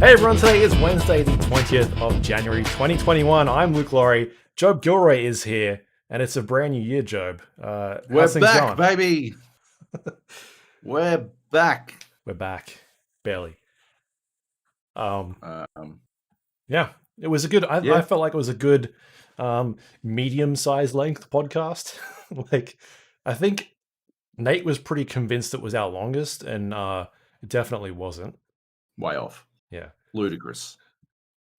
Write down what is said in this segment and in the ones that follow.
Hey everyone, today is Wednesday the 20th of January 2021. I'm Luke Lawrie. Joab Gilroy is here, and it's a brand new year, Joab. We're back, baby. We're back. We're back. Barely. Yeah, it was a good, I felt like it was a good medium-sized length podcast. Like, I think Nate was pretty convinced it was our longest, and it definitely wasn't. Way off. Yeah. Ludicrous.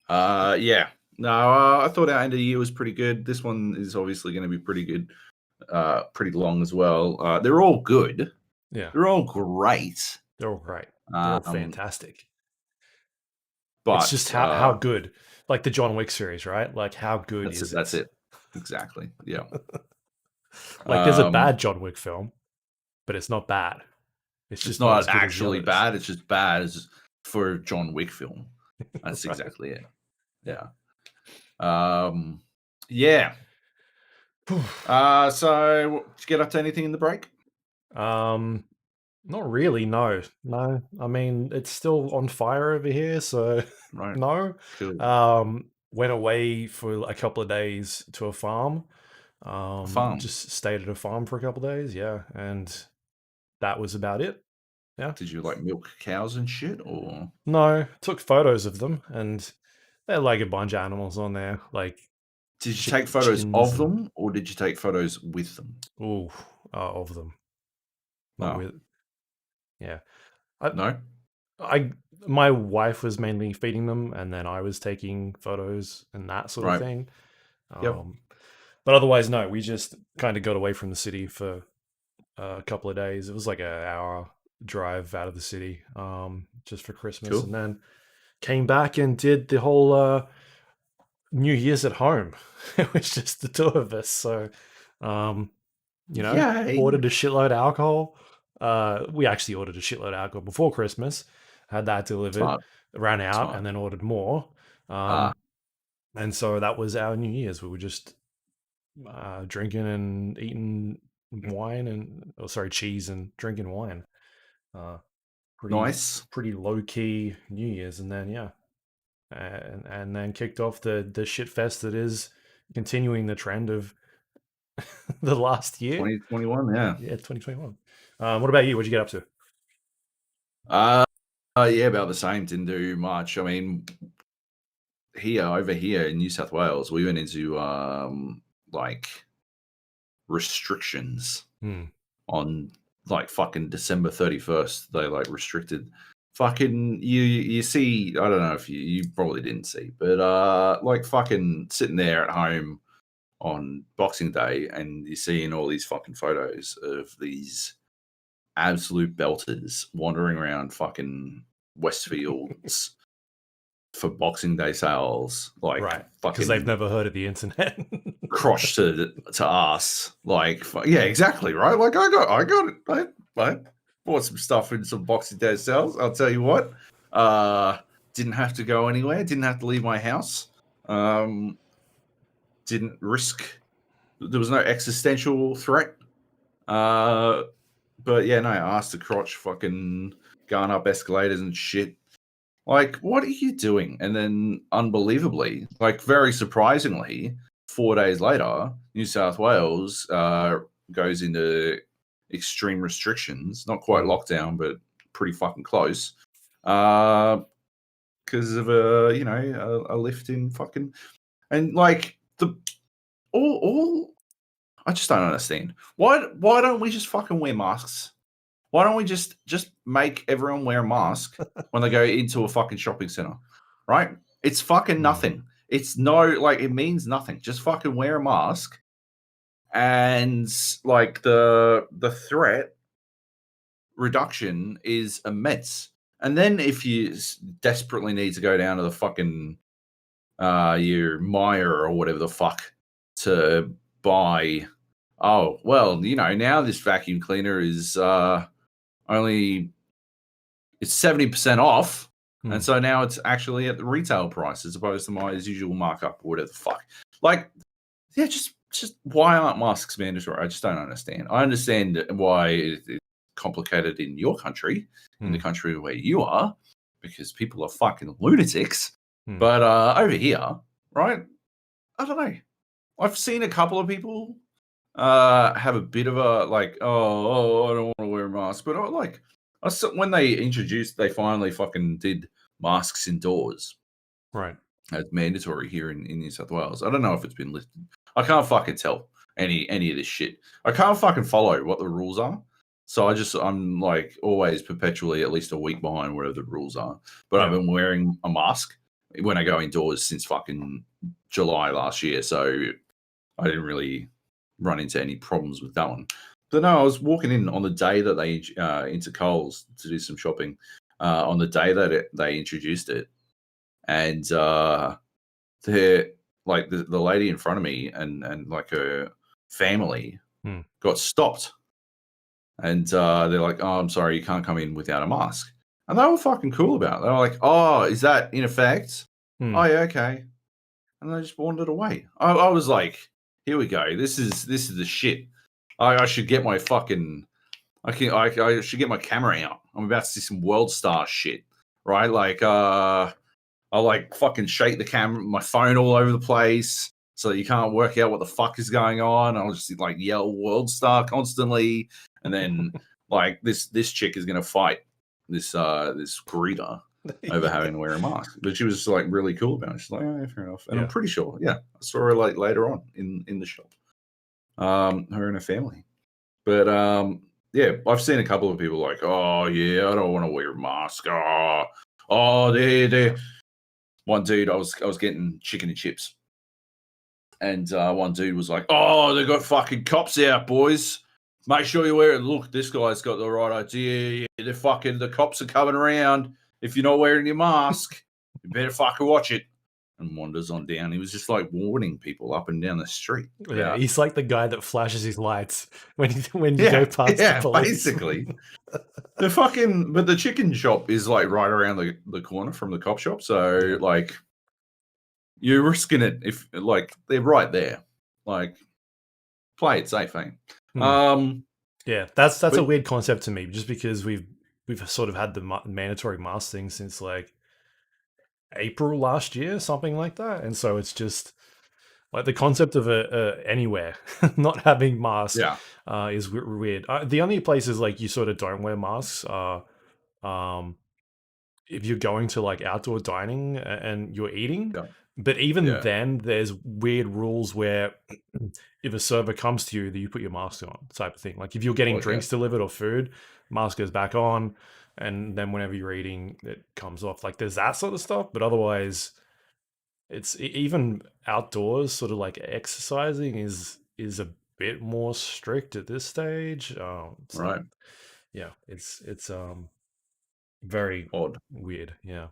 Yeah. No, I thought our end of the year was pretty good. This one is obviously going to be pretty good. Pretty long as well. They're all good. Yeah. They're all great. They're all great. They're all fantastic. But it's just how good. Like the John Wick series, right? Like how good is it? That's it. Exactly. Yeah. Like there's a bad John Wick film, but it's not bad. It's just not actually bad. It's just bad for a John Wick film. That's right. Exactly it. Yeah. Yeah. So did you get up to anything in the break? Not really, no. I mean, it's still on fire over here, so right. No. Cool. Went away for a couple of days to a farm. Just stayed at a farm for a couple of days, yeah, and that was about it. Yeah. Did you like milk cows and shit, or no? Took photos of them, and they're like a bunch of animals on there. Like, did you take photos of them, or did you take photos with them? Oh, of them. Not with. Yeah. My wife was mainly feeding them, and then I was taking photos and that sort of thing. But otherwise, no. We just kind of got away from the city for a couple of days. It was like an hour drive out of the city, just for Christmas, and then came back and did the whole New Year's at home. It was just the two of us, so ordered a shitload of alcohol. We actually ordered a shitload of alcohol before Christmas, had that delivered, ran out, and then ordered more. And so that was our New Year's. We were just drinking and eating wine cheese and drinking wine. Nice. Pretty low key New Year's, and then and then kicked off the shit fest that is continuing the trend of the last year. 2021, yeah. Yeah, 2021. What about you? What'd you get up to? Yeah, about the same. Didn't do much. I mean, over here in New South Wales, we went into like restrictions on like fucking December 31st. They like restricted fucking you see, I don't know if you probably didn't see, but like fucking sitting there at home on Boxing Day and you're seeing all these fucking photos of these absolute belters wandering around fucking Westfields for Boxing Day sales, like fucking because they've never heard of the internet. Crotch to ass, like exactly right. Like I bought some stuff in some Boxing Day sales. I'll tell you what, didn't have to go anywhere, didn't have to leave my house, didn't risk. There was no existential threat. But yeah, no, ass to crotch, fucking going up escalators and shit. Like, what are you doing? And then, unbelievably, like very surprisingly, 4 days later, New South Wales goes into extreme restrictions. Not quite lockdown, but pretty fucking close. Because of a lift in fucking and like all. I just don't understand. Why don't we just fucking wear masks? Why don't we just make everyone wear a mask when they go into a fucking shopping center? Right? It's fucking nothing. It's it means nothing. Just fucking wear a mask. And like the threat reduction is immense. And then if you desperately need to go down to the fucking your Myer or whatever the fuck to buy, oh, well, now this vacuum cleaner is only it's 70% off. And so now it's actually at the retail price as opposed to my usual markup or whatever the fuck. Like, yeah, just why aren't masks mandatory? I just don't understand. I understand why it's complicated in your country, in the country where you are, because people are fucking lunatics. But over here, right? I don't know. I've seen a couple of people have a bit of a like, I don't want to wear a mask. But when they finally fucking did masks indoors. Right. As mandatory here in New South Wales. I don't know if it's been lifted. I can't fucking tell any of this shit. I can't fucking follow what the rules are. So I'm like always perpetually at least a week behind whatever the rules are. But I've been wearing a mask when I go indoors since fucking July last year. So I didn't really run into any problems with that one. But no, I was walking in on the day that they into Coles to do some shopping. On the day that they introduced it. And the lady in front of me and like her family got stopped. And they're like, oh, I'm sorry, you can't come in without a mask. And they were fucking cool about it. They were like, oh, is that in effect? Oh, yeah, okay. And they just wandered away. I was like, here we go. This is the shit. I should get my fucking... I should get my camera out. I'm about to see some World Star shit, right? Like, I'll like fucking shake the camera, my phone all over the place so that you can't work out what the fuck is going on. I'll just like yell World Star constantly. And then like this chick is going to fight this greeter over having to wear a mask. But she was just like really cool about it. She's like, oh, yeah, fair enough. And I'm pretty sure, I saw her like later on in the shop. Her and her family. But I've seen a couple of people like, oh yeah, I don't want to wear a mask. They're one dude, I was getting chicken and chips, and one dude was like, "Oh, they got fucking cops out, boys. Make sure you wear it." Look, this guy's got the right idea. The cops are coming around. If you're not wearing your mask, you better fucking watch it. And wanders on down. He was just like warning people up and down the street. Yeah, he's like the guy that flashes his lights when you go past the police. Basically. But the chicken shop is like right around the corner from the cop shop. So like you're risking it if like they're right there. Like play it safe, eh? Yeah, that's a weird concept to me, just because we've sort of had the mandatory mask thing since like April last year, something like that. And so it's just like the concept of anywhere not having masks is weird. The only places like you sort of don't wear masks are if you're going to like outdoor dining and you're eating. But even then, there's weird rules where if a server comes to you, that you put your mask on, type of thing. Like if you're getting drinks delivered or food, mask goes back on, and then whenever you're eating, it comes off. Like there's that sort of stuff, but otherwise, it's even outdoors. Sort of like exercising is a bit more strict at this stage. Right. Yeah, it's very odd, weird. Yeah.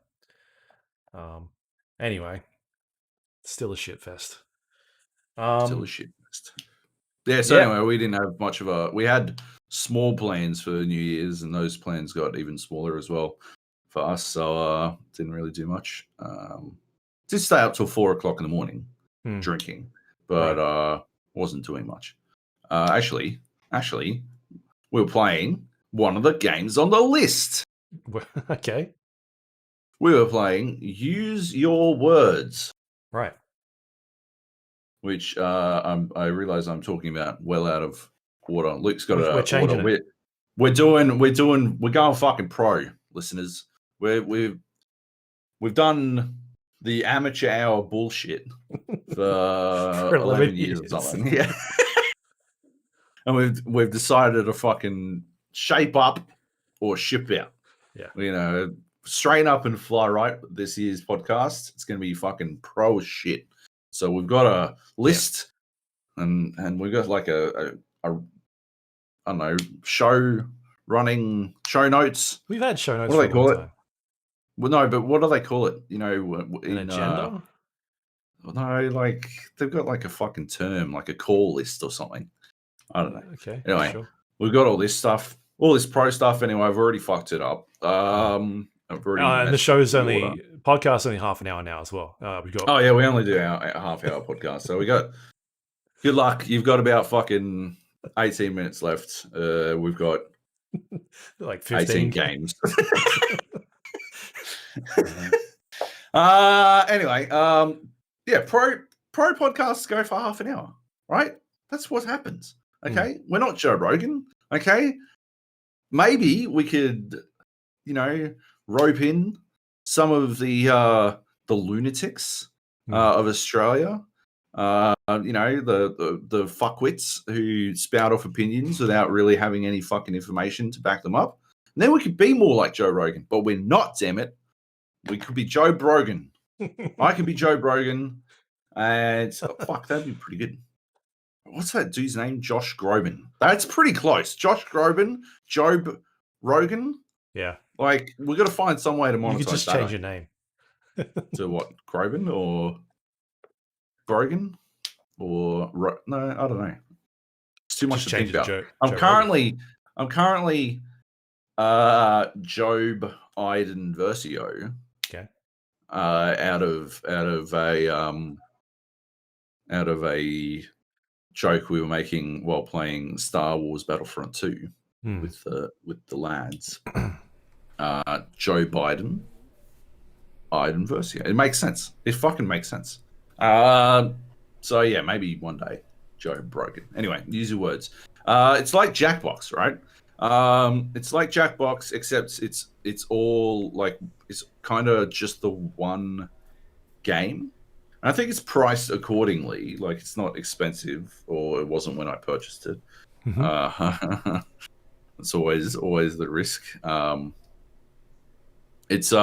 Anyway. Still a shit fest. Still a shit fest. Yeah, so anyway, we didn't have much of we had small plans for New Year's, and those plans got even smaller as well for us, so didn't really do much. Did stay up till 4 o'clock in the morning drinking, but wasn't doing much. Actually, we were playing one of the games on the list. Okay. We were playing Use Your Words. Right. Which I realize I'm talking about well out of order. Luke's got we're changing it. We're going fucking pro, listeners. We've done the amateur hour bullshit for 11 years or something. Yeah. And we've decided to fucking shape up or ship out. Yeah. You know, straighten up and fly right this year's podcast. It's going to be fucking pro shit. So we've got a list and we've got like a I don't know, show notes. We've had show notes. What do they call it? Well, no, but what do they call it? You know, an agenda? No, like they've got like a fucking term, like a call list or something. I don't know. Okay. Anyway, sure. We've got all this stuff, all this pro stuff. Anyway, I've already fucked it up. I've already and the show's podcast's only half an hour now as well. We've got. Oh yeah, we only do our half-hour podcast, so we got. Good luck. You've got about fucking 18 minutes left. We've got like 15 games. Anyway, yeah, pro podcasts go for half an hour, right? That's what happens. Okay, we're not Joe Rogan. Okay, maybe we could, rope in some of the lunatics of Australia. The fuckwits who spout off opinions without really having any fucking information to back them up. And then we could be more like Joe Rogan, but we're not, damn it. We could be Joe Brogan. I could be Joe Brogan. And fuck, that'd be pretty good. What's that dude's name? Josh Groban. That's pretty close. Josh Groban, Joe Rogan. Yeah. Like, we've got to find some way to monetize that. You could just change your name. To what? Groban or Brogan? Or no, I don't know. It's too much to think about. I'm currently Joab Iden Versio. Okay. Out of a joke we were making while playing Star Wars Battlefront 2 with the lads. Joe Biden Versio. It makes sense. It fucking makes sense. So yeah, maybe one day Joe Brogan. Anyway, use your words. It's like Jackbox, right? It's like Jackbox, except it's all like it's kind of just the one game. And I think it's priced accordingly. Like, it's not expensive, or it wasn't when I purchased it. It's always the risk. It's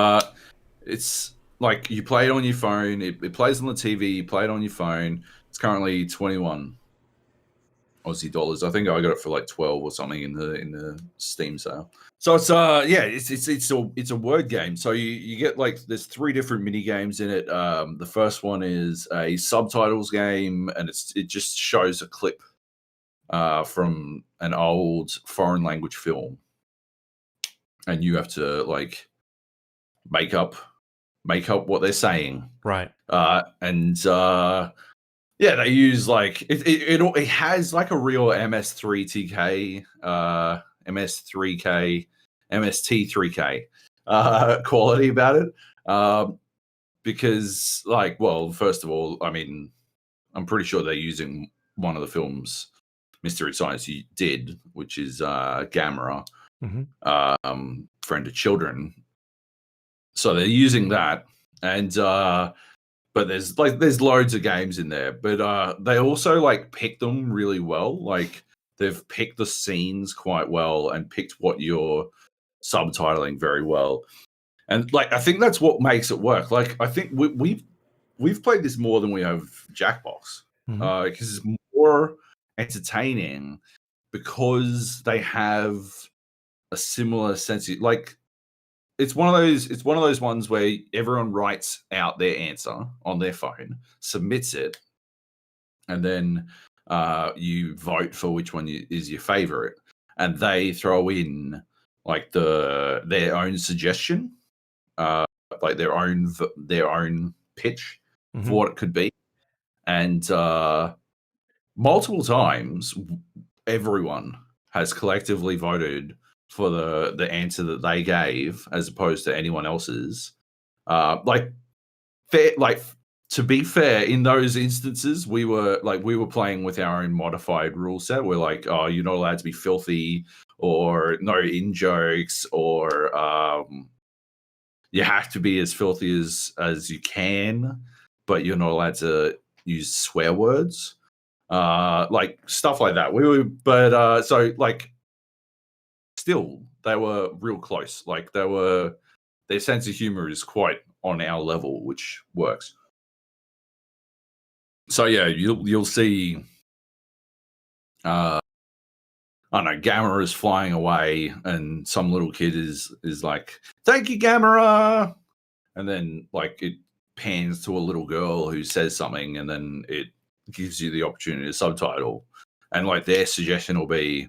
like you play it on your phone. It plays on the TV. You play it on your phone. It's currently 21 Aussie dollars. I think I got it for like 12 or something in the Steam sale. So it's it's a word game. So you get like there's 3 different mini games in it. The first one is a subtitles game, and it just shows a clip from an old foreign language film, and you have to like make up what they're saying, right? Yeah, they use like it has like a real MS3TK, MS3K, MST3K quality about it. Because like, well, first of all, I mean, I'm pretty sure they're using one of the films Mystery Science did, which is Gamera, Friend of Children. So they're using that, and but there's loads of games in there, but they also like pick them really well. Like they've picked the scenes quite well and picked what you're subtitling very well. And like I think that's what makes it work. Like I think we've played this more than we have Jackbox because it's more entertaining because they have a similar sense of, like it's one of those ones where everyone writes out their answer on their phone, submits it, and then you vote for which one is your favorite, and they throw in like their own suggestion, like their own pitch for what it could be, and multiple times everyone has collectively voted for the answer that they gave as opposed to anyone else's. Like to be fair, in those instances, we were playing with our own modified rule set. We're like, oh, you're not allowed to be filthy, or no in jokes, or you have to be as filthy as you can, but you're not allowed to use swear words, like stuff like that. So like. Still, they were real close. Like their sense of humor is quite on our level, which works. So yeah, you'll see. I don't know, Gamera is flying away, and some little kid is like, "Thank you, Gamera," and then like it pans to a little girl who says something, and then it gives you the opportunity to subtitle, and like their suggestion will be.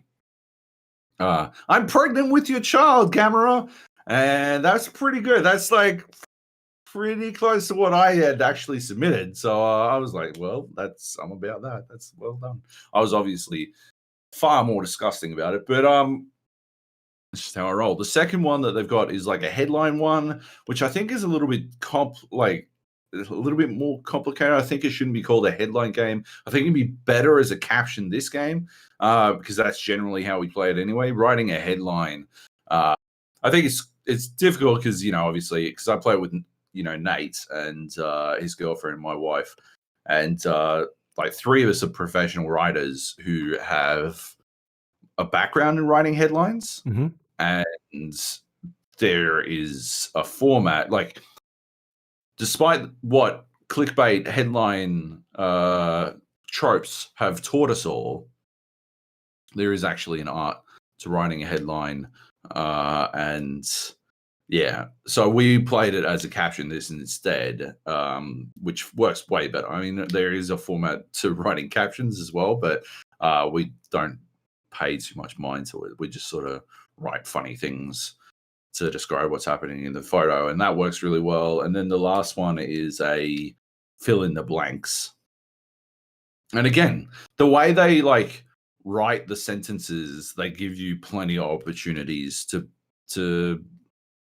I'm pregnant with your child, Gamera, and that's pretty good. That's like pretty close to what I had actually submitted. So I was like, well, I'm about that. That's well done. I was obviously far more disgusting about it, but It's just how I roll. The second one that they've got is like a headline one, which I think is a little bit a little bit more complicated. I think it shouldn't be called a headline game. I think it'd be better as a caption this game, because that's generally how we play it anyway. Writing a headline, I think it's difficult because obviously because I play with Nate and his girlfriend, my wife, and like three of us are professional writers who have a background in writing headlines, and there is a format like. Despite what clickbait headline tropes have taught us all, there is actually an art to writing a headline. And yeah, so we played it as a caption this instead, which works way better. I mean, there is a format to writing captions as well, but we don't pay too much mind to it. We just sort of write funny things to describe what's happening in the photo, and that works really well. And then the last one is a fill in the blanks. And again, the way they like write the sentences, they give you plenty of opportunities to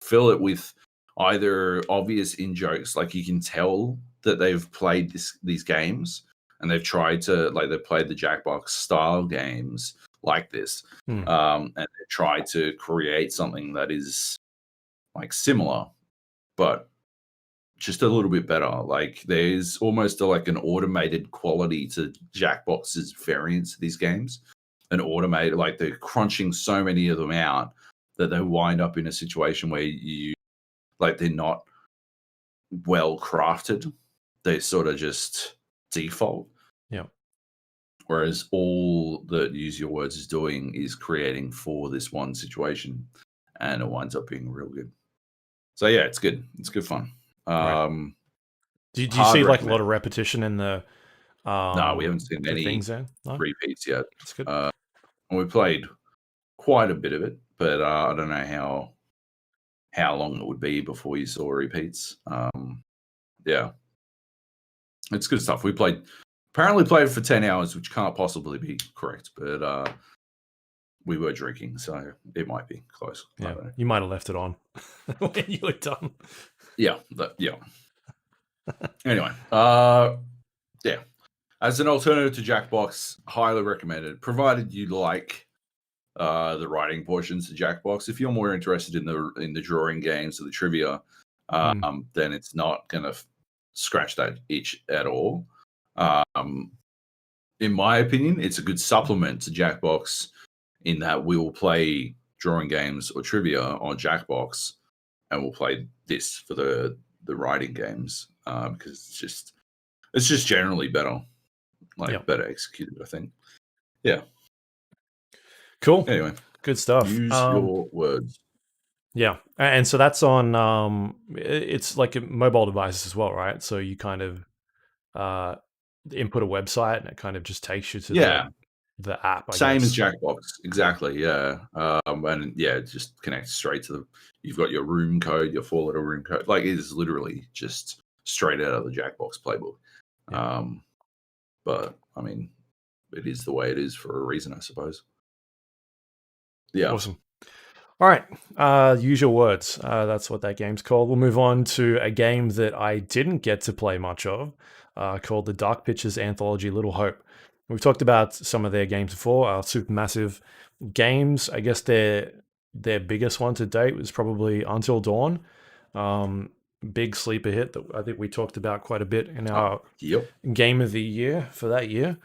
fill it with either obvious in jokes, like you can tell that they've played these games and they've tried to they've played the Jackbox style games like this, and they try to create something that is like similar, but just a little bit better. Like there's almost like an automated quality to Jackbox's variants of these games, an automated like they're crunching so many of them out that they wind up in a situation where they're not well crafted. They sort of just default. Yeah. Whereas all that Use Your Words is doing is creating for this one situation, and it winds up being real good. So yeah, it's good. It's good fun. Right. Do you see like a lot of repetition in the? No, we haven't seen any things there. No? repeats yet. That's good. And we played quite a bit of it, but I don't know how long it would be before you saw repeats. Yeah, it's good stuff. We apparently played for 10 hours, which can't possibly be correct, but we were drinking, so it might be close. Yeah, you might have left it on when you were done. Yeah, yeah. Anyway, yeah. As an alternative to Jackbox, highly recommended, provided you like the writing portions of Jackbox. If you're more interested in the drawing games or the trivia, then it's not going to scratch that itch at all. In my opinion, it's a good supplement to Jackbox in that we will play drawing games or trivia on Jackbox, and we'll play this for the writing games because it's just generally better, better executed, I think. Yeah. Cool. Anyway, good stuff. Use Your Words. Yeah, and so that's on. It's like a mobile devices as well, right? So you kind of input a website, and it kind of just takes you to the app. I Same guess. as Jackbox, exactly. Yeah, and yeah, it just connects straight to You've got your room code, your 4-letter room code. Like it is literally just straight out of the Jackbox playbook. Yeah. But I mean, it is the way it is for a reason, I suppose. Yeah. Awesome. All right. Use Your Words. That's what that game's called. We'll move on to a game that I didn't get to play much of, called the Dark Pictures Anthology Little Hope. We've talked about some of their games before, Supermassive Games. I guess their biggest one to date was probably Until Dawn. Big sleeper hit that I think we talked about quite a bit in our Game of the Year for that year.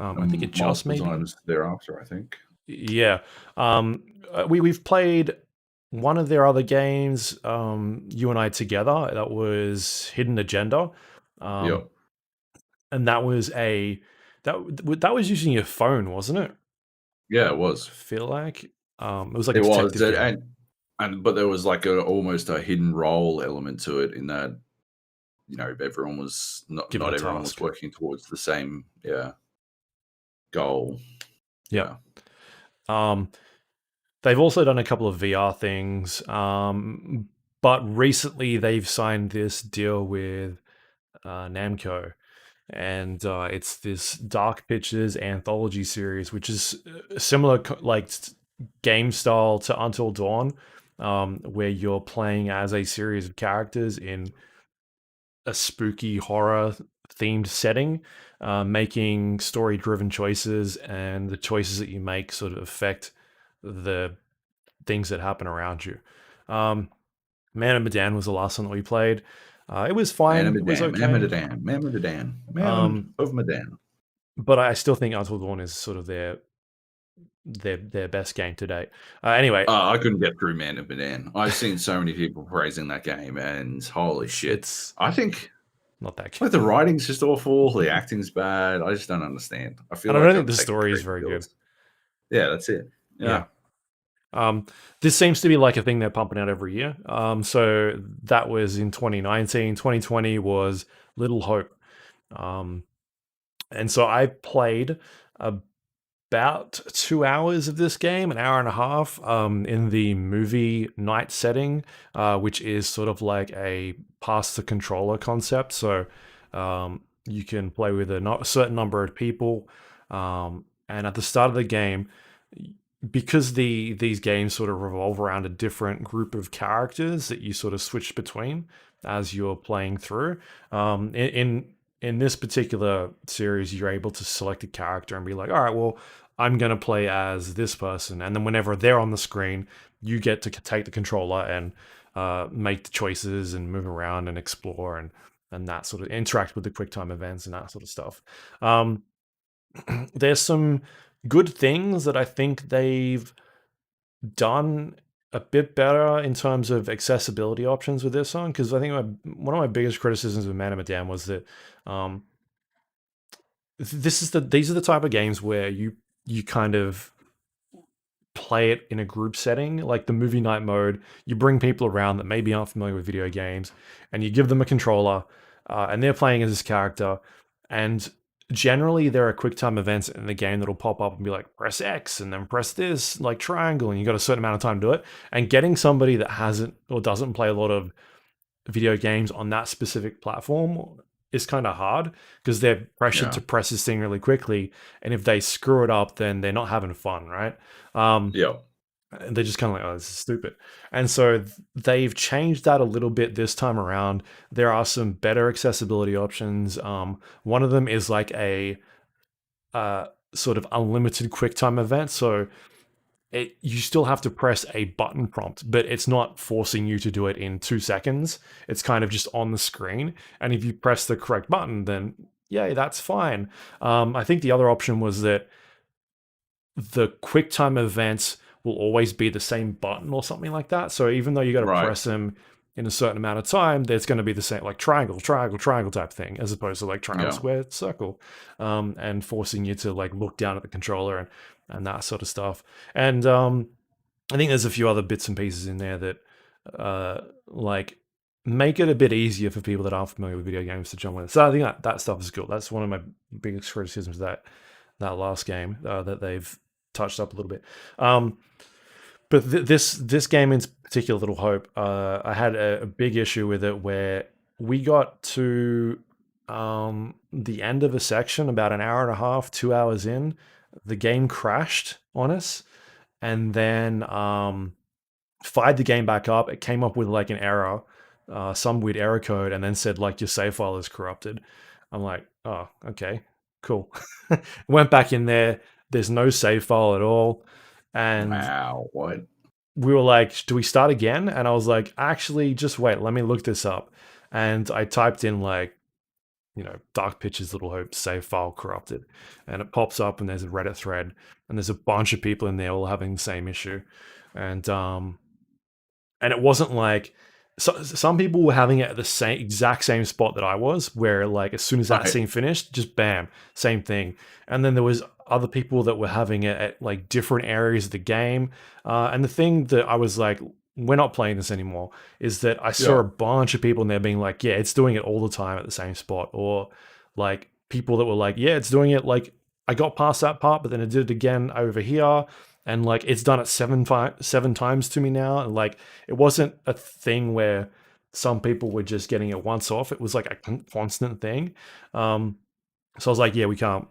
I think it just maybe times thereafter, I think. Yeah. We've played one of their other games, you and I together. That was Hidden Agenda. And that was that was using your phone, wasn't it? Yeah, it was. I feel like it was like a detective game. But there was like almost a hidden role element to it in that everyone was not everyone was working towards the same goal. Yeah. They've also done a couple of VR things, but recently they've signed this deal with Namco, and it's this Dark Pictures anthology series, which is similar game style to Until Dawn, where you're playing as a series of characters in a spooky horror themed setting, making story driven choices, and the choices that you make sort of affect the things that happen around you. Um, Man of Medan was the last one that we played. It was Man of fine. It was Medan, Man of okay. Medan, Man of Medan, Man Um, of Medan. but I still think Until Dawn is sort of their best game to date. Anyway, I couldn't get through Man of Medan. I've seen so many people praising that game, and holy shit. it's I think not that good. like the writing's just awful, the acting's bad. I just don't understand. I feel And I don't like think I've the taken story is great very good. fields. Yeah, that's it. Yeah. Yeah. This seems to be like a thing they're pumping out every year. So that was in 2019. 2020 was Little Hope. And so I played about 2 hours of this game, an hour and a half, in the movie night setting, which is sort of like a pass the controller concept. So you can play with a certain number of people, and at the start of the game, because these games sort of revolve around a different group of characters that you sort of switch between as you're playing through. In this particular series, you're able to select a character and be like, all right, well, I'm going to play as this person. And then whenever they're on the screen, you get to take the controller and make the choices and move around and explore and that sort of interact with the QuickTime events and that sort of stuff. There's some good things that I think they've done a bit better in terms of accessibility options with this one, because I think one of my biggest criticisms of Man of Medan was that um, these are the type of games where you kind of play it in a group setting, like the movie night mode. You bring people around that maybe aren't familiar with video games, and you give them a controller, and they're playing as this character. And generally, there are quick time events in the game that'll pop up and be like, press X and then press this, like triangle, and you got a certain amount of time to do it. And getting somebody that hasn't or doesn't play a lot of video games on that specific platform is kind of hard because they're pressured to press this thing really quickly, and if they screw it up, then they're not having fun, right? Yeah. And they're just kind of like, oh, this is stupid. And so they've changed that a little bit this time around. There are some better accessibility options. One of them is like a sort of unlimited QuickTime event. So you still have to press a button prompt, but it's not forcing you to do it in 2 seconds. It's kind of just on the screen. And if you press the correct button, then yay, that's fine. I think the other option was that the QuickTime events will always be the same button or something like that. So even though you got to press them in a certain amount of time, there's going to be the same, like triangle, triangle, triangle type thing, as opposed to like triangle, square, circle, and forcing you to like look down at the controller and that sort of stuff. And I think there's a few other bits and pieces in there that like make it a bit easier for people that aren't familiar with video games to jump in. So I think that stuff is cool. That's one of my biggest criticisms of that last game that they've touched up a little bit. But this game in particular, Little Hope, I had a big issue with it where we got to the end of a section about an hour and a half, 2 hours in, the game crashed on us, and then fired the game back up. It came up with like an error, some weird error code, and then said like your save file is corrupted. I'm like, oh, okay, cool. Went back in there. There's no save file at all. And wow, what? We were like, do we start again? And I was like, actually, just wait. Let me look this up. And I typed in like, Dark Pictures Little Hope save file corrupted. And it pops up and there's a Reddit thread. And there's a bunch of people in there all having the same issue. And it wasn't like, some people were having it at the exact same spot that I was, where like as soon as that scene finished, just bam, same thing. And then there was other people that were having it at like different areas of the game. And the thing that I was like, we're not playing this anymore, is that I saw a bunch of people in there being like, yeah, it's doing it all the time at the same spot. Or like people that were like, yeah, it's doing it, like I got past that part, but then it did it again over here. And like it's done it seven times to me now. And like it wasn't a thing where some people were just getting it once off. It was like a constant thing. So I was like, yeah, we can't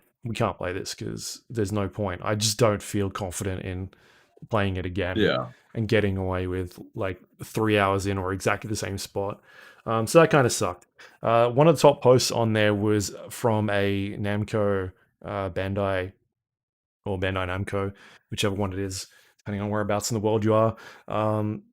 play this because there's no point. I just don't feel confident in playing it again Yeah. and getting away with like 3 hours in or exactly the same spot. So that kind of sucked. One of the top posts on there was from a Namco Bandai or Bandai Namco, whichever one it is, depending on whereabouts in the world you are.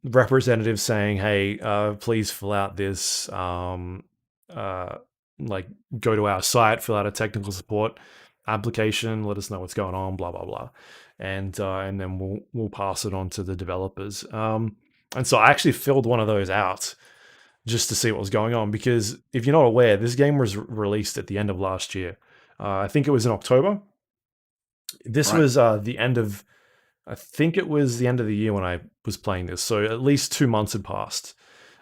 Representatives saying, "Hey, please fill out this, uh, like, go to our site, fill out a technical support application, let us know what's going on, blah blah blah, and then we'll pass it on to the developers." And so I actually filled one of those out just to see what was going on, because if you're not aware, this game was released at the end of last year. I think it was in October. This Right. was the end of, I think it was the end of the year when I was playing this. So at least 2 months had passed.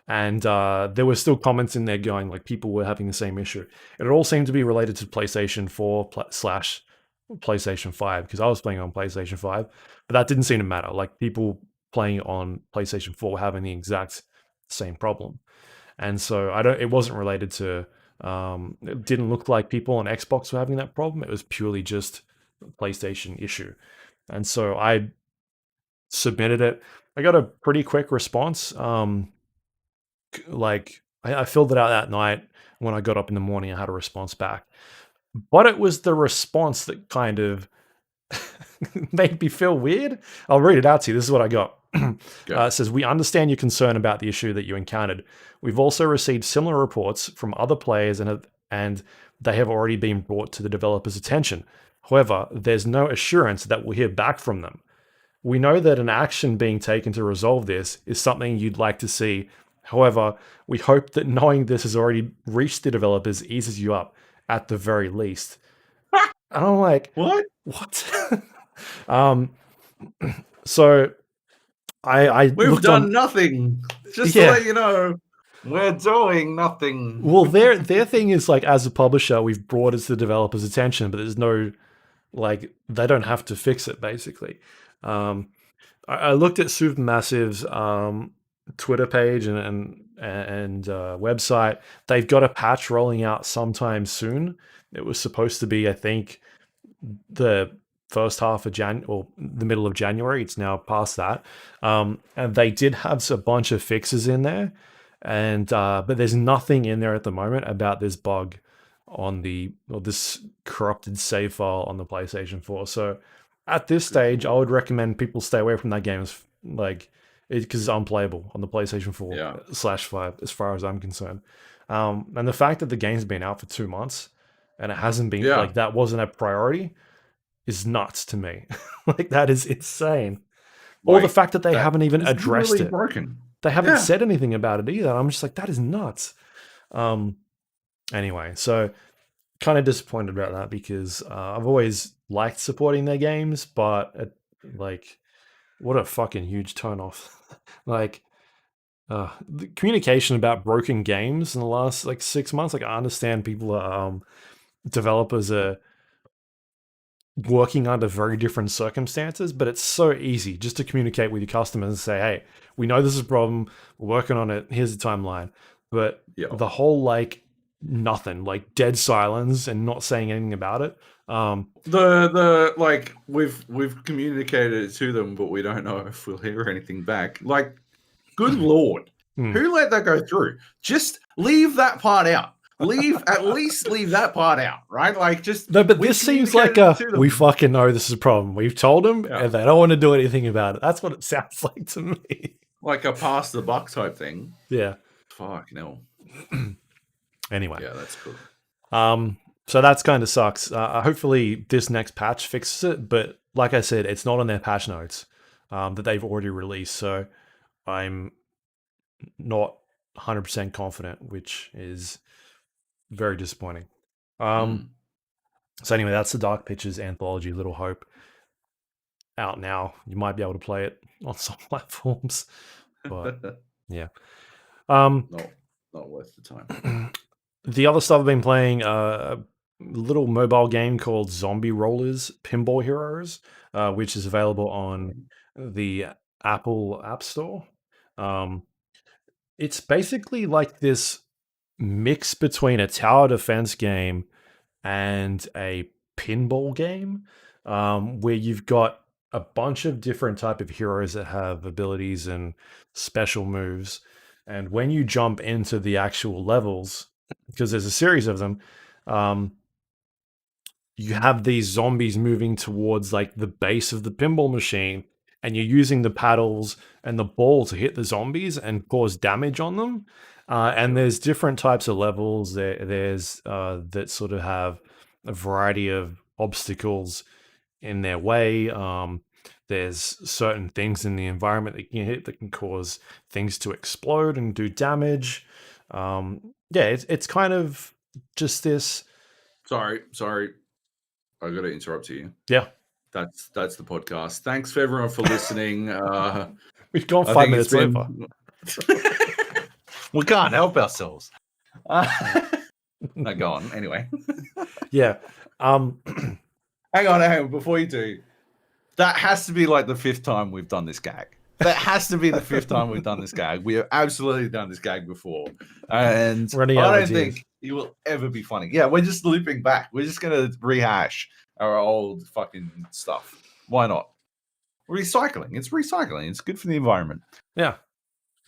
And there were still comments in there going like people were having the same issue. It all seemed to be related to PlayStation 4 slash PlayStation 5, because I was playing on PlayStation 5, but that didn't seem to matter. Like people playing on PlayStation 4 were having the exact same problem. And so it wasn't related to, it didn't look like people on Xbox were having that problem. It was purely just a PlayStation issue. And so I submitted it. I got a pretty quick response. Like I filled it out that night. When I got up in the morning, I had a response back. But it was the response that kind of made me feel weird. I'll read it out to you. This is what I got. It says, "We understand your concern about the issue that you encountered. We've also received similar reports from other players and they have already been brought to the developer's attention. However, there's no assurance that we'll hear back from them. We know that an action being taken to resolve this is something you'd like to see. However, we hope that knowing this has already reached the developers eases you up at the very least." And I'm like, What? um, so We've looked done on. nothing. Just to let you know, we're doing nothing. Well, their thing is like, as a publisher, we've brought it to the developers' attention, but there's no, like, they don't have to fix it. Basically, I looked at Supermassive's Twitter page and website. They've got a patch rolling out sometime soon. It was supposed to be, I think, the first half of or the middle of January. It's now past that, and they did have a bunch of fixes in there, and but there's nothing in there at the moment about this bug on this corrupted save file on the PlayStation 4. So at this stage, I would recommend people stay away from that game, like because it's unplayable on the PlayStation 4/5, as far as I'm concerned. And the fact that the game's been out for 2 months and it hasn't been like that wasn't a priority is nuts to me. Like that is insane. Or the fact that they haven't even addressed it. Broken. They haven't said anything about it either. I'm just like, that is nuts. Anyway, so kind of disappointed about that, because I've always liked supporting their games, but like, what a fucking huge turnoff. Like, the communication about broken games in the last like 6 months. Like, I understand people are developers are working under very different circumstances, but it's so easy just to communicate with your customers and say, "Hey, we know this is a problem. We're working on it. Here's the timeline." But the whole like nothing, like dead silence and not saying anything about it. The like we've communicated it to them, but we don't know if we'll hear anything back. Like, good lord, who let that go through? Just leave that part out. At least leave that part out, right? Like, just no. But this seems like we fucking know this is a problem. We've told them, and they don't want to do anything about it. That's what it sounds like to me. Like a pass the buck type thing. Yeah. Fuck no. Anyway. Yeah, that's cool. So that's kind of sucks. Hopefully this next patch fixes it, but like I said, it's not on their patch notes that they've already released. So I'm not 100% confident, which is very disappointing. So anyway, that's the Dark Pictures Anthology Little Hope out now. You might be able to play it on some platforms, but yeah. Not worth the time. The other stuff I've been playing, a little mobile game called Zombie Rollerz Pinball Heroes, which is available on the Apple App Store. It's basically like this mix between a tower defense game and a pinball game, where you've got a bunch of different type of heroes that have abilities and special moves. And when you jump into the actual levels, because there's a series of them, um, you have these zombies moving towards like the base of the pinball machine, and you're using the paddles and the ball to hit the zombies and cause damage on them. And there's different types of levels. There's that sort of have a variety of obstacles in their way. There's certain things in the environment that you can hit that can cause things to explode and do damage. Yeah, it's kind of just this. Sorry, I got to interrupt you. Yeah, that's the podcast. Thanks for everyone for listening. we've gone 5 minutes over. We can't help ourselves. No, go on. Anyway. Yeah. Hang on. Before you do, that has to be like the 5th time we've done this gag. That has to be the 5th time we've done this gag. We have absolutely done this gag before. And I don't think it will ever be funny. Yeah, we're just looping back. We're just going to rehash our old fucking stuff. Why not? Recycling. It's recycling. It's good for the environment. Yeah.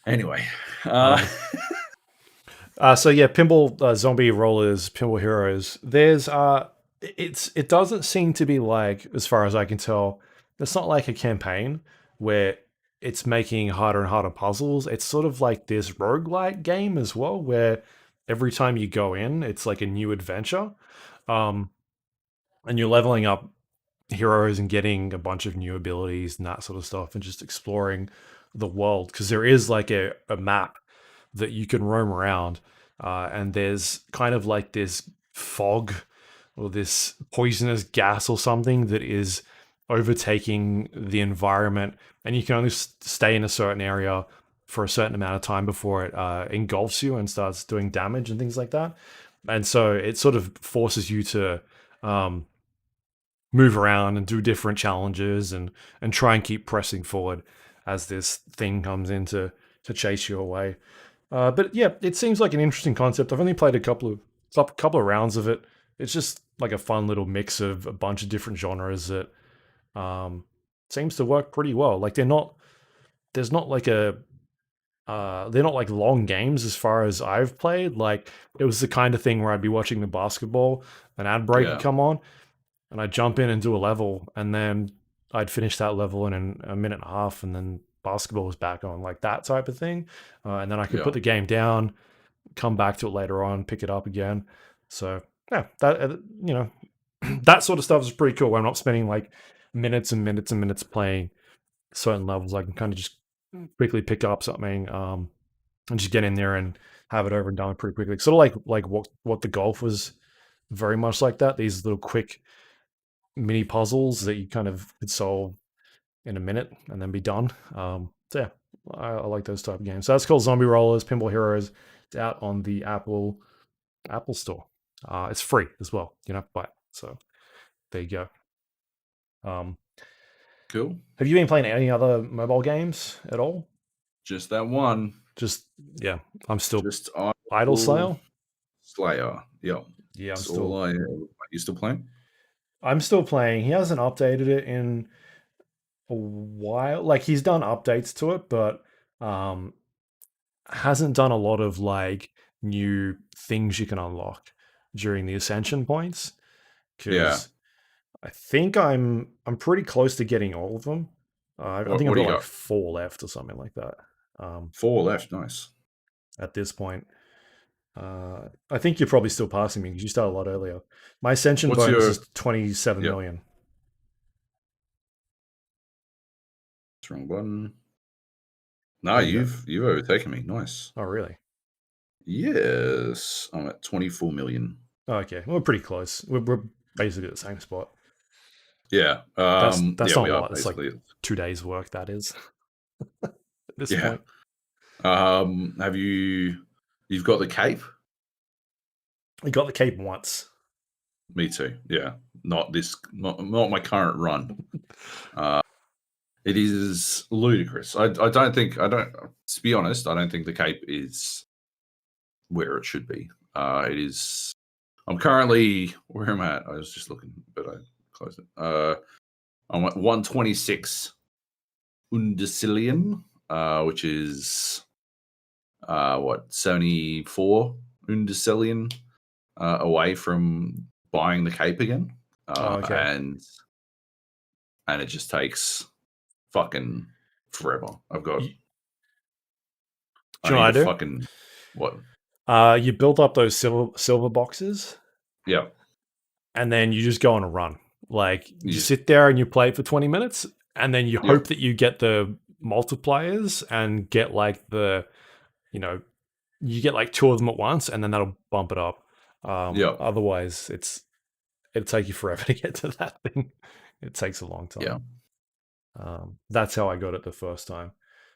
Anyway. So yeah, Pinball Zombie Rollerz, Pinball Heroes. There's it doesn't seem to be like, as far as I can tell, it's not like a campaign where it's making harder and harder puzzles. It's sort of like this roguelike game as well, where every time you go in, it's like a new adventure. And you're leveling up heroes and getting a bunch of new abilities and that sort of stuff, and just exploring the world, because there is like a map that you can roam around, and there's kind of like this fog or this poisonous gas or something that is overtaking the environment, and you can only stay in a certain area for a certain amount of time before it engulfs you and starts doing damage and things like that. And so it sort of forces you to move around and do different challenges and try and keep pressing forward as this thing comes in to chase you away. But yeah, it seems like an interesting concept. I've only played a couple of rounds of it. It's just like a fun little mix of a bunch of different genres that seems to work pretty well. Like they're not like long games as far as I've played. Like it was the kind of thing where I'd be watching the basketball, an ad break would come on, and I'd jump in and do a level, and then I'd finish that level in a minute and a half, and then basketball was back on, like that type of thing. And then I could put the game down, come back to it later on, pick it up again. So yeah, that that sort of stuff is pretty cool. I'm not spending like minutes and minutes and minutes playing certain levels. I can kind of just quickly pick up something and just get in there and have it over and done pretty quickly. Sort of like what the golf was, very much like that. These little quick mini puzzles that you kind of could solve in a minute and then be done. So yeah, I like those type of games. So that's called Zombie Rollerz, Pinball Heroes. It's out on the Apple Store. It's free as well. You don't have to buy it. So there you go. Cool. Have you been playing any other mobile games at all? Just that one. Just yeah, I'm still just Idle Slayer. Yeah. Yeah, I'm still. Are you still playing? I'm still playing. He hasn't updated it in a while. Like he's done updates to it, but hasn't done a lot of like new things you can unlock during the ascension points. Because I think I'm pretty close to getting all of them. I think I've got like 4 left or something like that. 4 left, nice. At this point. I think you're probably still passing me because you started a lot earlier. My ascension bonus is 27 million. That's wrong button. No, you've overtaken me. Nice. Oh, really? Yes, I'm at 24 million. Oh, okay, we're pretty close. We're basically at the same spot. Yeah, that's not a lot. It's like 2 days' work. That is at this point. Have you've got the cape? I got the cape once. Me too. Yeah, not my current run. It is ludicrous. To be honest, I don't think the cape is where it should be. It is. I'm currently where am I at? I was just looking, but I closed it. I went 126 undecillion, which is 74 undecillion away from buying the cape again. Okay. And it just takes fucking forever. I've got. Do I you know need what I to do? fucking what? You build up those silver boxes, Yeah, and then you just go on a run. Like you you just sit there and you play for 20 minutes, and then you yep, hope that you get the multipliers and get like you know, you get like two of them at once, and then that'll bump it up. yep, Otherwise, it'll take you forever to get to that thing. It takes a long yeah. time. That's how I got it the first time.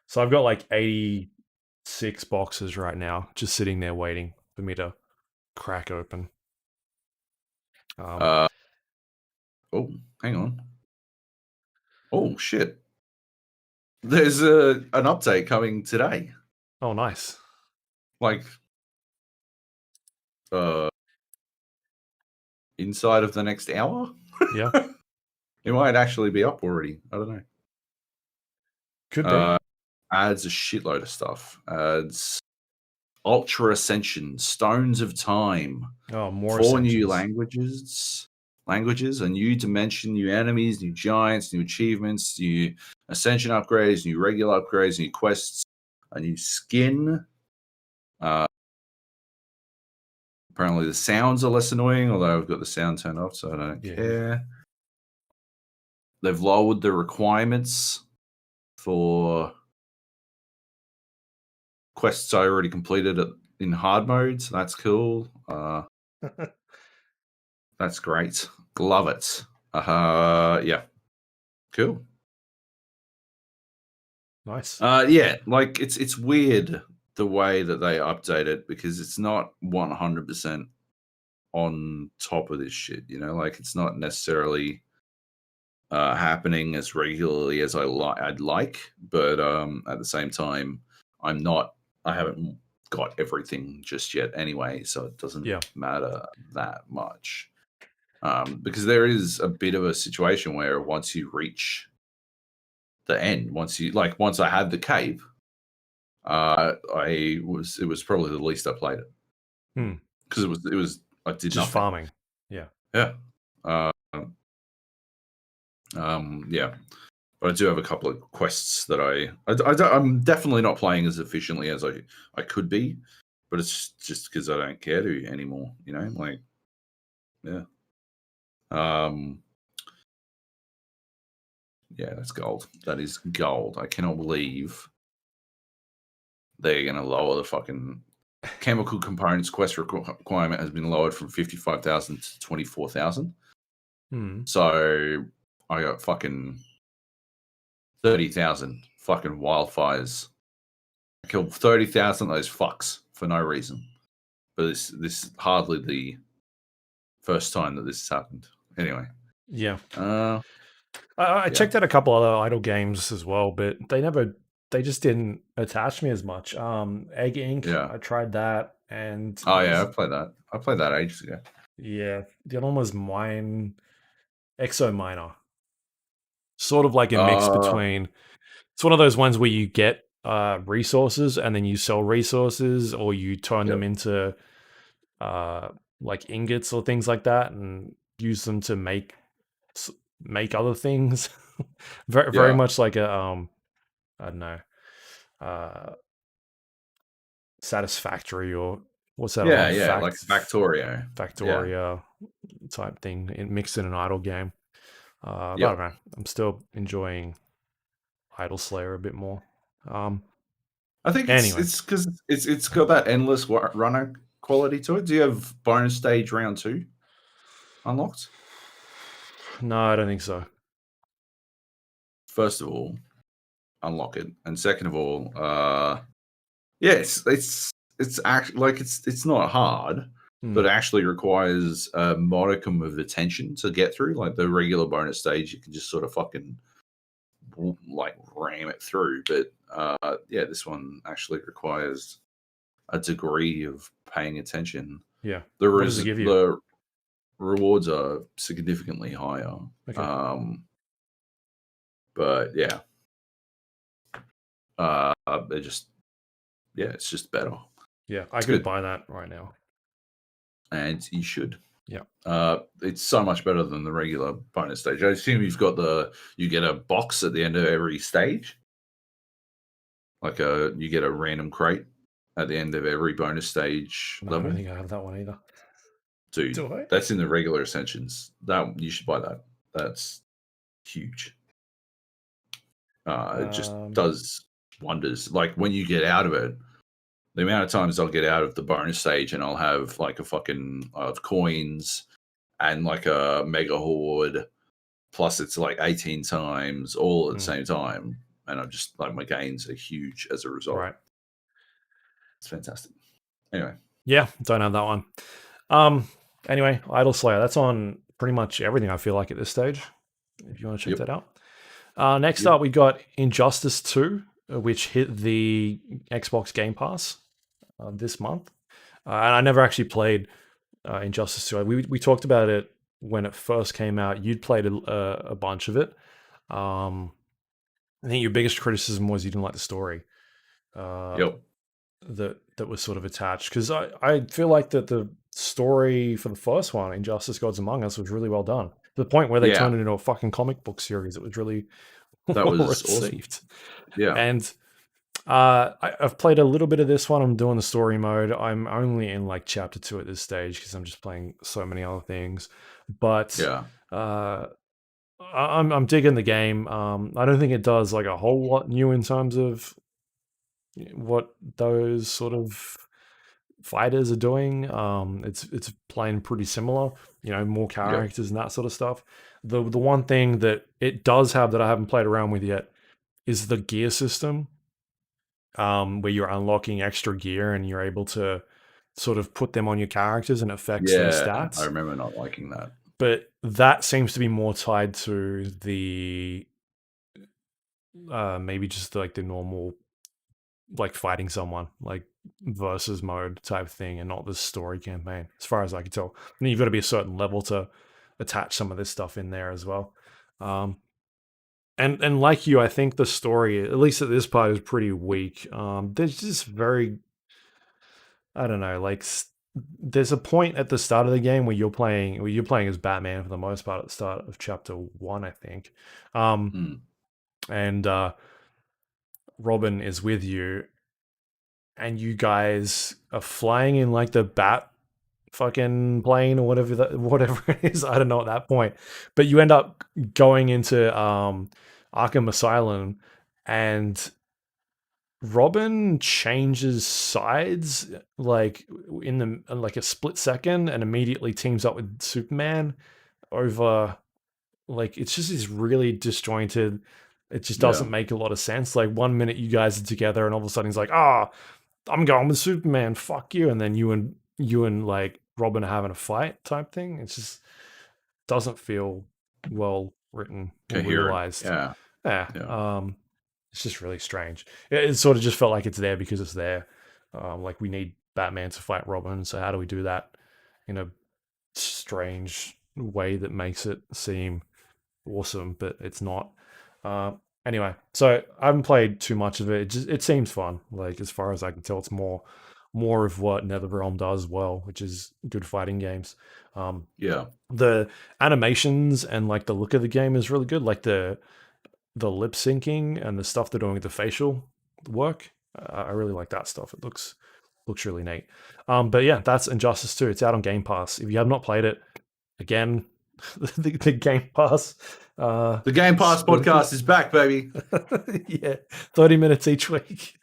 So I've got like 86 boxes right now, just sitting there waiting for me to crack open. Oh, hang on. Oh shit! There's an update coming today. Oh, nice. Like inside of the next hour. Yeah, It might actually be up already. I don't know. could be. Adds a shitload of stuff. Adds Ultra Ascension, Stones of Time, Oh, more 4 new ascensions. languages, a new dimension, new enemies, new giants, new achievements, new ascension upgrades, new regular upgrades, new quests, a new skin. Apparently the sounds are less annoying, although I've got the sound turned off, so I don't care. They've lowered the requirements for quests I already completed in hard mode, so that's cool. That's great. Love it. Yeah. Cool. Nice. Yeah, like it's weird the way that they update it because it's not 100% on top of this shit, like it's not necessarily happening as regularly as I'd like, but at the same time I haven't got everything just yet anyway, so it doesn't Yeah. matter that much. Because there is a bit of a situation where once you reach the end, once I had the cape, it was probably the least I played it because it was I did Just nothing. farming. Yeah. Yeah. Yeah. But I do have a couple of quests that I'm definitely not playing as efficiently as I could be, but it's just because I don't care to anymore, like, yeah. Yeah, that's gold. That is gold. I cannot believe they're going to lower the fucking chemical components quest requirement has been lowered from 55,000 to 24,000. So I got fucking 30,000 fucking wildfires. I killed 30,000 of those fucks for no reason. But this is hardly the first time that this has happened. Anyway. Yeah. Yeah. I checked out a couple other idle games as well, but they just didn't attach me as much. Egg Inc. Yeah. I tried that, and Oh yeah, I played that. I played that ages ago. yeah, the other one was Exo Miner. Sort of like a mix between. It's one of those ones where you get resources and then you sell resources, or you turn them into like ingots or things like that, and use them to make other things. Very much like a I don't know, Satisfactory, or what's that other one? Like Factorio. Factoria type thing, mixed in an idle game. But I don't know. I'm still enjoying Idle Slayer a bit more. I think Anyway. it's because it's got that endless runner quality to it. Do you have bonus stage round 2 unlocked? No, I don't think so. First of all, unlock it, and second of all, it's actually like it's not hard, but it actually requires a modicum of attention to get through. Like the regular bonus stage, you can just sort of fucking like ram it through, but yeah, this one actually requires a degree of paying attention. Yeah. What does it give you? The rewards are significantly higher. Okay. But yeah, they're just it's just better. Yeah, I could buy that right now. And you should. Yeah. It's so much better than the regular bonus stage. I assume you get a box at the end of every stage. Like you get a random crate at the end of every bonus stage No, level. I don't think I have that one either. Dude, Do I? that's in the regular Ascensions. That you should buy that. That's huge. It just does wonders. Like when you get out of it, the amount of times I'll get out of the bonus stage and I'll have like a fucking coins and like a mega horde, plus it's like 18 times all at the same time, and I'm just like my gains are huge as a result. Right. It's fantastic. Anyway. Yeah, don't have that one. Anyway, Idle Slayer, that's on pretty much everything I feel like at this stage, if you want to check that out. Next up, we got Injustice 2, which hit the Xbox Game Pass this month. And I never actually played Injustice 2. We talked about it when it first came out. You'd played a bunch of it. I think your biggest criticism was you didn't like the story. That was sort of attached, because I feel like that the story for the first one, Injustice Gods Among Us, was really well done, to the point where they turned it into a fucking comic book series. It was really well received. Awesome. And I've played a little bit of this one. I'm doing the story mode. I'm only in like chapter 2 at this stage because I'm just playing so many other things, but I'm digging the game. I don't think it does like a whole lot new in terms of what those sort of fighters are doing. It's playing pretty similar, more characters and that sort of stuff. The one thing that it does have that I haven't played around with yet is the gear system, where you're unlocking extra gear and you're able to sort of put them on your characters and affects their stats. I remember not liking that. But that seems to be more tied to the maybe just like the normal, like fighting someone, like versus mode type thing, and not the story campaign, as far as I can tell. And you've got to be a certain level to attach some of this stuff in there as well. And like you, I think the story, at least at this part, is pretty weak. There's just very, I don't know, like there's a point at the start of the game where you're playing as Batman for the most part at the start of chapter 1, I think. And Robin is with you, and you guys are flying in like the bat fucking plane or whatever it is. I don't know at that point, but you end up going into Arkham Asylum, and Robin changes sides like in like a split second, and immediately teams up with Superman over, like, it's just this really disjointed. It just doesn't make a lot of sense. Like 1 minute you guys are together, and all of a sudden he's like, I'm going with Superman, fuck you. And then you and like Robin are having a fight type thing. It just doesn't feel well written or realized. It's just really strange. It sort of just felt like it's there because it's there. Like we need Batman to fight Robin, so how do we do that in a strange way that makes it seem awesome, but it's not. Anyway, so I haven't played too much of it. It seems fun. Like as far as I can tell, it's more of what NetherRealm does well, which is good fighting games. The animations and like the look of the game is really good. Like the lip syncing and the stuff they're doing with the facial work. I really like that stuff. It looks really neat. But yeah, that's Injustice 2. It's out on Game Pass. If you have not played it, again, the Game Pass. The Game Pass podcast is back, baby. Yeah, 30 minutes each week.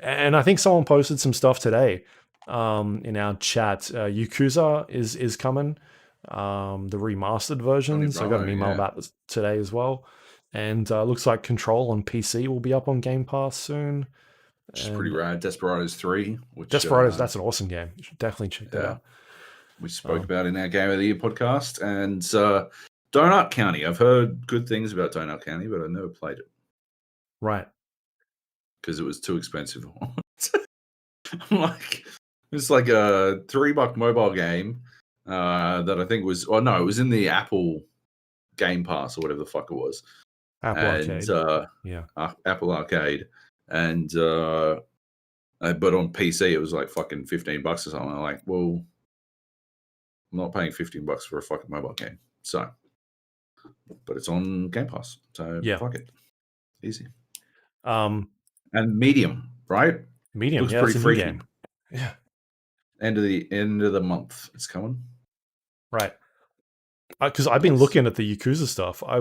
And I think someone posted some stuff today in our chat. Yakuza is coming, the remastered version. So I got an email about this today as well. And looks like Control on PC will be up on Game Pass soon. Which is pretty rad. Desperados 3. Desperados, that's an awesome game. You should definitely check that out. We spoke about in our Game of the Year podcast. And Donut County. I've heard good things about Donut County, but I've never played it. Right. Because it was too expensive. It's like a $3 mobile game that I think was, it was in the Apple Game Pass or whatever the fuck it was, Apple and Arcade. Yeah. Apple Arcade, and but on PC it was like fucking $15 or something. I'm like, well, I'm not paying $15 for a fucking mobile game, so. But it's on Game Pass, so Yeah. fuck it, easy. And Medium, right? Medium, Looks yeah, pretty it's a new freaky. game. Yeah. End of the month, it's coming. Right. Because I've been looking at the Yakuza stuff. I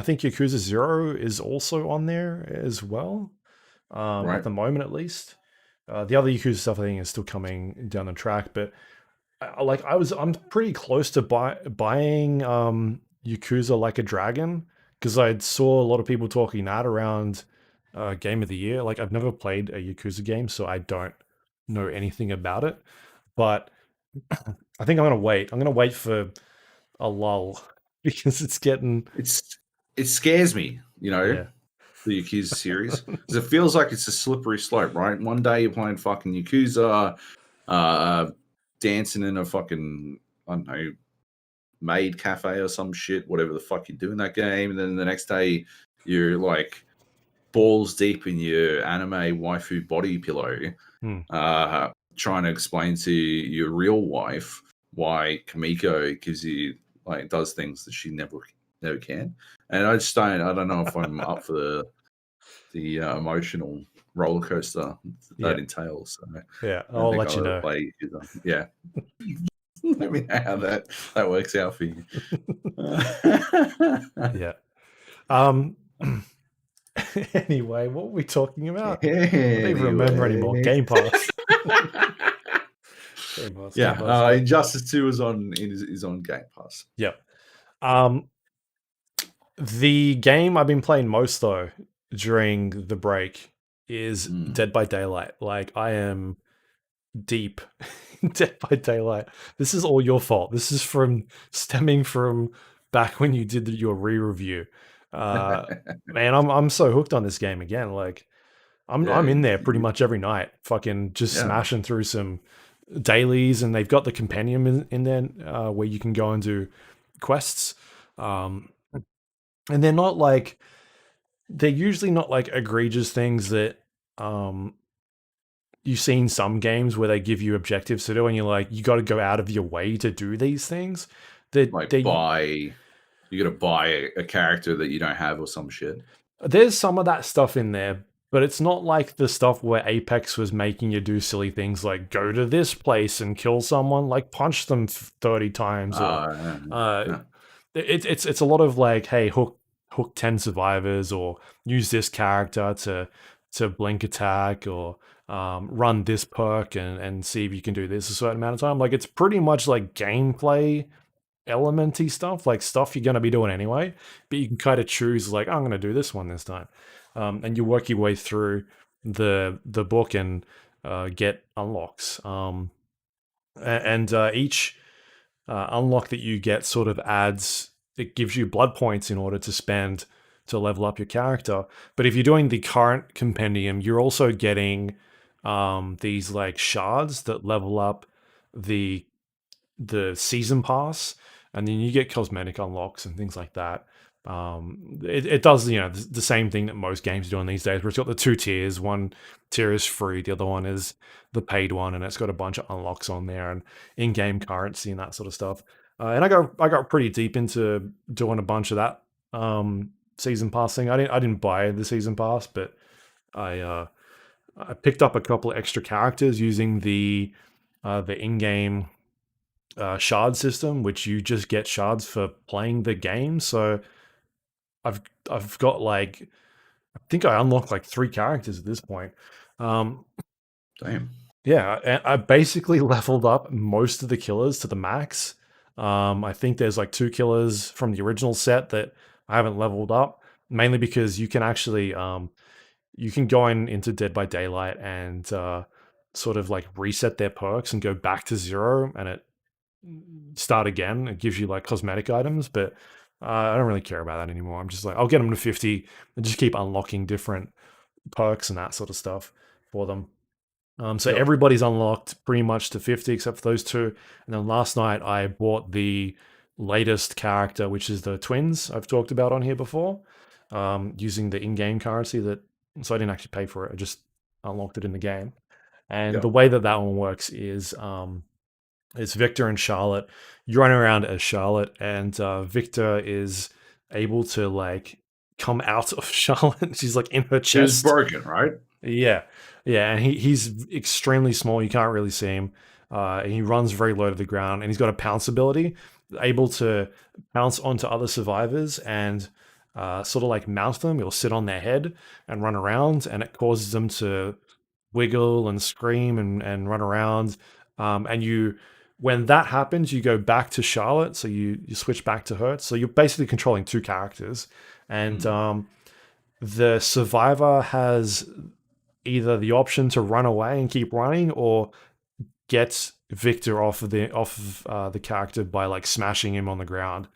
think Yakuza 0 is also on there as well, Right. at the moment at least. The other Yakuza stuff I think is still coming down the track, but I'm pretty close to buying Yakuza Like a Dragon, because I saw a lot of people talking that around Game of the Year. Like, I've never played a Yakuza game, so I don't know anything about it. But I think I'm gonna wait. I'm gonna wait for a lull because it scares me, Yeah. the Yakuza series, because it feels like it's a slippery slope, right? One day you're playing fucking Yakuza, dancing in a fucking, I don't know, maid cafe or some shit, whatever the fuck you do in that game, and then the next day you're like balls deep in your anime waifu body pillow, trying to explain to your real wife why Kamiko gives you does things that she never can. And I don't know if I'm up for the emotional roller coaster that entails. So Yeah, I I'll think let you know. play. Yeah. Let me know how that works out for you. Yeah. Anyway, what were we talking about? I don't even remember anymore. Game Pass. Game Pass. Yeah. Game Pass. Injustice 2 is on Game Pass. Yep. The game I've been playing most though during the break is Dead by Daylight. Like, I am deep Dead by Daylight. This is all your fault. This is stemming from back when you did your re-review. Man, I'm so hooked on this game again. Like, I'm in there pretty much every night, fucking just smashing through some dailies, and they've got the compendium in there where you can go and do quests. And they're usually not like egregious things that you've seen some games where they give you objectives to do, and you're like, you got to go out of your way to do these things. You got to buy a character that you don't have or some shit. There's some of that stuff in there, but it's not like the stuff where Apex was making you do silly things like go to this place and kill someone, like punch them 30 times. It's a lot of like, hey, hook 10 survivors, or use this character to blink attack, or run this perk and see if you can do this a certain amount of time. Like, it's pretty much like gameplay elementy stuff, like stuff you're going to be doing anyway, but you can kind of choose like, I'm going to do this one this time, and you work your way through the book and get unlocks, and each unlock that you get sort of it gives you blood points in order to spend to level up your character. But if you're doing the current compendium, you're also getting these like shards that level up the season pass, and then you get cosmetic unlocks and things like that. It does, the same thing that most games are doing these days, where it's got the two tiers. One tier is free, the other one is the paid one, and it's got a bunch of unlocks on there and in-game currency and that sort of stuff. And I got pretty deep into doing a bunch of that season pass thing. I didn't buy the season pass, but I picked up a couple of extra characters using the in-game shard system, which you just get shards for playing the game. So I've got like, I think I unlocked like 3 characters at this point. Damn. Yeah, and I basically leveled up most of the killers to the max. I think there's like 2 killers from the original set that I haven't leveled up, mainly because you can actually you can go into Dead by Daylight and sort of like reset their perks and go back to 0, and it start again. It gives you like cosmetic items, but I don't really care about that anymore. I'm just like, I'll get them to 50 and just keep unlocking different perks and that sort of stuff for them. So everybody's unlocked pretty much to 50 except for those 2. And then last night I bought the latest character, which is the twins I've talked about on here before, using the in-game currency that. So I didn't actually pay for it. I just unlocked it in the game. And Yeah. the way that that one works is it's Victor and Charlotte. You're running around as Charlotte, and Victor is able to like come out of Charlotte. She's like in her She was chest. broken, right? Yeah, yeah, and he's extremely small. You can't really see him. And he runs very low to the ground, and he's got a pounce ability, able to pounce onto other survivors and sort of like mount them. He'll sit on their head and run around, and it causes them to wiggle and scream and run around. And you, when that happens, you go back to Charlotte, so you switch back to her. So you're basically controlling two characters, and the survivor has either the option to run away and keep running, or get Victor off of the character by like smashing him on the ground.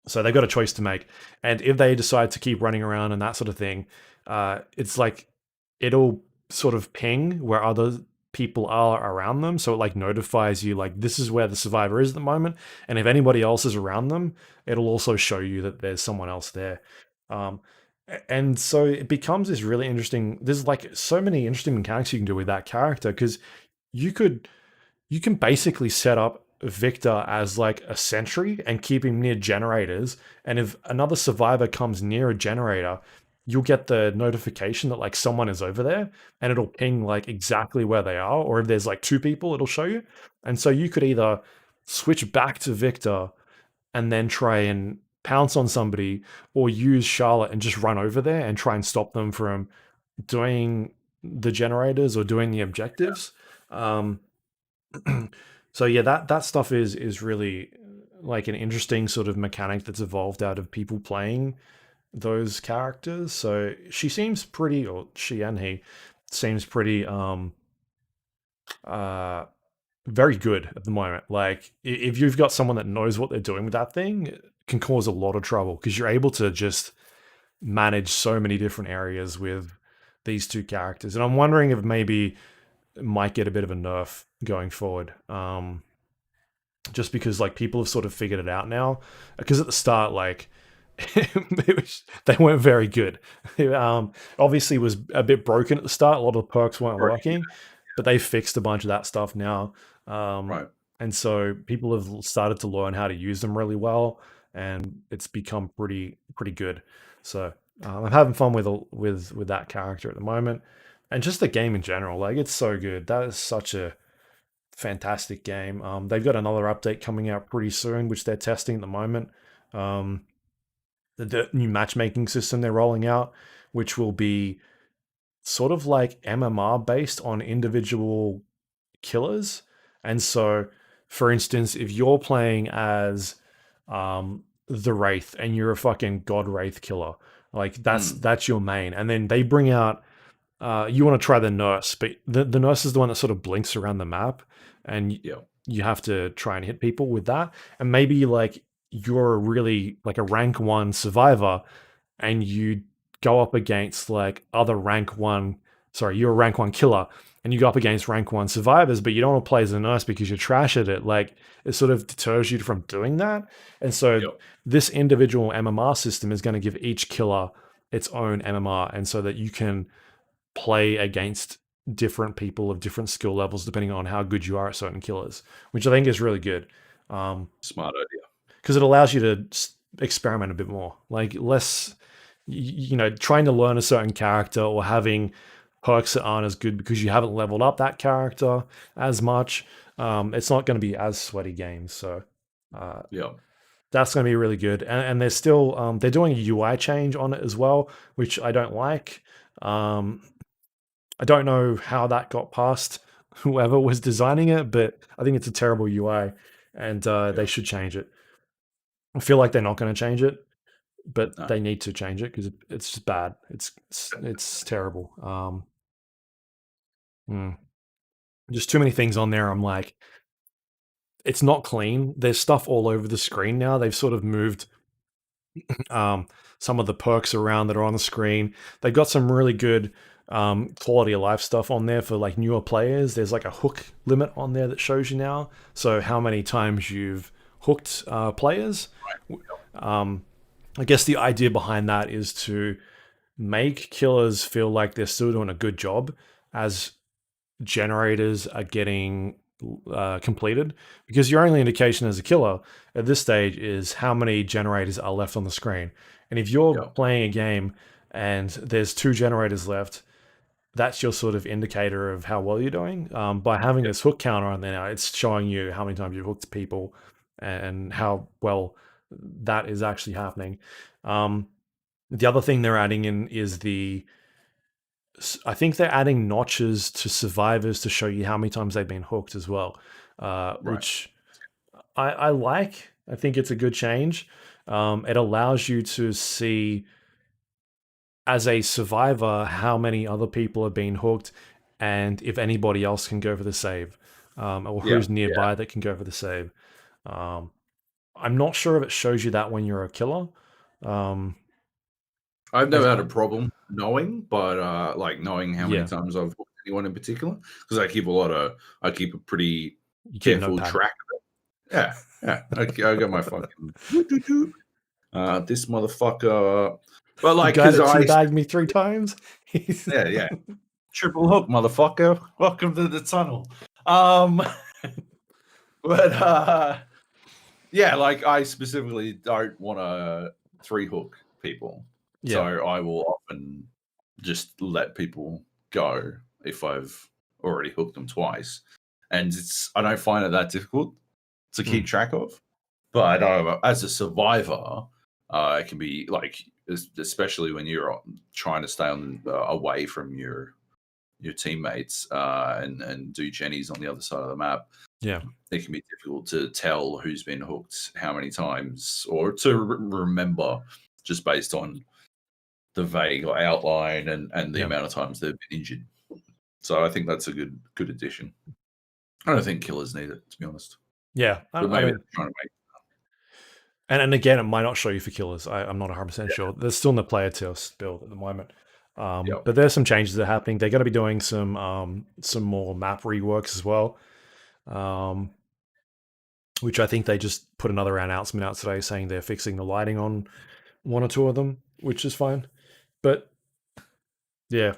So they've got a choice to make, and if they decide to keep running around and that sort of thing, it's like it'll sort of ping where other people are around them, so it like notifies you like this is where the survivor is at the moment, and if anybody else is around them, it'll also show you that there's someone else there. And so it becomes this really interesting. There's like so many interesting mechanics you can do with that character, because you could you can basically set up Victor as like a sentry and keep him near generators. And if another survivor comes near a generator, you'll get the notification that like someone is over there, and it'll ping like exactly where they are. Or if there's like two people, it'll show you. And so you could either switch back to Victor and then try and pounce on somebody, or use Charlotte and just run over there and try and stop them from doing the generators or doing the objectives. So yeah, that stuff is really like an interesting sort of mechanic that's evolved out of people playing those characters. So she seems pretty, or she and he seems pretty uh very good at the moment. Like if you've got someone that knows what they're doing with that thing, it can cause a lot of trouble, because you're able to just manage so many different areas with these two characters. And I'm wondering if maybe it might get a bit of a nerf going forward. Just because like people have sort of figured it out now. Because at the start, like they weren't very good. Obviously was a bit broken at the start. A lot of the perks weren't working, but they fixed a bunch of that stuff now. Right. And so people have started to learn how to use them really well, and it's become pretty good. So I'm having fun with that character at the moment, and just the game in general. Like it's so good. That is such a fantastic game. They've got another update coming out pretty soon, which they're testing at the moment. The new matchmaking system they're rolling out, which will be sort of like MMR based on individual killers. And so, for instance, if you're playing as the Wraith and you're a fucking God Wraith killer, like that's your main. And then they bring out you want to try the nurse, but the nurse is the one that sort of blinks around the map, and you have to try and hit people with that. And maybe like you're really like a rank 1 survivor, and you go up against like other rank 1, sorry, you're a rank 1 killer, and you go up against rank 1 survivors, but you don't want to play as a nurse because you're trash at it. Like it sort of deters you from doing that. And so this individual MMR system is going to give each killer its own MMR, and so that you can play against different people of different skill levels depending on how good you are at certain killers, which I think is really good. Smart idea. Because it allows you to experiment a bit more, like less, trying to learn a certain character or having perks that aren't as good because you haven't leveled up that character as much. It's not going to be as sweaty games. So that's going to be really good. And they're still they're doing a UI change on it as well, which I don't like. I don't know how that got past whoever was designing it, but I think it's a terrible UI, and they should change it. I feel like they're not going to change it, but they need to change it because it's just bad. It's terrible. Just too many things on there. I'm like, it's not clean. There's stuff all over the screen now. They've sort of moved some of the perks around that are on the screen. They've got some really good quality of life stuff on there for like newer players. There's like a hook limit on there that shows you now. So how many times you've hooked players. I guess the idea behind that is to make killers feel like they're still doing a good job as generators are getting completed, because your only indication as a killer at this stage is how many generators are left on the screen. And if you're playing a game and there's 2 generators left, that's your sort of indicator of how well you're doing. By having this hook counter on there now, it's showing you how many times you've hooked people and how well that is actually happening. The other thing they're adding in is I think they're adding notches to survivors to show you how many times they've been hooked as well, which I like. I think it's a good change. It allows you to see, as a survivor, how many other people have been hooked and if anybody else can go for the save, or who's nearby that can go for the save. I'm not sure if it shows you that when you're a killer. I've never had a problem knowing, but like knowing how many times I've hooked anyone in particular, because I keep a pretty careful track of it. Yeah. I got my fucking this motherfucker. But like, because I teabagged me 3 times. yeah. Triple hook, motherfucker. Welcome to the tunnel. But yeah, like I specifically don't want to 3 hook people. Yeah. So I will often just let people go if I've already hooked them twice. And I don't find it that difficult to keep track of. But as a survivor, it can be like, especially when you're trying to stay away from your teammates and do Jennies on the other side of the map. Yeah, it can be difficult to tell who's been hooked how many times, or to remember just based on the vague outline and the amount of times they've been injured. So I think that's a good addition. I don't think killers need it, to be honest. Yeah, but maybe they're trying to make. And again, it might not show you for killers. I'm not 100% sure. There's still in the player test build at the moment. But there's some changes that are happening. They're going to be doing some more map reworks as well, which I think they just put another announcement out today saying they're fixing the lighting on 1 or 2 of them, which is fine. But yeah,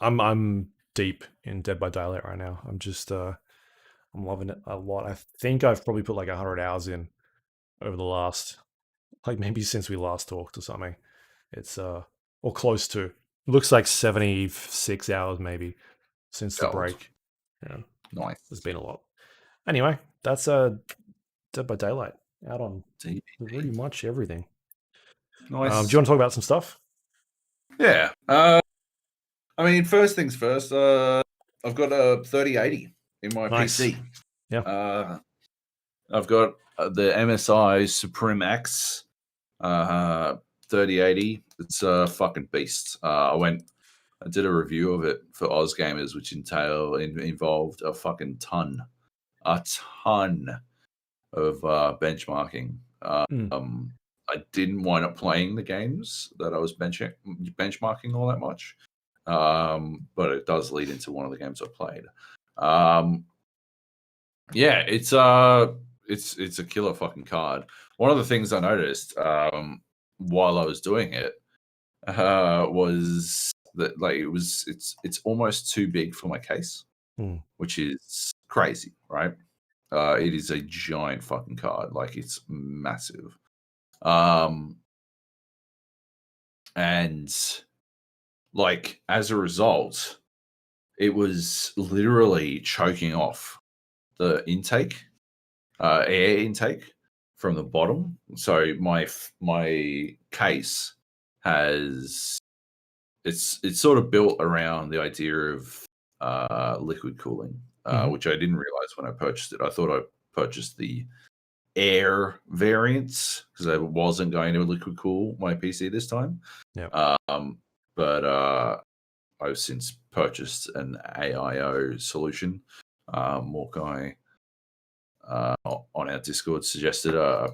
I'm deep in Dead by Daylight right now. I'm just I'm loving it a lot. I think I've probably put like 100 hours in over the last, like maybe since we last talked or something. It's or close to. It looks like 76 hours maybe since the break. Yeah. Nice. There's been a lot. Anyway, that's Dead by Daylight out on pretty much everything. Nice. Do you want to talk about some stuff? Yeah. I mean, first things first, I've got a 3080 in my PC. Yeah. I've got the MSI Supreme X 3080. It's a fucking beast. I did a review of it for Oz Gamers, which involved a fucking ton of benchmarking. I didn't wind up playing the games that I was benchmarking all that much, but it does lead into one of the games I played. Yeah, it's a killer fucking card. One of the things I noticed while I was doing it was that like it's almost too big for my case, which is crazy, right? It is a giant fucking card, like it's massive. And like as a result, it was literally choking off the intake, air intake from the bottom. So my case has it's sort of built around the idea of liquid cooling, which I didn't realize when I purchased it. I thought I purchased the air variants because I wasn't going to liquid cool my PC this time. Yeah. But I've since purchased an AIO solution. Morkai on our Discord suggested a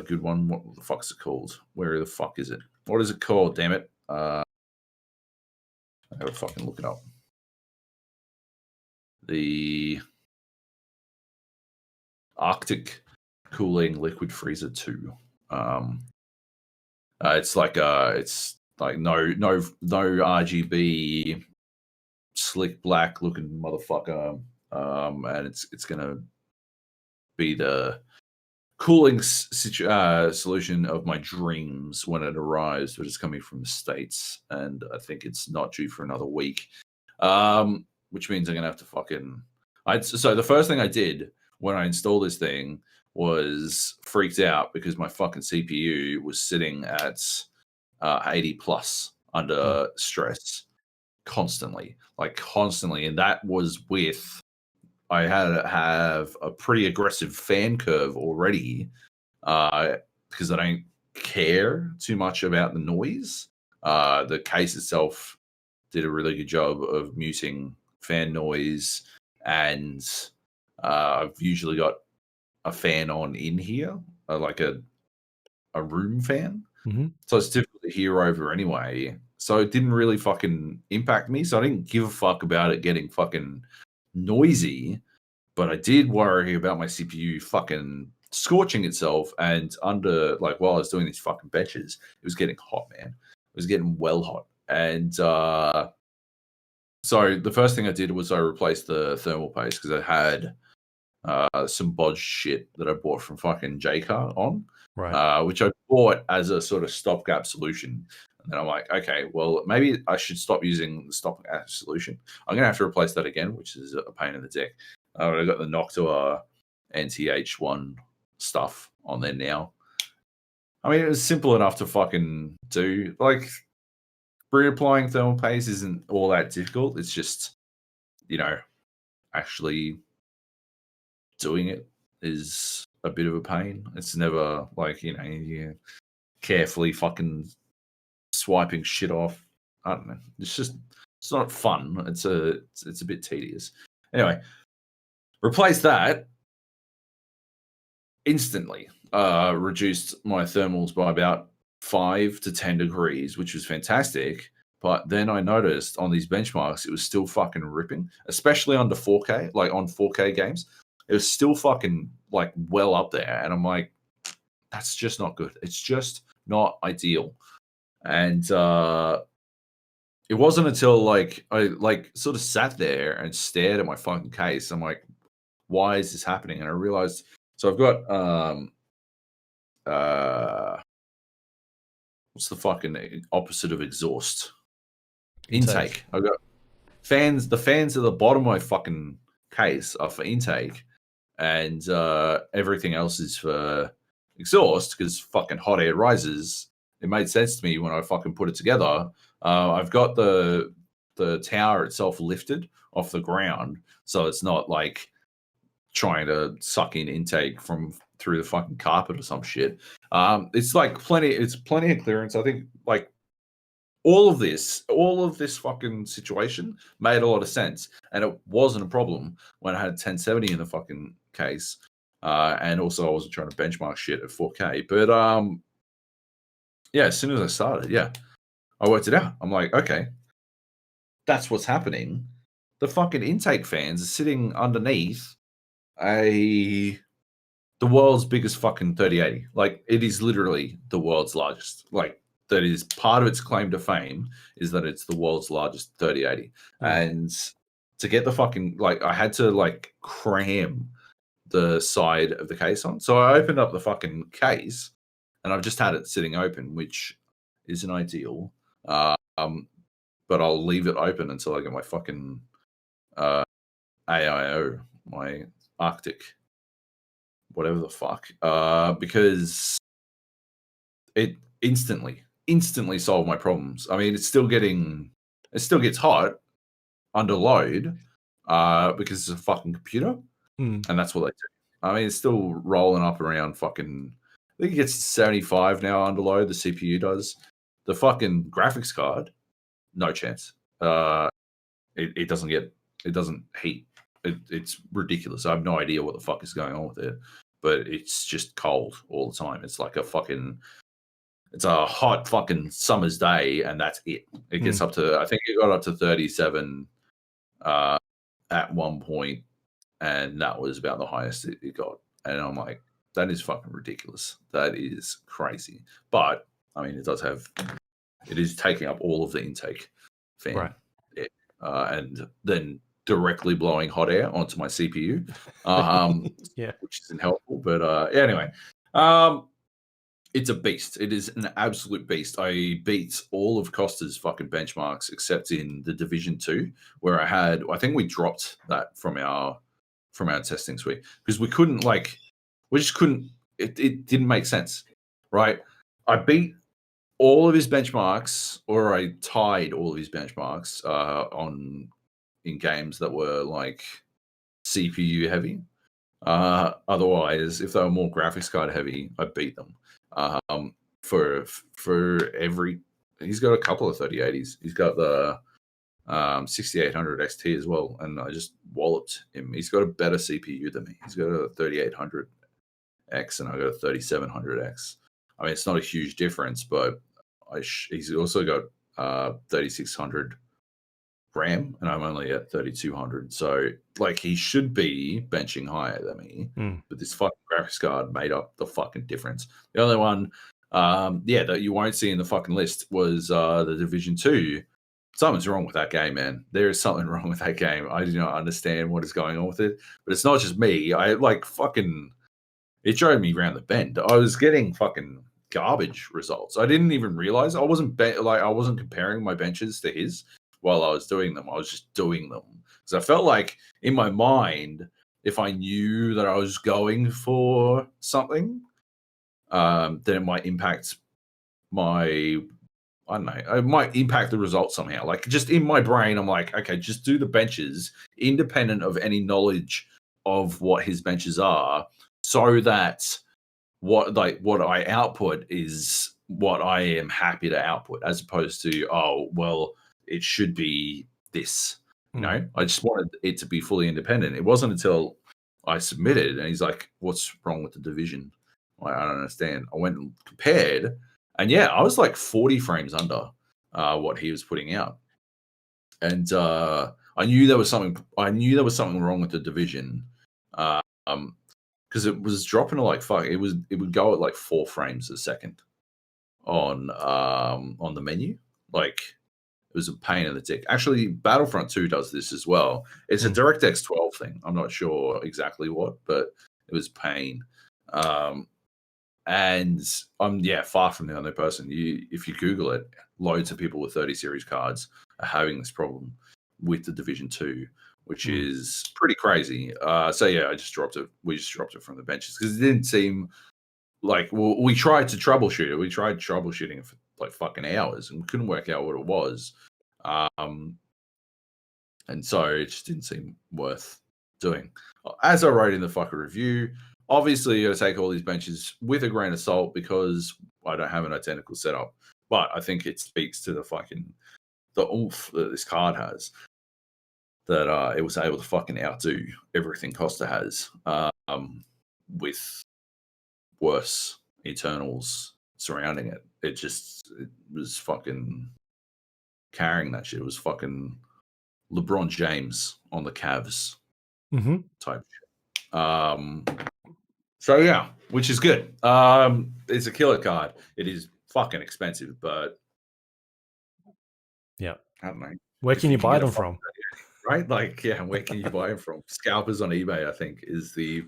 good one. What the fuck's it called? Where the fuck is it? What is it called? Damn it! I gotta fucking look it up. The Arctic cooling liquid freezer 2. It's like no RGB slick black looking motherfucker, and it's gonna be the cooling solution of my dreams when it arrives, but it's coming from the States, and I think it's not due for another week. Which means I'm gonna have to fucking. So the first thing I did when I installed this thing was freaked out because my fucking CPU was sitting at 80 plus under stress constantly, and that was with I had to have a pretty aggressive fan curve already because I don't care too much about the noise. The case itself did a really good job of muting fan noise, and I've usually got a fan on in here, like a room fan. Mm-hmm. So it's difficult to hear over anyway. So it didn't really fucking impact me. So I didn't give a fuck about it getting fucking noisy. But I did worry about my CPU fucking scorching itself, and under while I was doing these fucking benches, it was getting hot, man. It was getting well hot. And so the first thing I did was I replaced the thermal paste because I had some bodge shit that I bought from fucking JCar on, right. Which I bought as a sort of stopgap solution. And then I'm like, okay, well, maybe I should stop using the stopgap solution. I'm going to have to replace that again, which is a pain in the dick. I got the Noctua NTH1 stuff on there now. I mean, it was simple enough to fucking do. Reapplying thermal paste isn't all that difficult. It's just, actually doing it is a bit of a pain. It's never you carefully fucking swiping shit off. I don't know. It's not fun. It's a bit tedious. Anyway, replace that instantly. Reduced my thermals by about 5 to 10 degrees, which was fantastic. But then I noticed on these benchmarks, it was still fucking ripping, especially under 4K, on 4K games. It was still fucking well up there. And I'm like, that's just not good. It's just not ideal. And it wasn't until I sort of sat there and stared at my fucking case. I'm like, why is this happening? And I realized, so I've got what's the fucking opposite of exhaust? Intake. I've got fans. The fans at the bottom of my fucking case are for intake, and everything else is for exhaust because fucking hot air rises. It made sense to me when I fucking put it together. I've got the tower itself lifted off the ground, so it's not trying to suck in intake from through the fucking carpet or some shit. It's plenty of clearance. I think all of this fucking situation made a lot of sense, and it wasn't a problem when I had 1070 in the fucking case, and also I wasn't trying to benchmark shit at 4K. But yeah, as soon as I started, I worked it out. I'm like, okay, that's what's happening. The fucking intake fans are sitting underneath the world's biggest fucking 3080. It is literally the world's largest. That is part of its claim to fame is that it's the world's largest 3080. And to get the fucking I had to cram the side of the case on. So I opened up the fucking case and I've just had it sitting open, which isn't ideal. But I'll leave it open until I get my fucking AIO, my Arctic, whatever the fuck, because it instantly solved my problems. I mean, it still gets hot under load because it's a fucking computer, and that's what they do. I mean, it's still rolling up around fucking. I think it gets to 75 now under load. The CPU does. The fucking graphics card, no chance. It doesn't heat. It's ridiculous. I have no idea what the fuck is going on with it, but it's just cold all the time. It's it's a hot fucking summer's day, and that's it. It gets up to, I think it got up to 37 at one point, and that was about the highest it got. And I'm like, That is fucking ridiculous. That is crazy. But I mean, it is taking up all of the intake fan, right? And then directly blowing hot air onto my CPU, Yeah. which isn't helpful. But anyway, it's a beast. It is an absolute beast. I beat all of Costa's fucking benchmarks except in the Division 2, where I think we dropped that from our testing suite because we just couldn't. It didn't make sense, right? I beat all of his benchmarks, or I tied all of his benchmarks in games that were like CPU heavy. Otherwise, if they were more graphics card heavy, I beat them. For every, he's got a couple of 3080s. He's got the 6800 XT as well, and I just walloped him. He's got a better CPU than me. He's got a 3800X, and I got a 3700X. I mean, it's not a huge difference, but he's also got 3600 RAM, and I'm only at 3200. So, like, he should be benching higher than me, but this fucking graphics card made up the fucking difference. The only one, that you won't see in the fucking list was the Division 2. Something's wrong with that game, man. There is something wrong with that game. I do not understand what is going on with it, but it's not just me. It drove me around the bend. I was getting fucking garbage results. I didn't even realize I wasn't comparing my benches to his while I was doing them. I was just doing them because I felt like in my mind, if I knew that I was going for something, then it might impact it might impact the result somehow. Like, just in my brain, I'm like, okay, just do the benches independent of any knowledge of what his benches are, so that what I output is what I am happy to output, as opposed to, oh, well, it should be this. You know, I just wanted it to be fully independent. It wasn't until I submitted and he's like, what's wrong with the division? I don't understand. I went and compared, and yeah, I was like 40 frames under what he was putting out. And I knew there was something wrong with the division. Because it was dropping to like fuck. It would go at like 4 frames a second on the menu. Like, it was a pain in the dick. Actually, Battlefront 2 does this as well. It's a DirectX 12 thing. I'm not sure exactly what, but it was pain. And I'm far from the only person. If you Google it, loads of people with 30 series cards are having this problem with the Division 2, which is pretty crazy. So yeah, I just dropped it. We just dropped it from the benches because it didn't seem like, we tried to troubleshoot it. We tried troubleshooting it for like fucking hours and we couldn't work out what it was. And so it just didn't seem worth doing. As I wrote in the fucking review, obviously you got to take all these benches with a grain of salt because I don't have an identical setup. But I think it speaks to the oomph that this card has, that it was able to fucking outdo everything Costa has, with worse internals surrounding it. It was fucking carrying that shit. It was fucking LeBron James on the Cavs type shit. So yeah, which is good. It's a killer card. It is fucking expensive, but yeah, I don't know. Where can you buy them from? Right? Like, yeah, where can you buy them from? Scalpers on eBay, I think, is the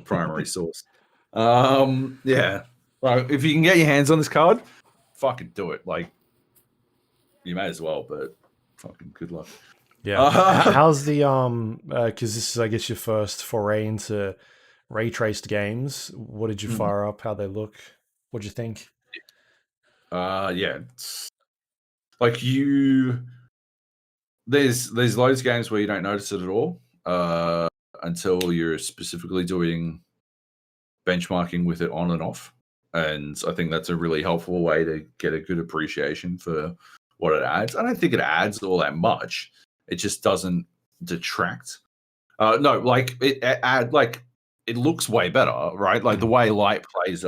primary source. Yeah. Like, if you can get your hands on this card, fucking do it. Like, you may as well, but fucking good luck. Yeah. How's the because this is, I guess, your first foray into ray traced games. What did you fire up? How they look? What'd you think? Yeah, it's like there's loads of games where you don't notice it at all until you're specifically doing benchmarking with it on and off. And I think that's a really helpful way to get a good appreciation for what it adds. I don't think it adds all that much. It just doesn't detract. No, like it looks way better, right? Like the way light plays,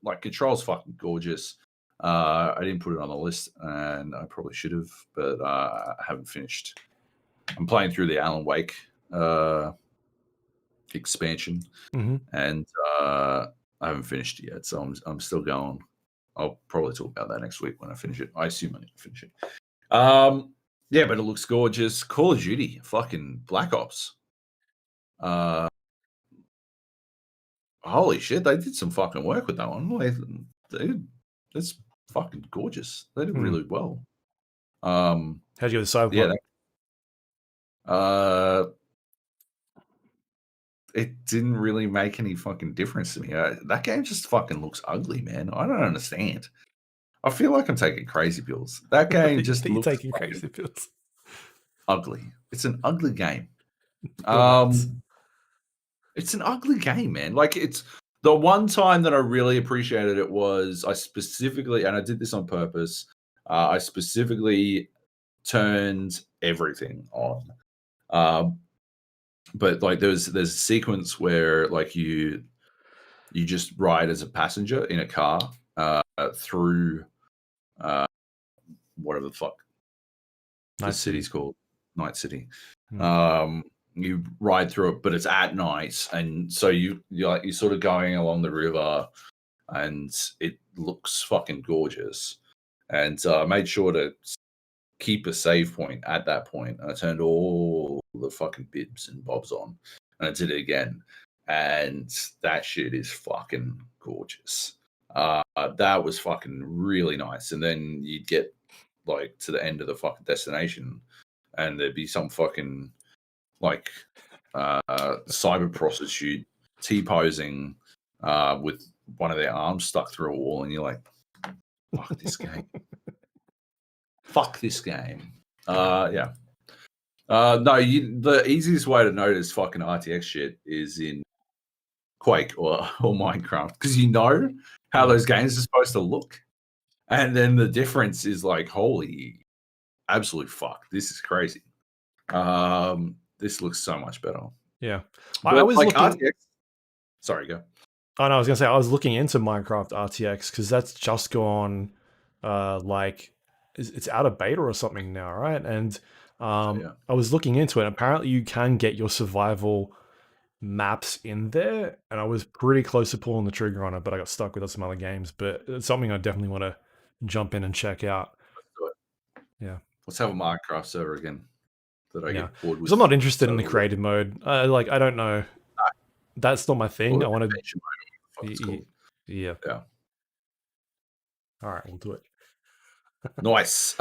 like Control's fucking gorgeous. I didn't put it on the list, and I probably should have, but I haven't finished. I'm playing through the Alan Wake expansion, and I haven't finished it yet, so I'm still going. I'll probably talk about that next week when I finish it. I assume I need to finish it. Yeah, but it looks gorgeous. Call of Duty, fucking Black Ops. Holy shit, they did some fucking work with that one. That's fucking gorgeous. They did really well. How'd you go with Cyberpunk? Yeah, it didn't really make any fucking difference to me. That game just fucking looks ugly, man. I don't understand. I feel like I'm taking crazy pills. That game just looks taking crazy pills. Ugly. It's an ugly game. It's an ugly game, man. Like, it's the one time that I really appreciated it was I specifically, and I did this on purpose, I specifically turned everything on. But like there's a sequence where like you just ride as a passenger in a car through whatever the fuck the city's called, Night City. You ride through it, but it's at night, and so you're sort of going along the river, and it looks fucking gorgeous. And I made sure to keep a save point at that point. I turned all the fucking bibs and bobs on, and I did it again, and that shit is fucking gorgeous. That was fucking really nice. And then you'd get like to the end of the fucking destination, and there'd be some fucking like cyber prostitute T-posing with one of their arms stuck through a wall, and you're like, fuck this game. Fuck this game. Yeah. No, the easiest way to notice fucking RTX shit is in Quake or Minecraft, because you know how those games are supposed to look. And then the difference is like, holy absolute fuck, this is crazy. This looks so much better. Yeah. I was like looking... RTX... Sorry, go. Oh, no, I was going to say, I was looking into Minecraft RTX because that's just gone, like, it's out of beta or something now, right? And I was looking into it. Apparently, you can get your survival maps in there, and I was pretty close to pulling the trigger on it, but I got stuck with some other games. But it's something I definitely want to jump in and check out. Let's do it. Yeah. Let's have a Minecraft server again that I get bored with. Because I'm not interested in the creative mode. I don't know. That's not my thing. I want to... Yeah. All right, we'll do it. Nice.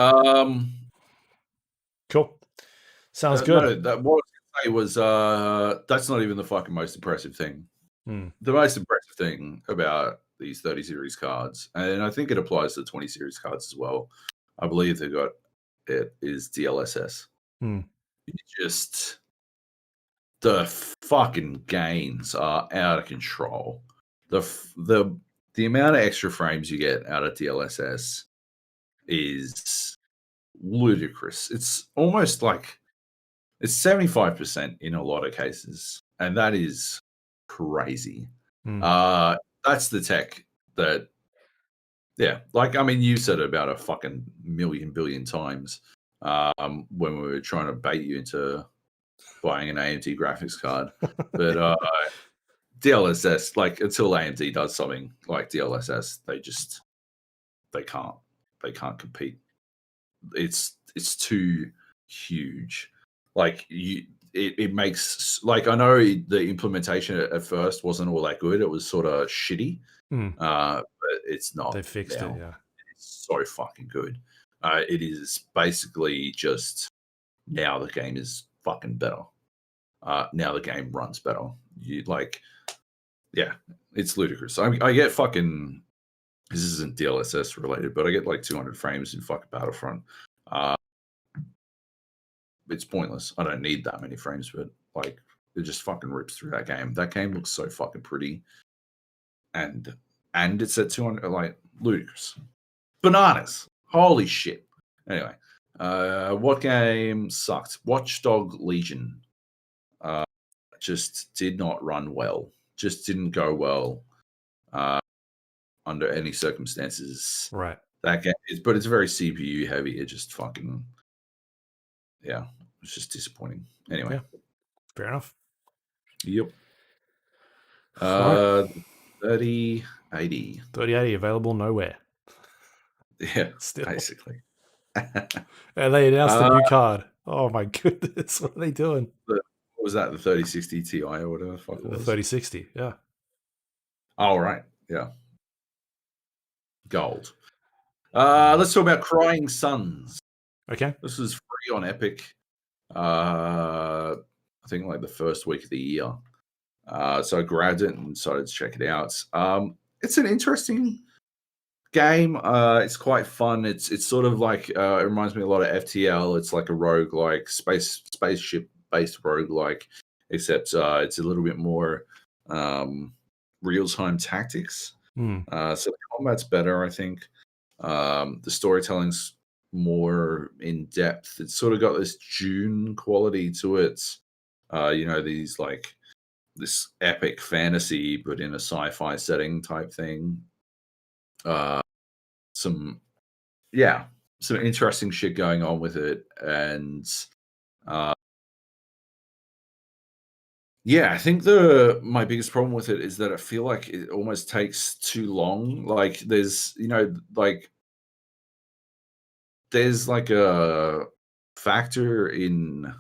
Cool. Sounds good. No, what I was going to say was that's not even the fucking most impressive thing. The most impressive thing about these 30 series cards, and I think it applies to 20 series cards as well, I believe they got it, is DLSS. Just the fucking gains are out of control. The amount of extra frames you get out of DLSS is ludicrous. It's almost like it's 75% in a lot of cases, and that is crazy. That's the tech that, yeah, like, I mean, you said it about a fucking million billion times when we were trying to bait you into buying an AMD graphics card. But DLSS, like, until AMD does something like DLSS, they can't compete. It's too huge. Like, it makes, like, I know the implementation at first wasn't all that good. It was sort of shitty, but it's not. They fixed it, yeah. It's so fucking good. It is basically just now the game is fucking better. Now the game runs better. It's ludicrous. I get fucking, this isn't DLSS related, but I get like 200 frames in fucking Battlefront. It's pointless. I don't need that many frames, but like, it just fucking rips through that game. That game looks so fucking pretty, and it's at 200, like, ludicrous, bananas. Holy shit. Anyway, what game sucked? Watchdog Legion. Just did not run well. Just didn't go well under any circumstances. Right. That game is, but it's very CPU heavy. It just fucking, it's just disappointing. Anyway. Yeah. Fair enough. Yep. Right. 3080. 3080 available nowhere. Yeah, Still. basically. And they announced a new card. Oh my goodness, what are they doing? What was that? The 3060 Ti or whatever the fuck it The was? 3060, yeah. Oh, right. Yeah. Gold. Let's talk about Crying Suns. Okay. This is free on Epic. I think like the first week of the year. So I grabbed it and decided to check it out. It's an interesting game. It's quite fun. It's sort of like it reminds me a lot of FTL. It's like a roguelike spaceship based roguelike, except it's a little bit more real time tactics. So the combat's better, I think. The storytelling's more in depth. It's sort of got this Dune quality to it. These like this epic fantasy, but in a sci-fi setting type thing. Some interesting shit going on with it, and I think my biggest problem with it is that I feel like it almost takes too long. Like there's like a factor in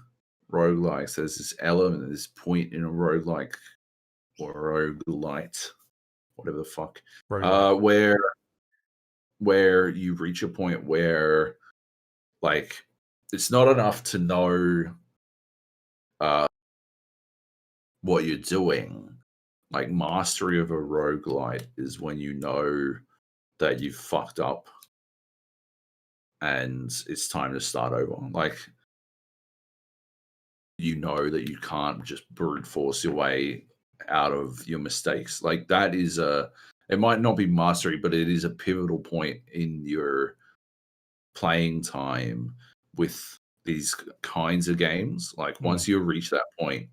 roguelikes. There's this element, this point in a roguelike or roguelite, whatever the fuck, where you reach a point where like it's not enough to know what you're doing. Like mastery of a roguelite is when you know that you've fucked up and it's time to start over. Like you know that you can't just brute force your way out of your mistakes. Like that is it might not be mastery, but it is a pivotal point in your playing time with these kinds of games. Like once you reach that point,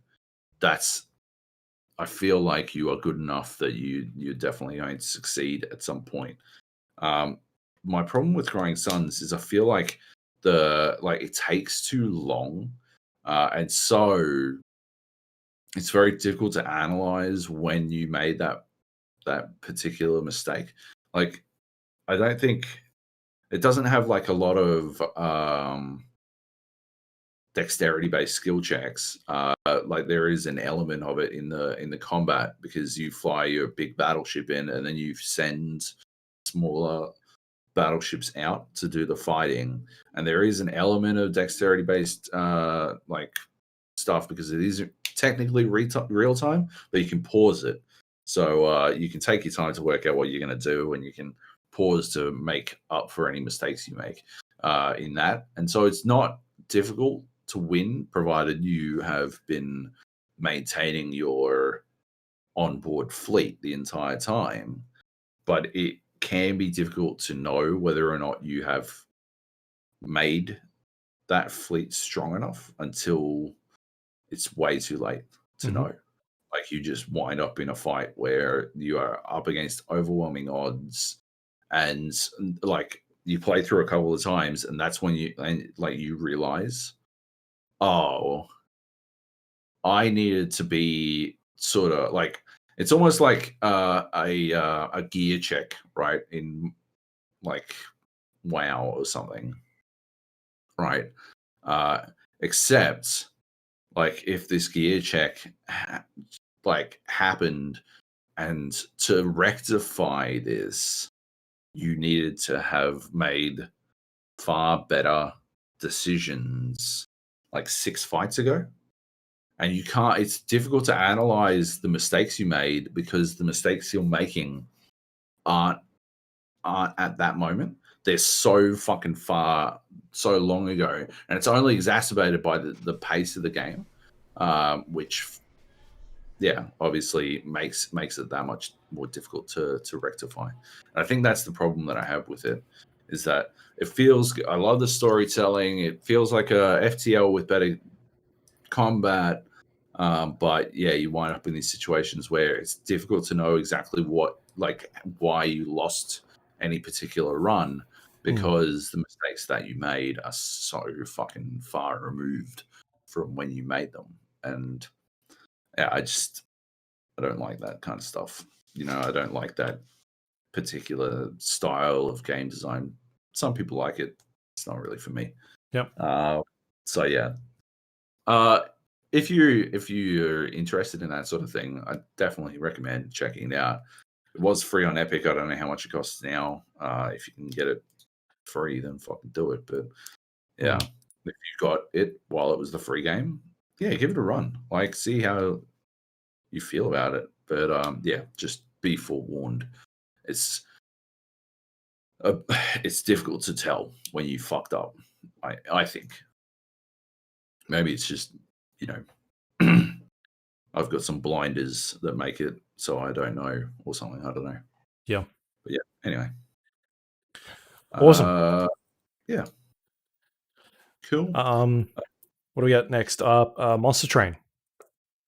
I feel like you are good enough that you're definitely going to succeed at some point. My problem with Crying Suns is I feel like it takes too long, and so it's very difficult to analyze when you made that particular mistake. Like I don't think it doesn't have like a lot of dexterity based skill checks. Like there is an element of it in the combat because you fly your big battleship in and then you send smaller battleships out to do the fighting, and there is an element of dexterity based like stuff because it is technically real time, but you can pause it, so you can take your time to work out what you're going to do, and you can pause to make up for any mistakes you make in that. And so it's not difficult to win provided you have been maintaining your onboard fleet the entire time, but it can be difficult to know whether or not you have made that fleet strong enough until it's way too late to know. Like you just wind up in a fight where you are up against overwhelming odds, and like you play through a couple of times, and that's when you realize, oh, I needed to be sort of like, it's almost like a gear check, right? In like WoW or something, right? Except like if this gear check happened, and to rectify this, you needed to have made far better decisions like 6 fights ago. And you can't, it's difficult to analyze the mistakes you made because the mistakes you're making aren't at that moment. They're so fucking far, so long ago, and it's only exacerbated by the pace of the game, which obviously makes it that much more difficult to rectify. And I think that's the problem that I have with it, is that it feels, I love the storytelling, it feels like a FTL with better combat, but you wind up in these situations where it's difficult to know exactly why you lost any particular run, because the mistakes that you made are so fucking far removed from when you made them. And I just, I don't like that kind of stuff. I don't like that particular style of game design. Some people like it. It's not really for me. Yep. So yeah. If you're interested in that sort of thing, I definitely recommend checking it out. It was free on Epic. I don't know how much it costs now. If you can get it free, then fucking do it. But yeah, if you got it while it was the free game, yeah, give it a run. Like, see how you feel about it. But yeah, just be forewarned. It's it's difficult to tell when you fucked up. I think maybe it's just I've got some blinders that make it so I don't know or something. I don't know. Yeah. But yeah. Anyway. Awesome. Yeah. Cool. What do we got next up? Monster Train.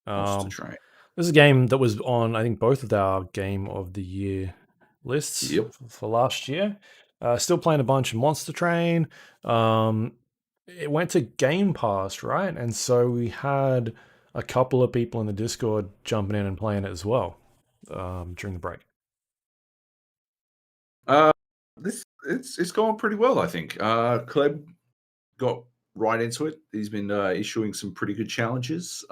Monster Train. This is a game that was on, I think, both of our Game of the Year lists for last year. Still playing a bunch of Monster Train. It went to Game Pass, right? And so we had a couple of people in the Discord jumping in and playing it as well during the break. It's going pretty well, I think. Kleb got right into it. He's been issuing some pretty good challenges.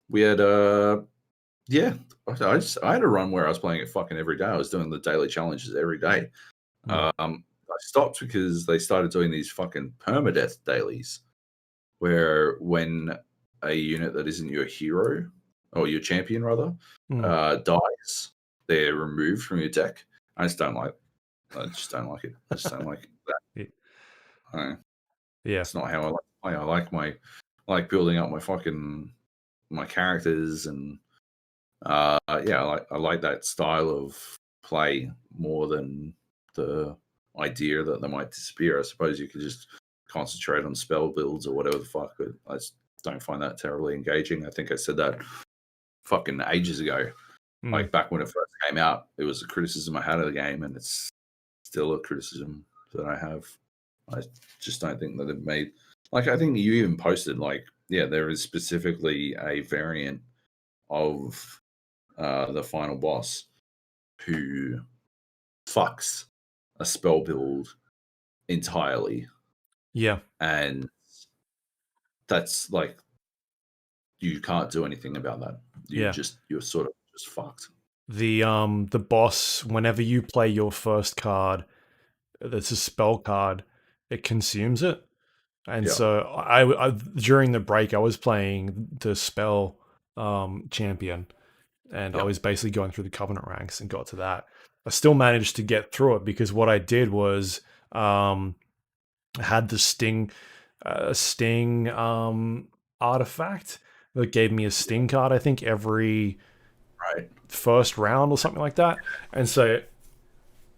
We had yeah, I had a run where I was playing it fucking every day. I was doing the daily challenges every day. I stopped because they started doing these fucking permadeath dailies, where when a unit that isn't your hero or your champion rather dies, they're removed from your deck. I just don't like it. I just don't like that. Yeah, it's not how I like to play. I like building up my characters and yeah, I like that style of play more than the idea that they might disappear. I suppose you could just concentrate on spell builds or whatever the fuck, but I just don't find that terribly engaging. I think I said that fucking ages ago. Like back when it first came out, it was a criticism I had of the game, and it's still a criticism that I have. I just don't think that it made, like, I think you even posted, like, yeah, there is specifically a variant of the final boss who fucks a spell build entirely. Yeah. And that's like, you can't do anything about that. You're sort of just fucked. The boss, whenever you play your first card that's a spell card, it consumes it. And so I during the break I was playing the spell champion, and I was basically going through the Covenant ranks and got to that. I still managed to get through it because what I did was I had the sting artifact that gave me a sting card, I think every first round or something like that. And so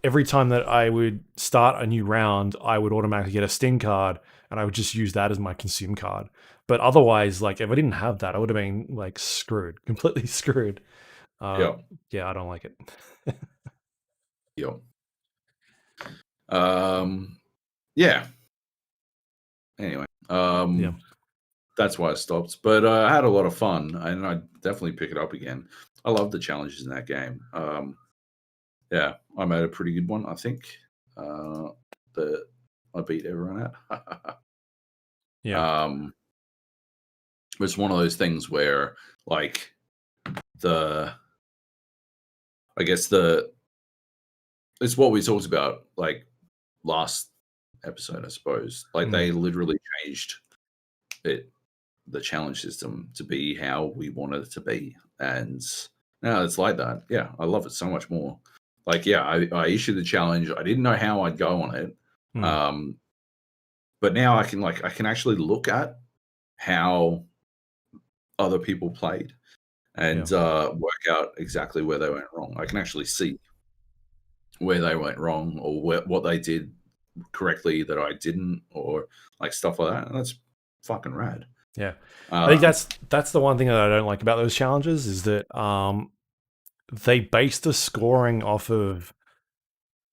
every time that I would start a new round, I would automatically get a sting card, and I would just use that as my consume card. But otherwise, like, if I didn't have that, I would have been like screwed, completely screwed. Yeah, I don't like it. Yeah. Anyway, that's why I stopped. But I had a lot of fun, and I definitely pick it up again. I love the challenges in that game. Yeah, I made a pretty good one, I think. That I beat everyone at. It's one of those things where, like, I guess it's what we talked about, like, last episode, I suppose. Like, they literally changed the challenge system to be how we wanted it to be, and now it's like that. Yeah, I love it so much more. Like, yeah, I issued the challenge. I didn't know how I'd go on it, but now I can actually look at how other people played and work out exactly where they went wrong. I can actually see where they went wrong or what they did correctly that I didn't, or like stuff like that. And that's fucking rad. Yeah, I think that's the one thing that I don't like about those challenges is that they base the scoring off of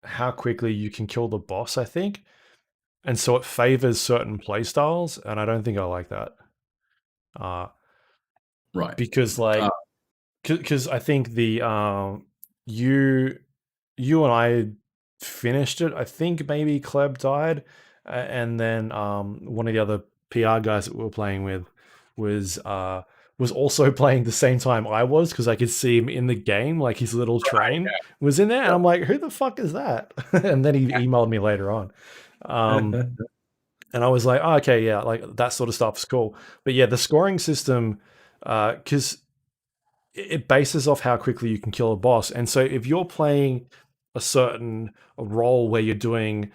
how quickly you can kill the boss, I think, and so it favors certain playstyles, and I don't think I like that. Right, because like because I think you you and I finished it. I think maybe Kleb died, and then one of the other PR guys that we were playing with was uh was also playing the same time I was, because I could see him in the game, like his little train was in there, and I'm like, who the fuck is that? And then he emailed me later on. Um, Yep. and I was like, oh, okay, yeah, like that sort of stuff is cool. But yeah, the scoring system, because it bases off how quickly you can kill a boss. And so if you're playing a certain role where you're doing,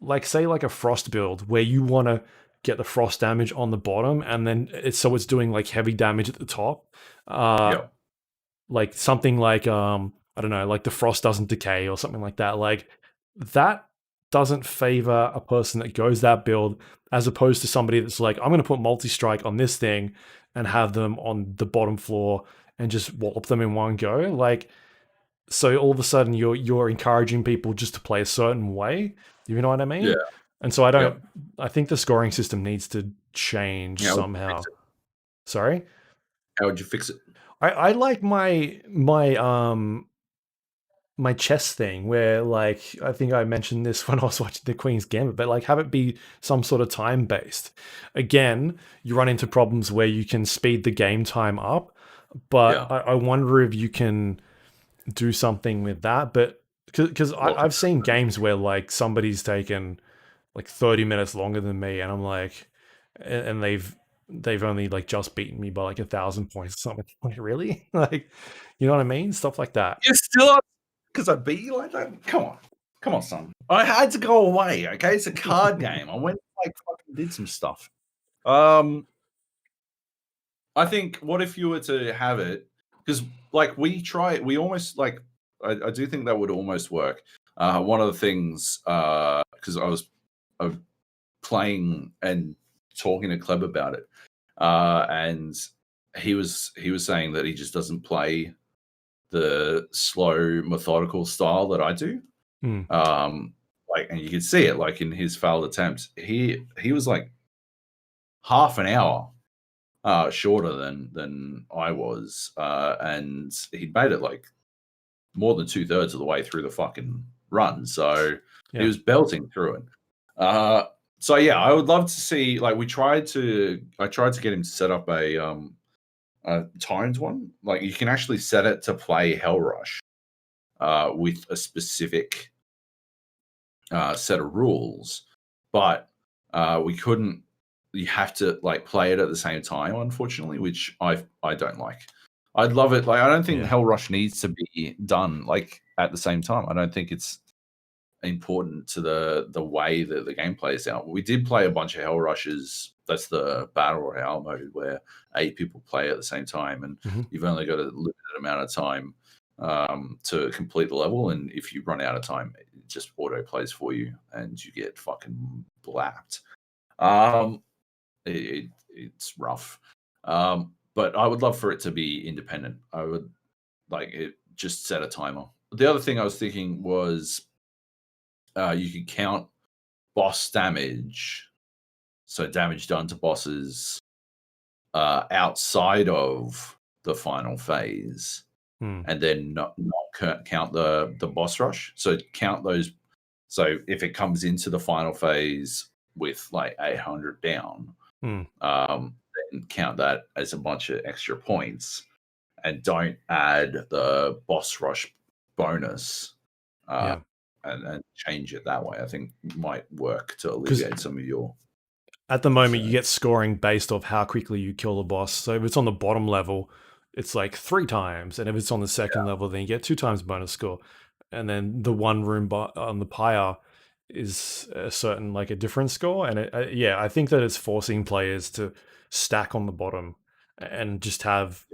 like, say, like a frost build where you want to get the frost damage on the bottom, and then it's doing like heavy damage at the top, uh, Yep. like something like I don't know, like the frost doesn't decay or something like that. Like that doesn't favor a person that goes that build, as opposed to somebody that's like, I'm going to put multi-strike on this thing and have them on the bottom floor and just wallop them in one go. Like, so all of a sudden you're encouraging people just to play a certain way. You know what I Yeah. mean? And so Yep. I think the scoring system needs to change How would you fix somehow. it? Sorry? How would you fix it? I like my chess thing, where, like, I think I mentioned this when I was watching the Queen's Gambit, but like have it be some sort of time based. Again, you run into problems where you can speed the game time up, but Yeah. I wonder if you can do something with that. But because Lock it. I've seen games where like somebody's taken like 30 minutes longer than me, and I'm like, and they've only like just beaten me by like 1,000 points or something. Like, really? Like, you know what I mean? Stuff like that. You're still because I beat you like that? Come on, son. I had to go away. Okay, it's a card game. I went like fucking did some stuff. I think what if you were to have it, because like we almost like I do think that would almost work. One of the things because I was playing and talking to Kleb about it, and he was saying that he just doesn't play the slow methodical style that I do. Hmm. Like, and you could see it like in his failed attempts. He was like half an hour shorter than I was, and he'd made it like more than 2/3 of the way through the fucking run. So he Yeah. was belting through it. So yeah, I would love to see. Like, I tried to get him to set up a timed one. Like, you can actually set it to play Hell Rush with a specific set of rules, but we couldn't. You have to like play it at the same time, unfortunately, which I don't like. I'd love it. Like, I don't think Yeah. Hell Rush needs to be done like at the same time. I don't think it's important to the way that the game plays out. We did play a bunch of Hell Rushes. That's the battle royale mode where 8 people play at the same time, and Hmm. you've only got a limited amount of time to complete the level. And if you run out of time, it just auto plays for you, and you get fucking blapped. It's rough. But I would love for it to be independent. I would like it just set a timer. The other thing I was thinking was you could count boss damage, so damage done to bosses outside of the final phase, Hmm. and then not count the boss rush. So count those. So if it comes into the final phase with like 800 down, Hmm. then count that as a bunch of extra points, and don't add the boss rush bonus. Uh, Yeah. and change it that way. I think might work to Because alleviate some of your at the moment you concerns. get scoring based off how quickly you kill the boss. So if it's on the bottom level, it's like 3 times, and if it's on the second level, then you get 2 times bonus score. And then the one room on the pyre is a certain, like, a different score. And yeah, I think that it's forcing players to stack on the bottom and just have,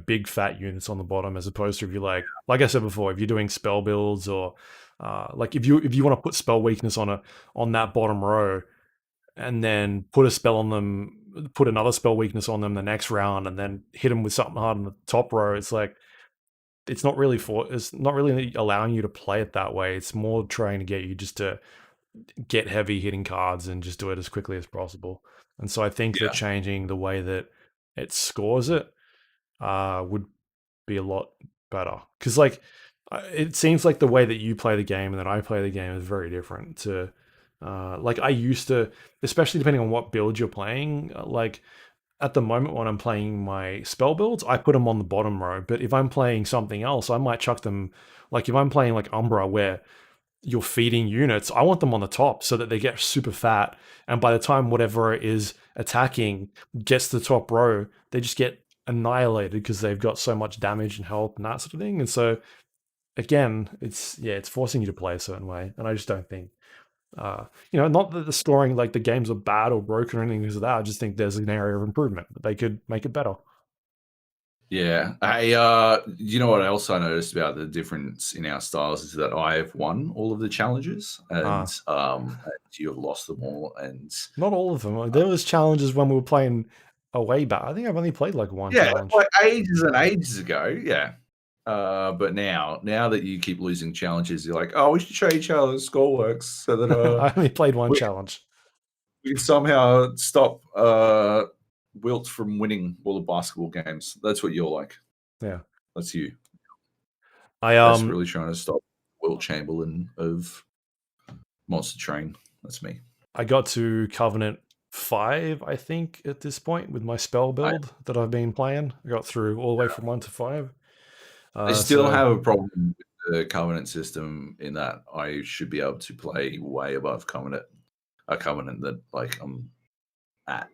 big fat units on the bottom, as opposed to, if you like I said before, if you're doing spell builds, or like if you want to put spell weakness on that bottom row, and then put a spell on them, put another spell weakness on them the next round, and then hit them with something hard on the top row. It's like, it's not really allowing you to play it that way. It's more trying to get you just to get heavy hitting cards and just do it as quickly as possible. And so I think that Yeah, changing the way that it scores it would be a lot better. Because like, it seems like the way that you play the game and that I play the game is very different. To like, I used to, especially depending on what build you're playing. Like at the moment when I'm playing my spell builds, I put them on the bottom row. But if I'm playing something else, I might chuck them. Like if I'm playing like Umbra, where you're feeding units, I want them on the top so that they get super fat. And by the time whatever is attacking gets to the top row, they just get annihilated because they've got so much damage and health and that sort of thing. And so again, it's forcing you to play a certain way. And I just don't think not that the scoring, like the games are bad or broken or anything like that. I just think there's an area of improvement that they could make it better. Yeah. You know what else I noticed about the difference in our styles is that I have won all of the challenges and you have lost them all. And not all of them. There was challenges when we were playing way back. I think I've only played like one challenge. Like ages and ages ago. Yeah. But now that you keep losing challenges, you're like, oh, we should show each other the score works so that I only played one challenge. We can somehow stop Wilt from winning all the basketball games. That's what you're like. Yeah. That's you. That's really trying to stop Wilt Chamberlain of Monster Train. That's me. I got to Covenant 5, I think, at this point with my spell build that I've been playing. I got through all the way from 1 to 5. I still have a problem with the Covenant system in that I should be able to play way above Covenant, a Covenant that like I'm at.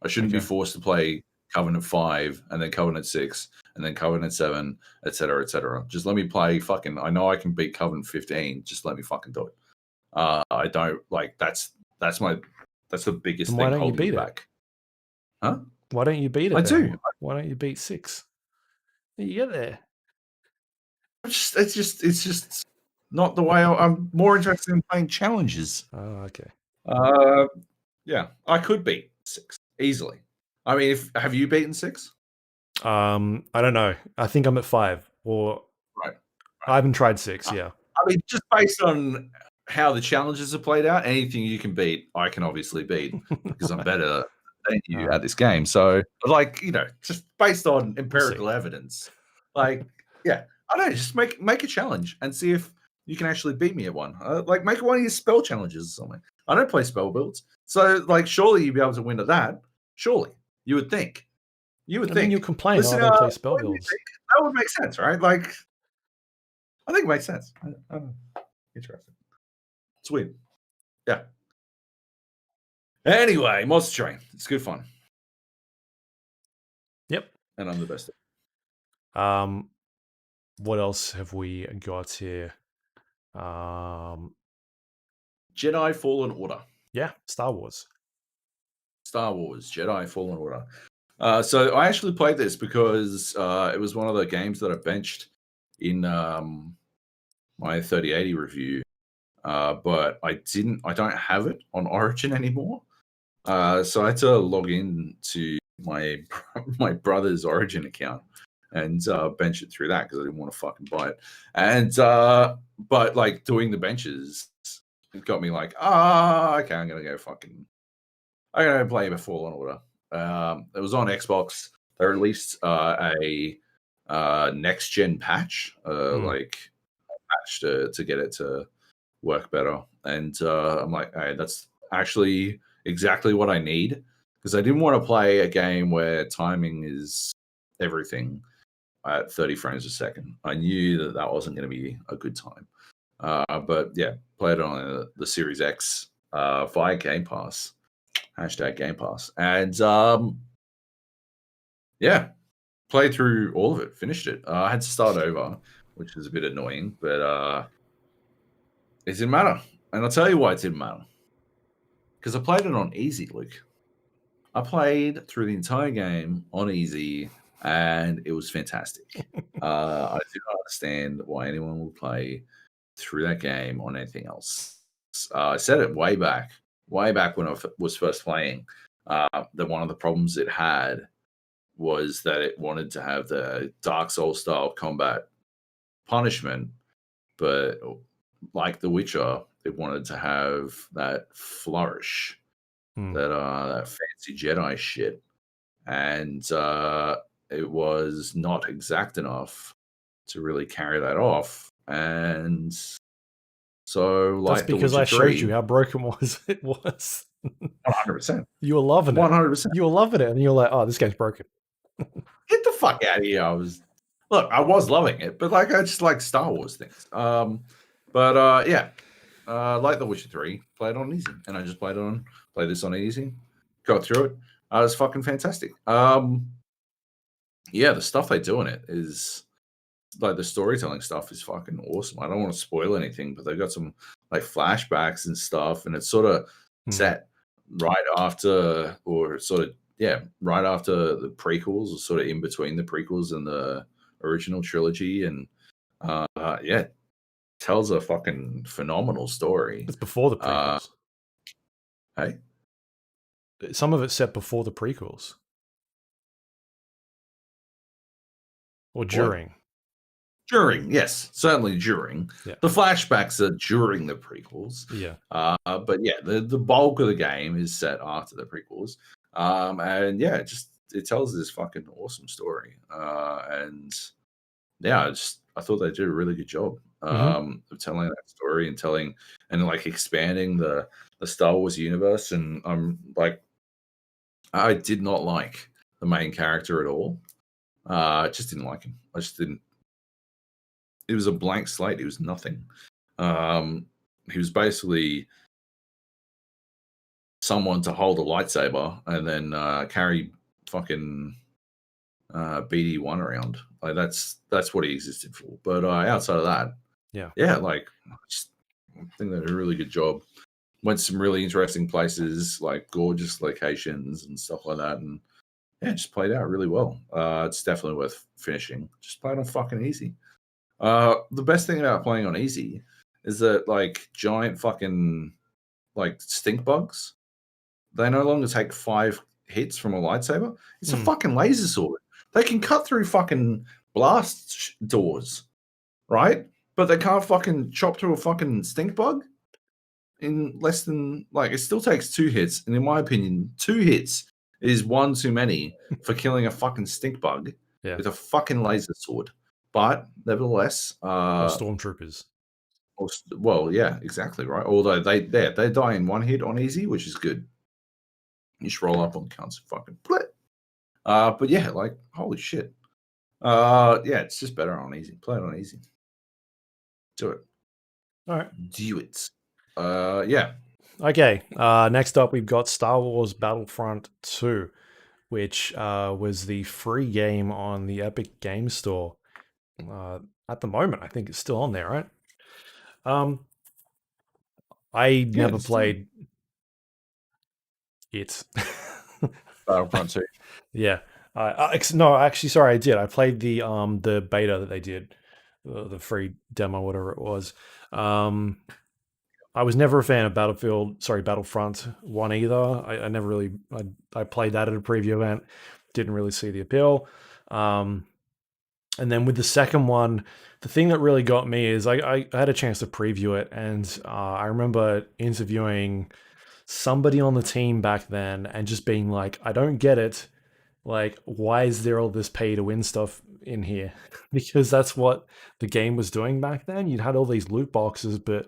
I shouldn't be forced to play Covenant 5 and then Covenant 6 and then Covenant 7, etc., etc. Just let me play fucking. I know I can beat Covenant 15. Just let me fucking do it. I don't like that's the biggest thing holding me back. Huh? Why don't you beat it? I do. Why don't you beat 6? You get there. It's just not the way I'm more interested in playing challenges. Oh, okay. Yeah, I could beat 6 easily. I mean, have you beaten 6? I don't know. I think I'm at 5. Or right. I haven't tried 6. Yeah. I mean, just based on how the challenges are played out, anything you can beat, I can obviously beat because I'm better than you at this game. So, like, just based on empirical evidence, like, yeah, I don't know. Just make a challenge and see if you can actually beat me at one. Like, make one of your spell challenges or something. I don't play spell builds, so like, surely you'd be able to win at that. Surely, you would think. You would think. You complain. I don't play spell builds. That would make sense, right? Like, I think it makes sense. I don't know. Interesting. It's weird. Yeah. Anyway, Monster Train. It's good fun. Yep. And I'm the best. What else have we got here? Jedi Fallen Order. Yeah, Star Wars. Jedi Fallen Order. So I actually played this because it was one of the games that I benched in my 3080 review. But I don't have it on Origin anymore. So I had to log in to my brother's Origin account and bench it through that because I didn't want to fucking buy it. And but like doing the benches, it got me like, okay, I'm gonna play a Fallen Order. It was on Xbox. They released a next gen patch, like a patch to get it to work better. And I'm like, hey, that's actually exactly what I need because I didn't want to play a game where timing is everything at 30 frames a second. I knew that wasn't going to be a good time. But yeah, played it on the Series X via Game Pass, #Game Pass. And yeah, played through all of it, finished it. I had to start over, which is a bit annoying, but it didn't matter. And I'll tell you why it didn't matter. Because I played it on easy, Luke. I played through the entire game on easy, and it was fantastic. I do not understand why anyone would play through that game on anything else. I said it way back when I was first playing, that one of the problems it had was that it wanted to have the Dark Souls style combat punishment, but like The Witcher, it wanted to have that flourish, that fancy Jedi shit, and it was not exact enough to really carry that off. And so, like, that's because I showed you how broken it was. 100%. You were loving it. 100%. You were loving it, and you're like, "Oh, this game's broken." Get the fuck out of here! I was loving it, but like I just like Star Wars things. Yeah, like The Witcher 3, played on easy, and I just played this on easy, got through it. It was fucking fantastic. Yeah, the stuff they do in it is like the storytelling stuff is fucking awesome. I don't want to spoil anything, but they've got some like flashbacks and stuff, and it's sort of set right after, or sort of right after the prequels, or sort of in between the prequels and the original trilogy, and yeah, tells a fucking phenomenal story. It's before the prequels. Hey, some of it's set before the prequels, or during. What? During, yes, certainly during. Yeah. The flashbacks are during the prequels. Yeah. But yeah, the bulk of the game is set after the prequels. And yeah, it tells this fucking awesome story. And yeah, I thought they did a really good job of telling that story and like expanding the Star Wars universe. And I'm like, I did not like the main character at all. I just didn't like him. I just didn't. It was a blank slate. He was nothing. He was basically someone to hold a lightsaber and then carry fucking BD1 around. Like that's what he existed for. But outside of that, yeah, like I think they did a really good job. Went to some really interesting places, like gorgeous locations and stuff like that, and yeah, just played out really well. It's definitely worth finishing. Just play it on fucking easy. The best thing about playing on easy is that like giant fucking like stink bugs, they no longer take 5 hits from a lightsaber. It's a fucking laser sword. They can cut through fucking blast doors, right? But they can't fucking chop through a fucking stink bug in less than like it still takes 2 hits. And in my opinion, 2 hits is one too many for killing a fucking stink bug with a fucking laser sword. But nevertheless, or stormtroopers. Well, yeah, exactly right. Although they die in 1 hit on easy, which is good. You just roll up on the counts and fucking split. But yeah, like holy shit. Yeah, it's just better on easy. Play it on easy. Do it. All right. Do it. Yeah. Okay. Next up, we've got Star Wars Battlefront 2, which was the free game on the Epic Game Store. At the moment, I think it's still on there, right? I never played it. Battlefront 2. Yeah. No, actually, sorry, I did. I played the beta that they did, the free demo, whatever it was. I was never a fan of Battlefront 1 either. I never really, I played that at a preview event, didn't really see the appeal. And then with the second one, the thing that really got me is I had a chance to preview it, and I remember interviewing somebody on the team back then and just being like, I don't get it. Like, why is there all this pay to win stuff in here? Because that's what the game was doing back then. You'd had all these loot boxes, but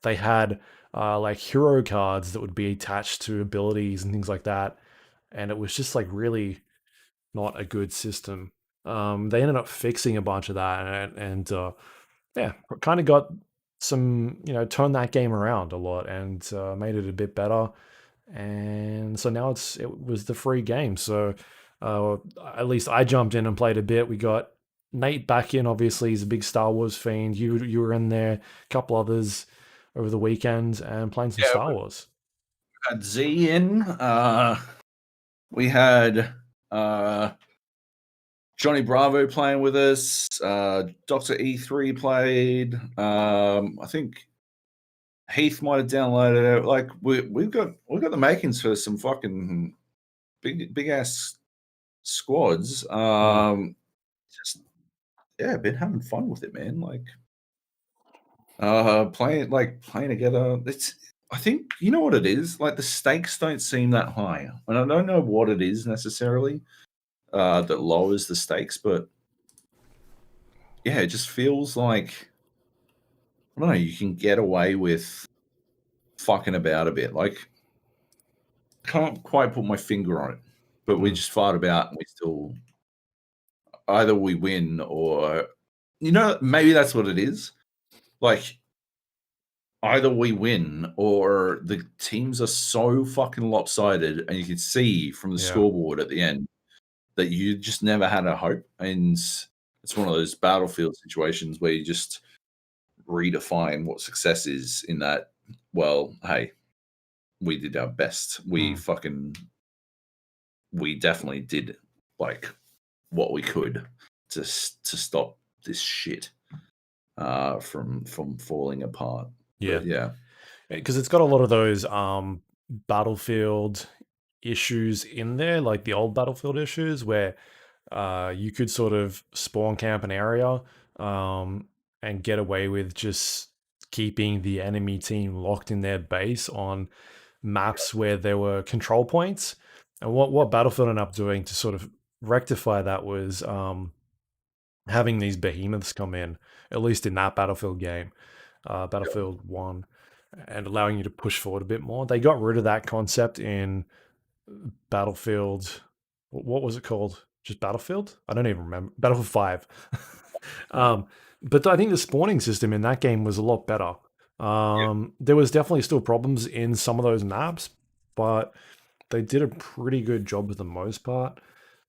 they had like hero cards that would be attached to abilities and things like that. And it was just like really not a good system. They ended up fixing a bunch of that and yeah, kind of got some, turned that game around a lot and made it a bit better. And so now it was the free game. So at least I jumped in and played a bit. We got Nate back in, obviously. He's a big Star Wars fiend. You were in there, a couple others over the weekend and playing some Star Wars. We had Z in. We had Johnny Bravo playing with us. Dr. E3 played. I think Heath might have downloaded it. Like we've got the makings for some fucking big ass squads. Just been having fun with it, man. Like playing together. I think you know what it is. Like the stakes don't seem that high, and I don't know what it is necessarily. that lowers the stakes, but yeah, it just feels like, I don't know, you can get away with fucking about a bit. Like, can't quite put my finger on it, but we just fight about and we still, either we win or, maybe that's what it is. Like, either we win or the teams are so fucking lopsided, and you can see from the scoreboard at the end that you just never had a hope. And it's one of those Battlefield situations where you just redefine what success is in that, well, hey, we did our best. We definitely did like what we could to stop this shit from falling apart. Yeah. But yeah. Because it's got a lot of those Battlefield issues in there, like the old Battlefield issues, where you could sort of spawn camp an area and get away with just keeping the enemy team locked in their base on maps where there were control points. And what Battlefield ended up doing to sort of rectify that was having these behemoths come in, at least in that Battlefield game, Battlefield 1, and allowing you to push forward a bit more. They got rid of that concept in Battlefield. What was it called? Just Battlefield? I don't even remember. Battlefield 5. But I think the spawning system in that game was a lot better. There was definitely still problems in some of those maps, but they did a pretty good job for the most part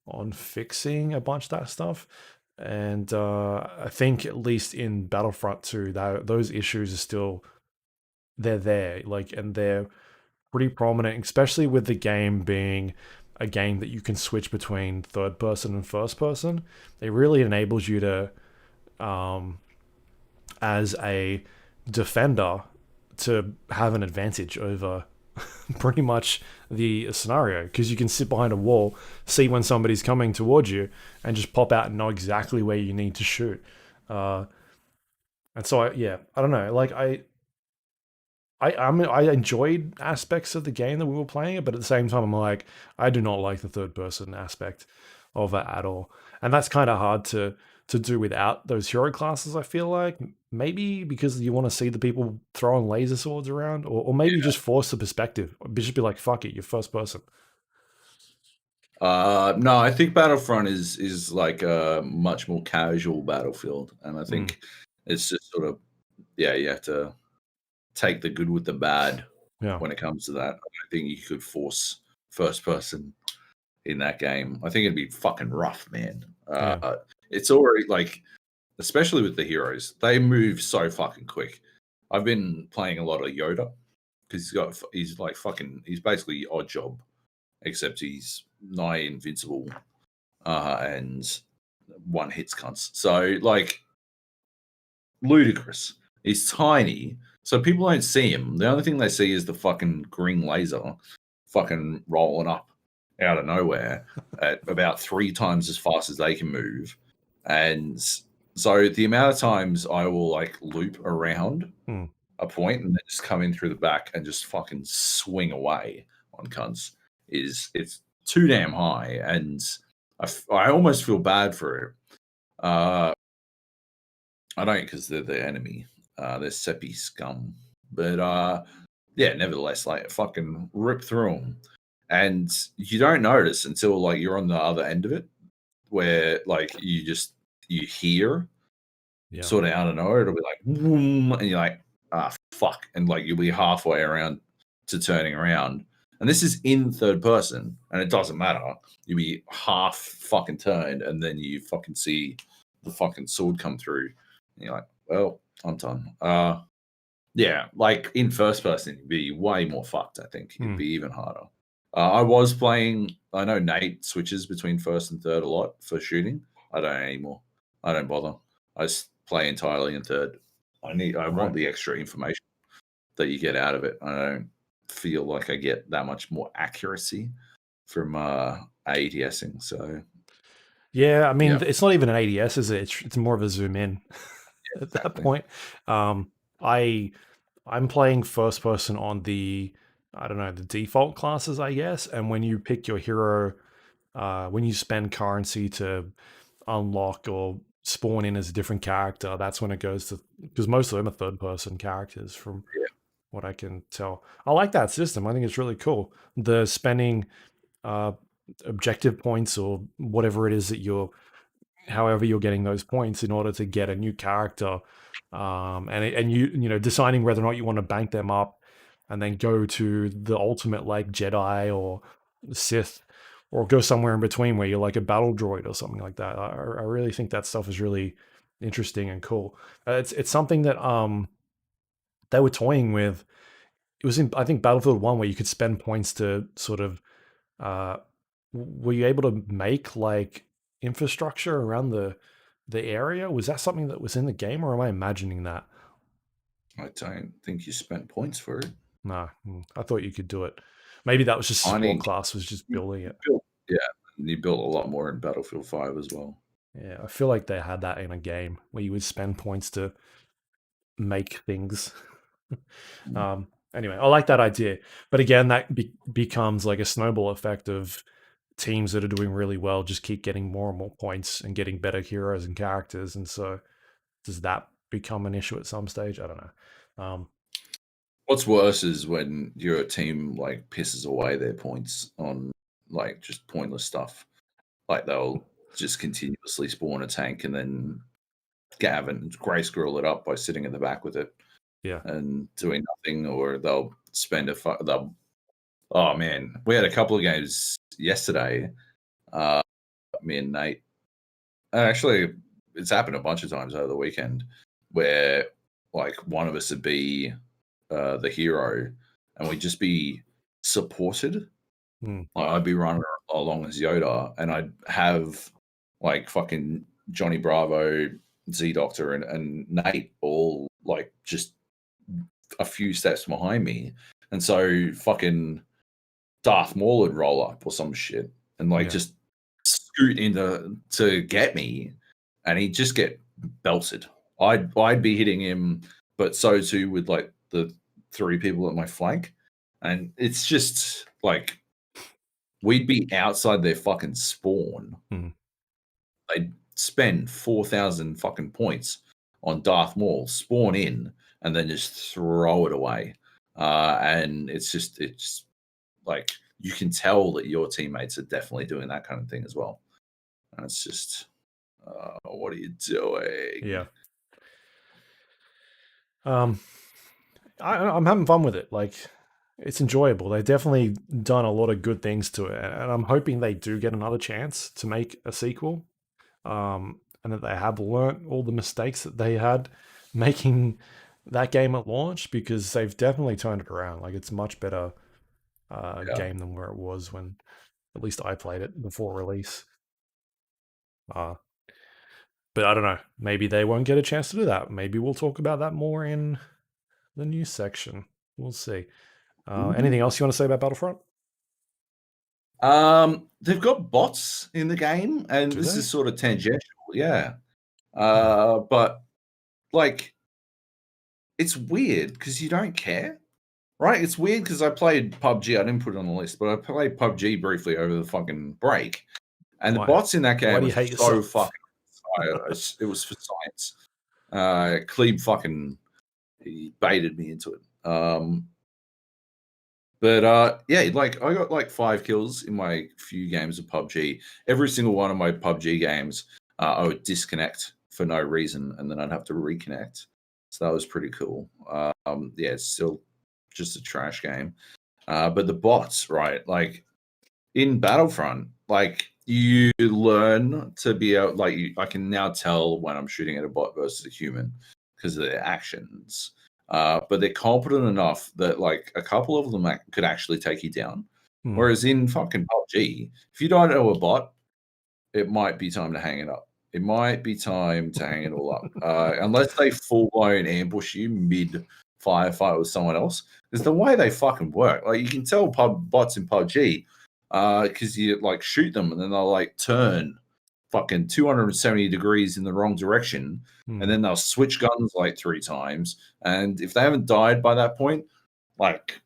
on fixing a bunch of that stuff. And I think at least in Battlefront 2, those issues are still, they're there, like, and they're pretty prominent, especially with the game being a game that you can switch between third person and first person. It really enables you to, as a defender, to have an advantage over pretty much the scenario, because you can sit behind a wall, see when somebody's coming towards you, and just pop out and know exactly where you need to shoot. And so I don't know, like I enjoyed aspects of the game that we were playing, but at the same time, I'm like, I do not like the third person aspect of it at all, and that's kind of hard to do without those hero classes. I feel like maybe because you want to see the people throwing laser swords around, or maybe just force the perspective. Just be like, fuck it, you're first person. No, I think Battlefront is like a much more casual Battlefield, and I think it's just sort of, you have to take the good with the bad when it comes to that. I think you could force first person in that game. I think it'd be fucking rough, man. It's already like, especially with the heroes, they move so fucking quick. I've been playing a lot of Yoda because he's basically Odd Job, except he's nigh invincible and one hits cunts. So like, ludicrous. He's tiny, so people don't see him. The only thing they see is the fucking green laser fucking rolling up out of nowhere at about 3 times as fast as they can move. And so the amount of times I will like loop around a point and then just come in through the back and just fucking swing away on cunts it's too damn high, and I almost feel bad for it. I don't, because they're the enemy. They're Seppi scum. But nevertheless, like, fucking rip through them. And you don't notice until like you're on the other end of it, where like you hear sort of out of nowhere, it'll be like, boom, and you're like, fuck. And like you'll be halfway around to turning around. And this is in third person, and it doesn't matter. You'll be half fucking turned, and then you fucking see the fucking sword come through. And you're like, well, I'm done. Like in first person, it'd be way more fucked, I think. It'd be even harder. I was playing, I know Nate switches between first and third a lot for shooting. I don't anymore. I don't bother. I just play entirely in third. I want the extra information that you get out of it. I don't feel like I get that much more accuracy from ADSing. So yeah, I mean, it's not even an ADS, is it? It's more of a zoom in at that point. I'm playing first person on the, I don't know, the default classes, I guess. And when you pick your hero, when you spend currency to unlock or spawn in as a different character, that's when it goes to, because most of them are third person characters from what I can tell. I like that system. I think it's really cool. The spending uh, objective points or whatever it is that you're, however you're getting those points in order to get a new character, and you know, deciding whether or not you want to bank them up and then go to the ultimate like Jedi or Sith, or go somewhere in between where you're like a battle droid or something like that. I really think that stuff is really interesting and cool. It's something that they were toying with. It was in, I think, Battlefield 1, where you could spend points to sort of uh, were you able to make like infrastructure around the area? Was that something that was in the game, or am I imagining that? I don't think you spent points for it. No, I thought you could do it. Maybe that was just I support mean, class was just building it. yeah, and you built a lot more in Battlefield 5 as well. Yeah, I feel like they had that in a game where you would spend points to make things. Anyway, I like that idea, but again, that becomes like a snowball effect of teams that are doing really well just keep getting more and more points and getting better heroes and characters, and so does that become an issue at some stage? I don't know. What's worse is when your team like pisses away their points on like just pointless stuff. Like they'll just continuously spawn a tank and then Gav and Grey Squirrel it up by sitting in the back with it, Yeah, and doing nothing, or they'll spend they'll. Oh man, we had a couple of games yesterday. Me and Nate. Actually, it's happened a bunch of times over the weekend where like one of us would be the hero and we'd just be supported. Like I'd be running along as Yoda and I'd have like fucking Johnny Bravo, Z Doctor, and Nate all like just a few steps behind me. And so fucking Darth Maul would roll up or some shit and like just scoot into to get me, and he'd just get belted. I'd be hitting him, but so too with like the three people at my flank, and it's just like we'd be outside their fucking spawn. They'd spend 4,000 fucking points on Darth Maul, spawn in, and then just throw it away. And it's like you can tell that your teammates are definitely doing that kind of thing as well. And it's just, what are you doing? yeah. I'm having fun with it. Like, it's enjoyable. They've definitely done a lot of good things to it, and I'm hoping they do get another chance to make a sequel, and that they have learnt all the mistakes that they had making that game at launch, because they've definitely turned it around. Like, it's much better game than where it was when at least I played it before release. But I don't know. Maybe they won't get a chance to do that. Maybe we'll talk about that more in the news section. We'll see. Anything else you want to say about Battlefront? They've got bots in the game, and this is sort of tangential, yeah. But like, it's weird because you don't care, right? It's weird because I played PUBG. I didn't put it on the list, but I played PUBG briefly over the fucking break, and the bots in that game were so fucking. It was for science. Cleve fucking he baited me into it. But yeah, like I got like 5 kills in my few games of PUBG. Every single one of my PUBG games, I would disconnect for no reason, and then I'd have to reconnect. So that was pretty cool. Yeah, it's still just a trash game. But the bots, right? Like in Battlefront, like you learn to be able, like I can now tell when I'm shooting at a bot versus a human because of their actions. But they're competent enough that like a couple of them could actually take you down. Whereas in fucking PUBG, if you don't know a bot, it might be time to hang it up. It might be time to hang it all up. Unless they full blown ambush you mid firefight with someone else. Because the way they fucking work, like you can tell bots in PUBG, because you like shoot them and then they'll like turn fucking 270 degrees in the wrong direction, and then they'll switch guns like 3 times. And if they haven't died by that point, like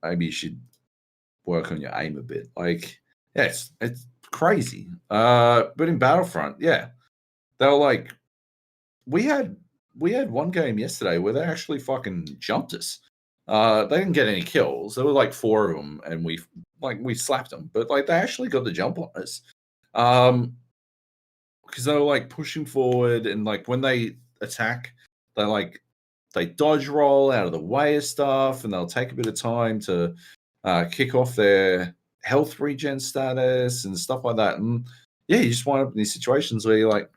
maybe you should work on your aim a bit. Like, yeah, it's crazy. But in Battlefront, yeah, they were like, we had one game yesterday where they actually fucking jumped us. They didn't get any kills. There were like 4 of them, and we slapped them. But like they actually got the jump on us, because they were like pushing forward, and like when they attack, they dodge roll out of the way of stuff, and they'll take a bit of time to kick off their health regen status and stuff like that. And yeah, you just wind up in these situations where you're like,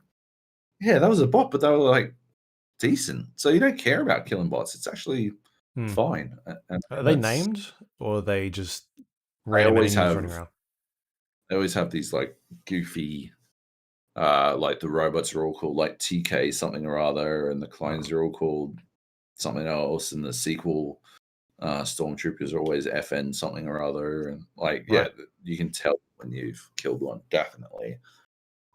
yeah, that was a bot, but they were like decent. So you don't care about killing bots. It's actually fine. And are they named, or are they just they random always enemies have running around? they always have these like goofy, like the robots are all called like TK something or other, and the clones are all called something else, and the sequel stormtroopers are always FN something or other, and like yeah, you can tell when you've killed one, definitely.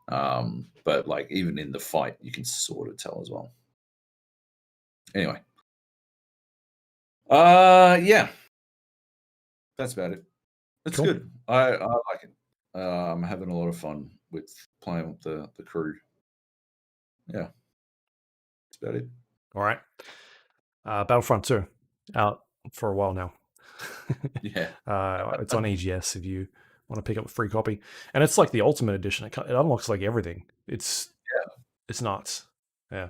But like even in the fight, you can sort of tell as well. Anyway, yeah, that's about it. It's Cool. good. I like it. I'm having a lot of fun with playing with the crew. Yeah, that's about it. All right. Battlefront 2 out for a while now. Yeah. It's on EGS if you want to pick up a free copy, and it's like the Ultimate Edition. It unlocks like everything. It's nuts. Yeah,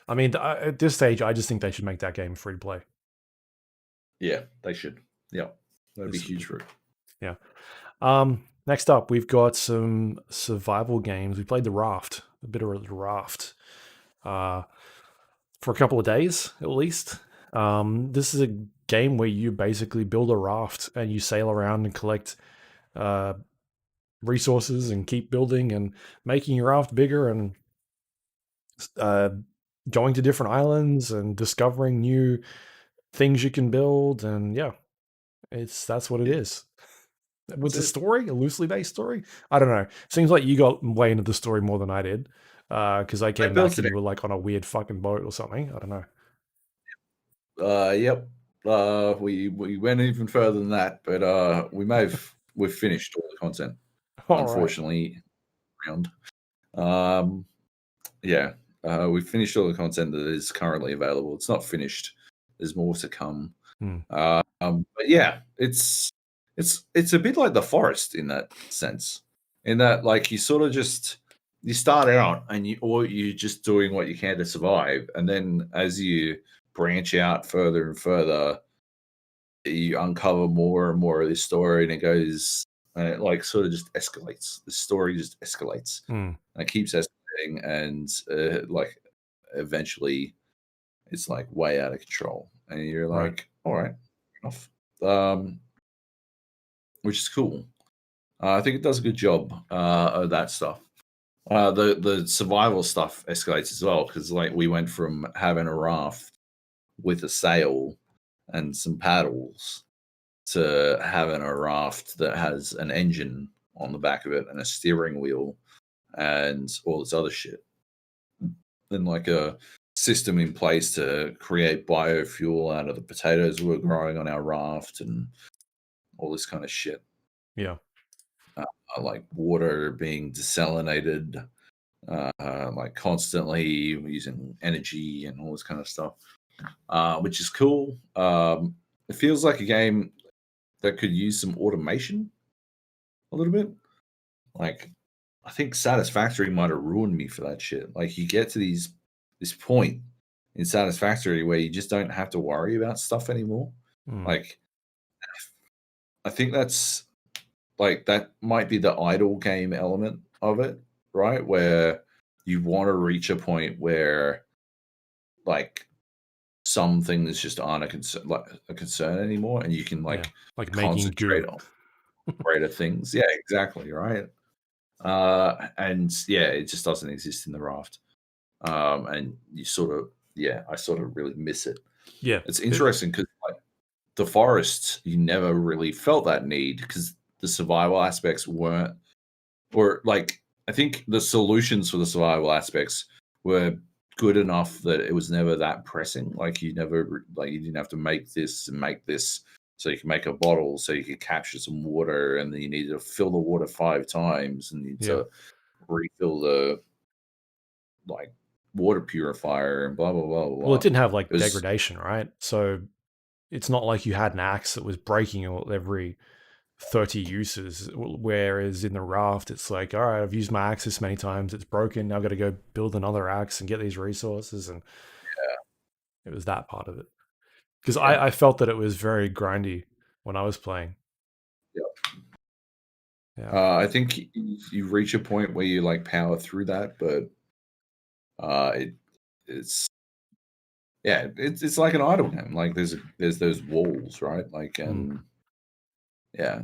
I mean, at this stage, I just think they should make that game free to play. Yeah, they should. Yeah, that'd be huge for it. Yeah. Next up, we've got some survival games. We played the Raft, a bit of the Raft, for a couple of days at least. This is a game where you basically build a raft and you sail around and collect resources and keep building and making your raft bigger and going to different islands and discovering new things you can build. And yeah, that's what it is. With the story, a loosely based story, I don't know. Seems like you got way into the story more than I did, because I came back and you were like on a weird fucking boat or something. I don't know. Yep. We went even further than that, but we've finished all the content. Unfortunately, yeah. We finished all the content that is currently available. It's not finished. There's more to come. But yeah, it's a bit like the forest in that sense, in that like you sort of just you start out and you're just doing what you can to survive, and then as you branch out further and further, you uncover more and more of this story, and it like sort of just escalates. The story just escalates, and it keeps escalating, and like eventually it's like way out of control, and you're like, all right, enough. Which is cool. I think it does a good job of that stuff. The survival stuff escalates as well, because like we went from having a raft with a sail and some paddles to having a raft that has an engine on the back of it and a steering wheel and all this other shit. Then like a system in place to create biofuel out of the potatoes we were growing on our raft and all this kind of shit. Yeah. Like water being desalinated, like constantly using energy and all this kind of stuff, which is cool. It feels like a game that could use some automation a little bit. Like, I think Satisfactory might have ruined me for that shit. Like, you get to this point in Satisfactory where you just don't have to worry about stuff anymore. Like, I think that's like that might be the idle game element of it, right? Where you want to reach a point where like some things just aren't a concern anymore, and you can like concentrate on greater things. Yeah, exactly, right. And yeah, it just doesn't exist in the Raft. And you sort of, I sort of really miss it. Yeah, it's interesting because like the forest, you never really felt that need because the survival aspects weren't, or like I think the solutions for the survival aspects were good enough that it was never that pressing. Like you didn't have to make this and make this So you can make a bottle, so you can capture some water, and then you need to fill the water 5 times, and you need to refill the water purifier, and blah blah blah blah. Well, it didn't have degradation, right? So it's not like you had an axe that was breaking every 30 uses, whereas in the Raft, it's like, all right, I've used my axe this many times, it's broken, now I've got to go build another axe and get these resources, and it was that part of it. Because I felt that it was very grindy when I was playing. I think you reach a point where you power through that, but it's like an idle game. Like there's those walls, right?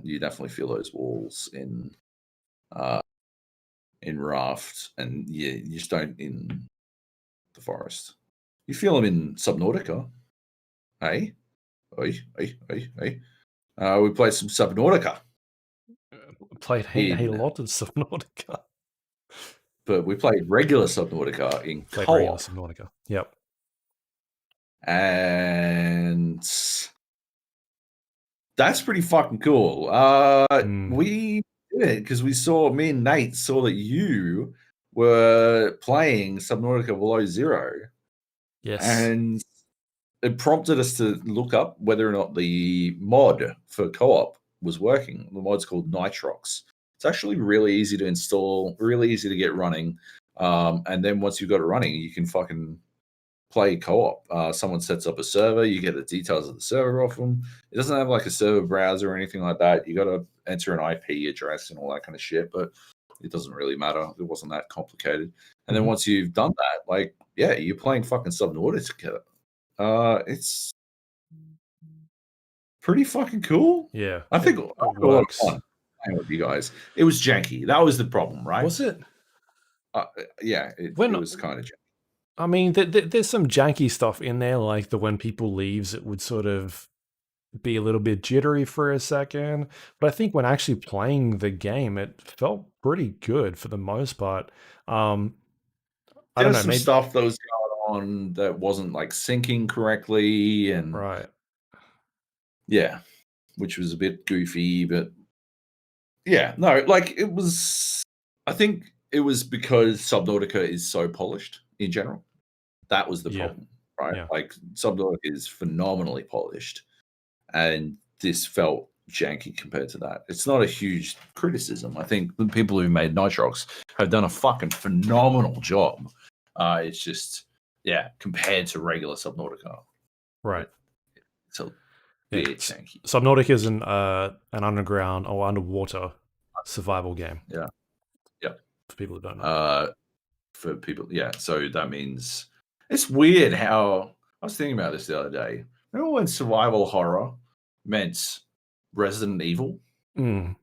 You definitely feel those walls in Raft, and you just don't in the forest. You feel them in Subnautica. Hey. We played some Subnautica. Played a lot of Subnautica. But we played regular Subnautica in co-op. Regular Subnautica. Yep. And that's pretty fucking cool. We did it because me and Nate saw that you were playing Subnautica Below Zero. Yes. And it prompted us to look up whether or not the mod for co-op was working. The mod's called Nitrox. It's actually really easy to install, really easy to get running. And then once you've got it running, you can fucking play co-op. Someone sets up a server, you get the details of the server off them. It doesn't have a server browser or anything like that. You got to enter an IP address and all that kind of shit, but it doesn't really matter. It wasn't that complicated. And then once you've done that, you're playing fucking Subnautica together. It's pretty fucking cool. Yeah, I think it works. A lot of fun playing with you guys. It was janky. That was the problem, right? Was it? It was kind of janky. I mean, there's some janky stuff in there, like when people leaves, it would sort of be a little bit jittery for a second. But I think when actually playing the game, it felt pretty good for the most part. I don't know, maybe stuff that was going on that wasn't syncing correctly, and which was a bit goofy, but it was. I think it was because Subnautica is so polished in general. That was the problem, right? Yeah. Subnautica is phenomenally polished, and this felt janky compared to that. It's not a huge criticism. I think the people who made Nitrox have done a fucking phenomenal job. It's just, compared to regular Subnautica, right? It's a bit janky. Subnautica is an underground or underwater survival game. Yeah. For people who don't know. So that means it's weird how I was thinking about this the other day. Remember when survival horror meant Resident Evil? Right?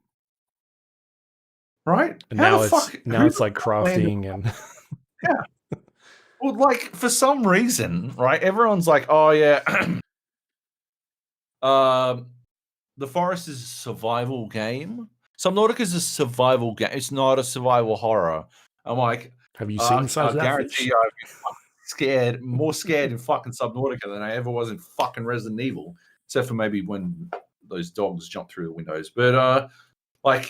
And now it's like crafting and Well, for some reason, right? Everyone's like, oh yeah, the forest is a survival game. Subnautica is a survival game. It's not a survival horror. I'm like, have you seen I guarantee you I've been more scared in fucking Subnautica than I ever was in fucking Resident Evil, except for maybe when those dogs jump through the windows. But I'm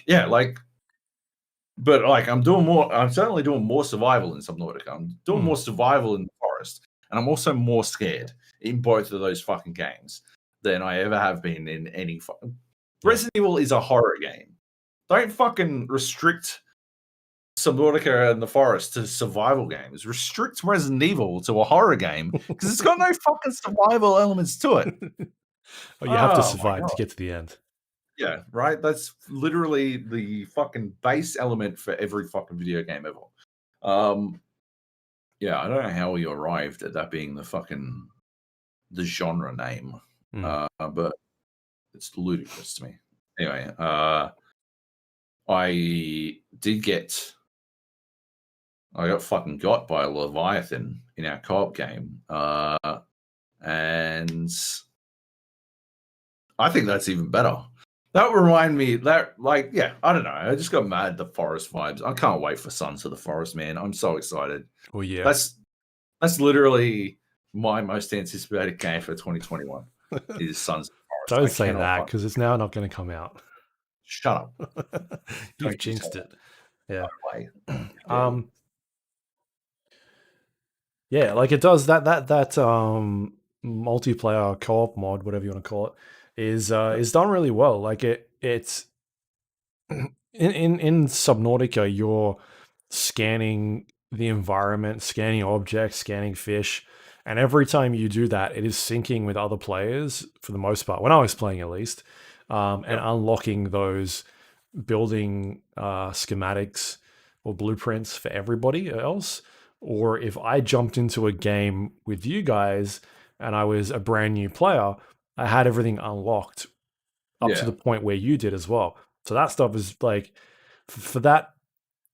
doing more. I'm certainly doing more survival in Subnautica. I'm doing more survival in the forest, and I'm also more scared in both of those fucking games than I ever have been in any. Resident Evil is a horror game. Don't fucking restrict Subnautica and the forest to survival games. Restrict Resident Evil to a horror game because it's got no fucking survival elements to it. You have to survive to get to the end. Yeah, right? That's literally the fucking base element for every fucking video game ever. I don't know how we arrived at that being the genre name. But it's ludicrous to me. Anyway, I got fucking got by a Leviathan in our co-op game. And I think that's even better. That remind me that I don't know. I just got mad at the forest vibes. I can't wait for Sons of the Forest, man. I'm so excited. Oh yeah. That's literally my most anticipated game for 2021 is Sons of the Don't say that because it's now not going to come out. Shut up. You've jinxed it. Yeah. Yeah, like it does that multiplayer co-op mod, whatever you want to call it, is done really well. Like it's in Subnautica, you're scanning the environment, scanning objects, scanning fish, and every time you do that, it is syncing with other players for the most part. When I was playing, at least, and unlocking those building schematics or blueprints for everybody else. Or if I jumped into a game with you guys and I was a brand new player, I had everything unlocked up to the point where you did as well. So that stuff is like, for that,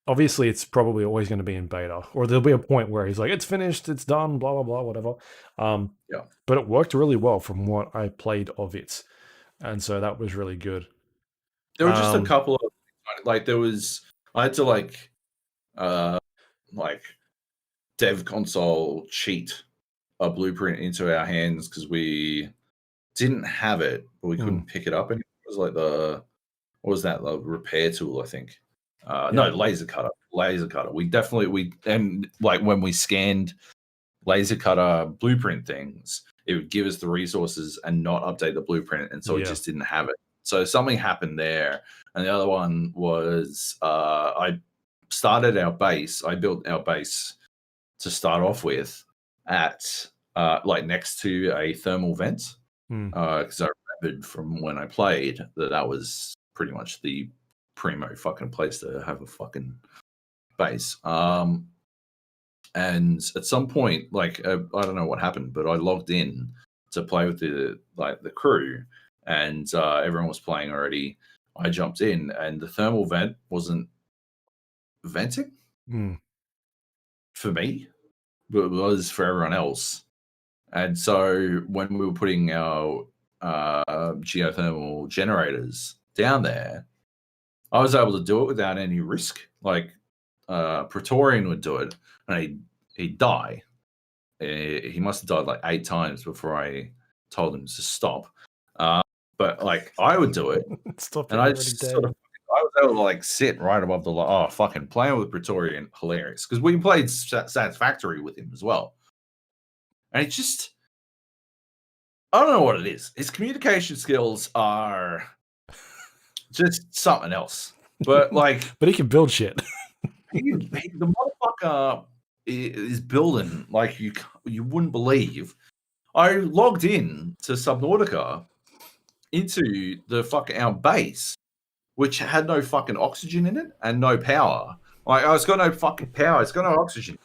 obviously it's probably always going to be in beta, or there'll be a point where he's like, it's finished, it's done, blah, blah, blah, whatever. But it worked really well from what I played of it. And so that was really good. There were just a couple of, like, I had to dev console cheat a blueprint into our hands because we didn't have it, but we couldn't pick it up. And it was like what was that? The repair tool, I think. No, laser cutter. And like when we scanned laser cutter blueprint things, it would give us the resources and not update the blueprint, and so it just didn't have it. So something happened there. And the other one was I started our base. I built our base to start off with at like next to a thermal vent, because I remembered from when I played that was pretty much the primo fucking place to have a fucking base. And at some point, like I don't know what happened, but I logged in to play with the crew, and everyone was playing already. I jumped in, and the thermal vent wasn't venting for me, but it was for everyone else. And so when we were putting our geothermal generators down there, I was able to do it without any risk. Like Praetorian would do it, and he'd die. He must have died like 8 times before I told him to stop. But like I would do it, and I just I was able to like sit right above the fucking playing with Praetorian, hilarious, because we played Satisfactory with him as well, and it's just I don't know what it is. His communication skills are just something else. But like, but he can build shit. The motherfucker is building like you wouldn't believe. I logged in to Subnautica into the fucking our base, which had no fucking oxygen in it and no power. Like, it's got no fucking power. It's got no oxygen.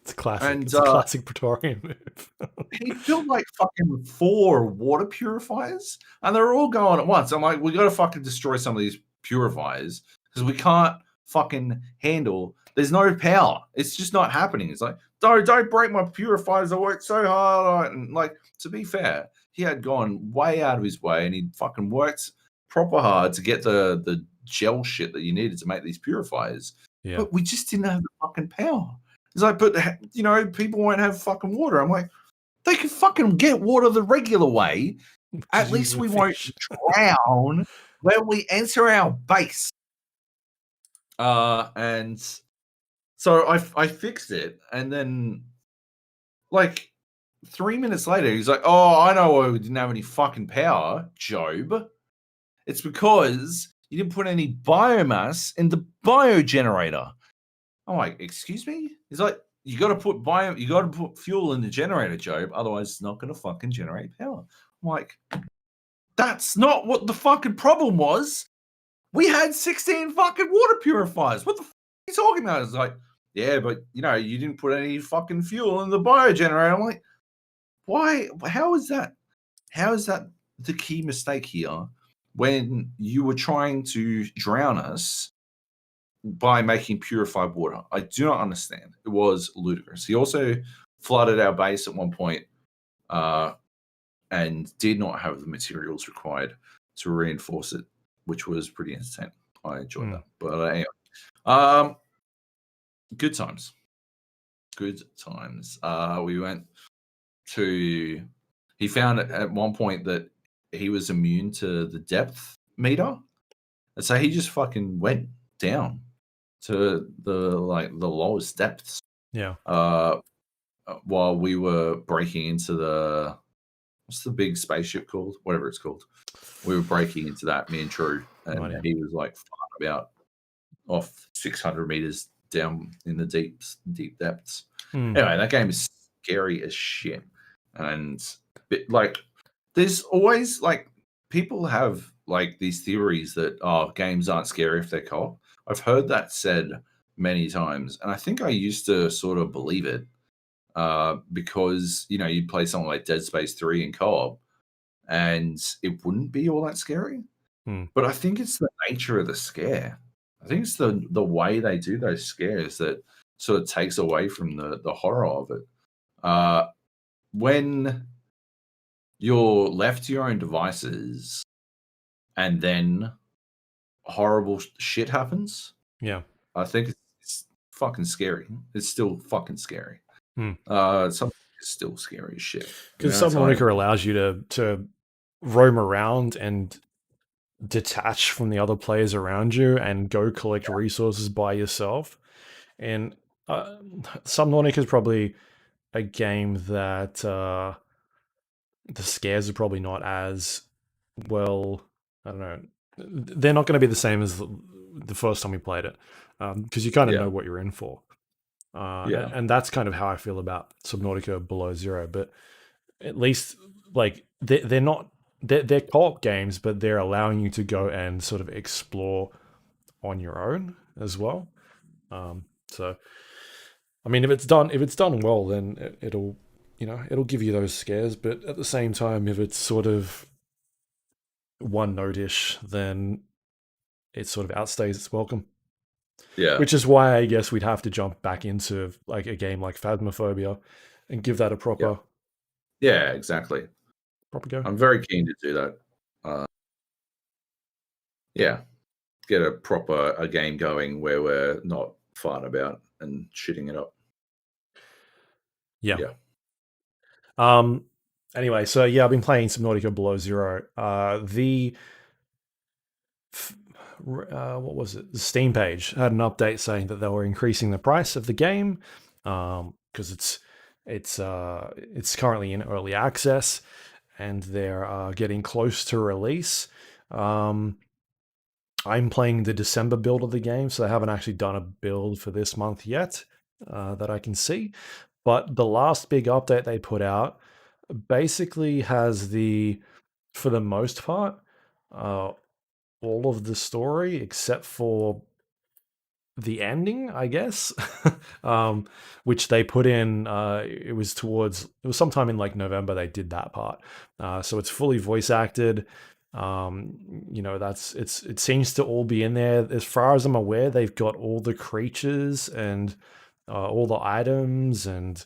It's classic. It's a classic Praetorian move. He built like fucking 4 water purifiers, and they're all going at once. I'm like, we got to fucking destroy some of these purifiers because we can't fucking handle. There's no power. It's just not happening. It's like, don't break my purifiers. I worked so hard. And like, to be fair, he had gone way out of his way, and he fucking worked proper hard to get the gel shit that you needed to make these purifiers. Yeah. But we just didn't have the fucking power. It's like, but you know, people won't have fucking water. I'm like, they can fucking get water the regular way. At least we won't drown when we enter our base. And so I fixed it, and then like 3 minutes later, he's like, "Oh, I know why we didn't have any fucking power, Joab. It's because you didn't put any biomass in the biogenerator." I'm like, "Excuse me?" He's like, you got to put fuel in the generator, Joab, otherwise it's not going to fucking generate power. I'm like, that's not what the fucking problem was. We had 16 fucking water purifiers. What the fuck are you talking about? It's like, yeah, but you know, you didn't put any fucking fuel in the biogenerator. I'm like, why? How is that? How is that the key mistake here when you were trying to drown us by making purified water? I do not understand. It was ludicrous. He also flooded our base at one point, and did not have the materials required to reinforce it, which was pretty entertaining. I enjoyed that. But anyway, good times. Good times. We went to. He found at one point that he was immune to the depth meter, and so he just fucking went down to the lowest depths. Yeah. While we were breaking into the what's the big spaceship called? Whatever it's called. We were breaking into that, me and True, and he was like about off 600 meters down in the deep depths. Anyway, that game is scary as shit, and like, there's always like people have like these theories that games aren't scary if they're co-op. I've heard that said many times, and I think I used to sort of believe it because you'd play something like Dead Space 3 in co-op, and it wouldn't be all that scary. But I think it's the nature of the scare. I think it's the way they do those scares that sort of takes away from the horror of it. When you're left to your own devices and then horrible shit happens, I think it's fucking scary. It's still fucking scary. Something is still scary as shit. Because Subnautica allows you to roam around and detach from the other players around you and go collect resources by yourself. And Subnautica is probably a game that the scares are probably not as well. I don't know. They're not going to be the same as the first time we played it, because you kind of know what you're in for. And that's kind of how I feel about Subnautica Below Zero. But at least, like, they're not they're co-op games, but they're allowing you to go and sort of explore on your own as well. So, I mean, if it's done well, then it'll give you those scares. But at the same time, if it's sort of one note-ish, then it sort of outstays its welcome. Yeah. Which is why I guess we'd have to jump back into like a game like Phasmophobia and give that a proper. Yeah, exactly. Proper go. I'm very keen to do that. Get a game going where we're not farting about and shitting it up. Yeah. Anyway, so I've been playing Subnautica Below Zero. What was it? The Steam page had an update saying that they were increasing the price of the game because it's currently in early access and they're getting close to release. I'm playing the December build of the game, so I haven't actually done a build for this month yet that I can see. But the last big update they put out basically has for the most part, all of the story except for the ending, I guess, which they put in. It was sometime in like November they did that part. So it's fully voice acted. It seems to all be in there. As far as I'm aware, they've got all the creatures and all the items and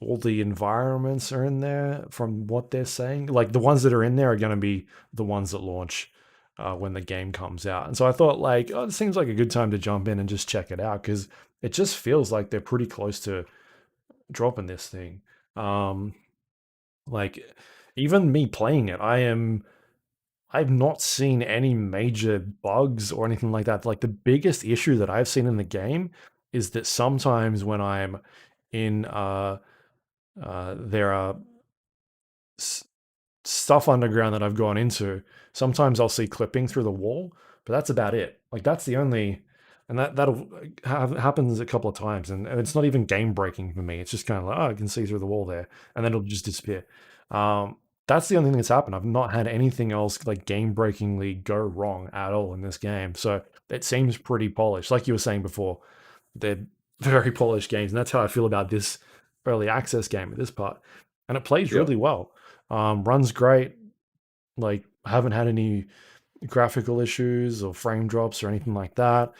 all the environments are in there from what they're saying. Like the ones that are in there are going to be the ones that launch when the game comes out. And so I thought like, it seems like a good time to jump in and just check it out because it just feels like they're pretty close to dropping this thing. Like even me playing it, I've not seen any major bugs or anything like that. Like the biggest issue that I've seen in the game is that sometimes when I'm in there are stuff underground that I've gone into. Sometimes I'll see clipping through the wall, but that's about it. Like that's the only, and that'll happens a couple of times, and it's not even game breaking for me. It's just kind of like, I can see through the wall there, and then it'll just disappear. That's the only thing that's happened. I've not had anything else like game breakingly go wrong at all in this game. So it seems pretty polished. Like you were saying before, they're very polished games, and that's how I feel about this early access game at this part. And it plays really well. Runs great. Like haven't had any graphical issues or frame drops or anything like that.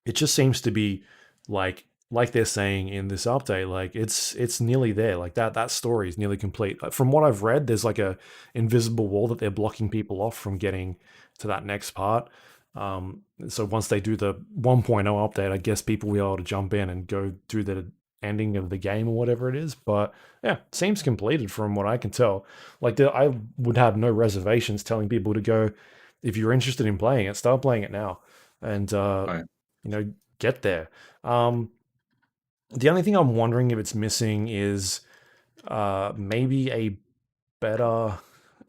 It just seems to be like they're saying in this update, like it's nearly there. Like that story is nearly complete. From what I've read, there's like a invisible wall that they're blocking people off from getting to that next part. So once they do the 1.0 update, I guess people will be able to jump in and go do the ending of the game or whatever it is. But yeah, seems completed from what I can tell. Like I would have no reservations telling people to go, if you're interested in playing it, start playing it now, and Right. get there. The only thing I'm wondering if it's missing is maybe a better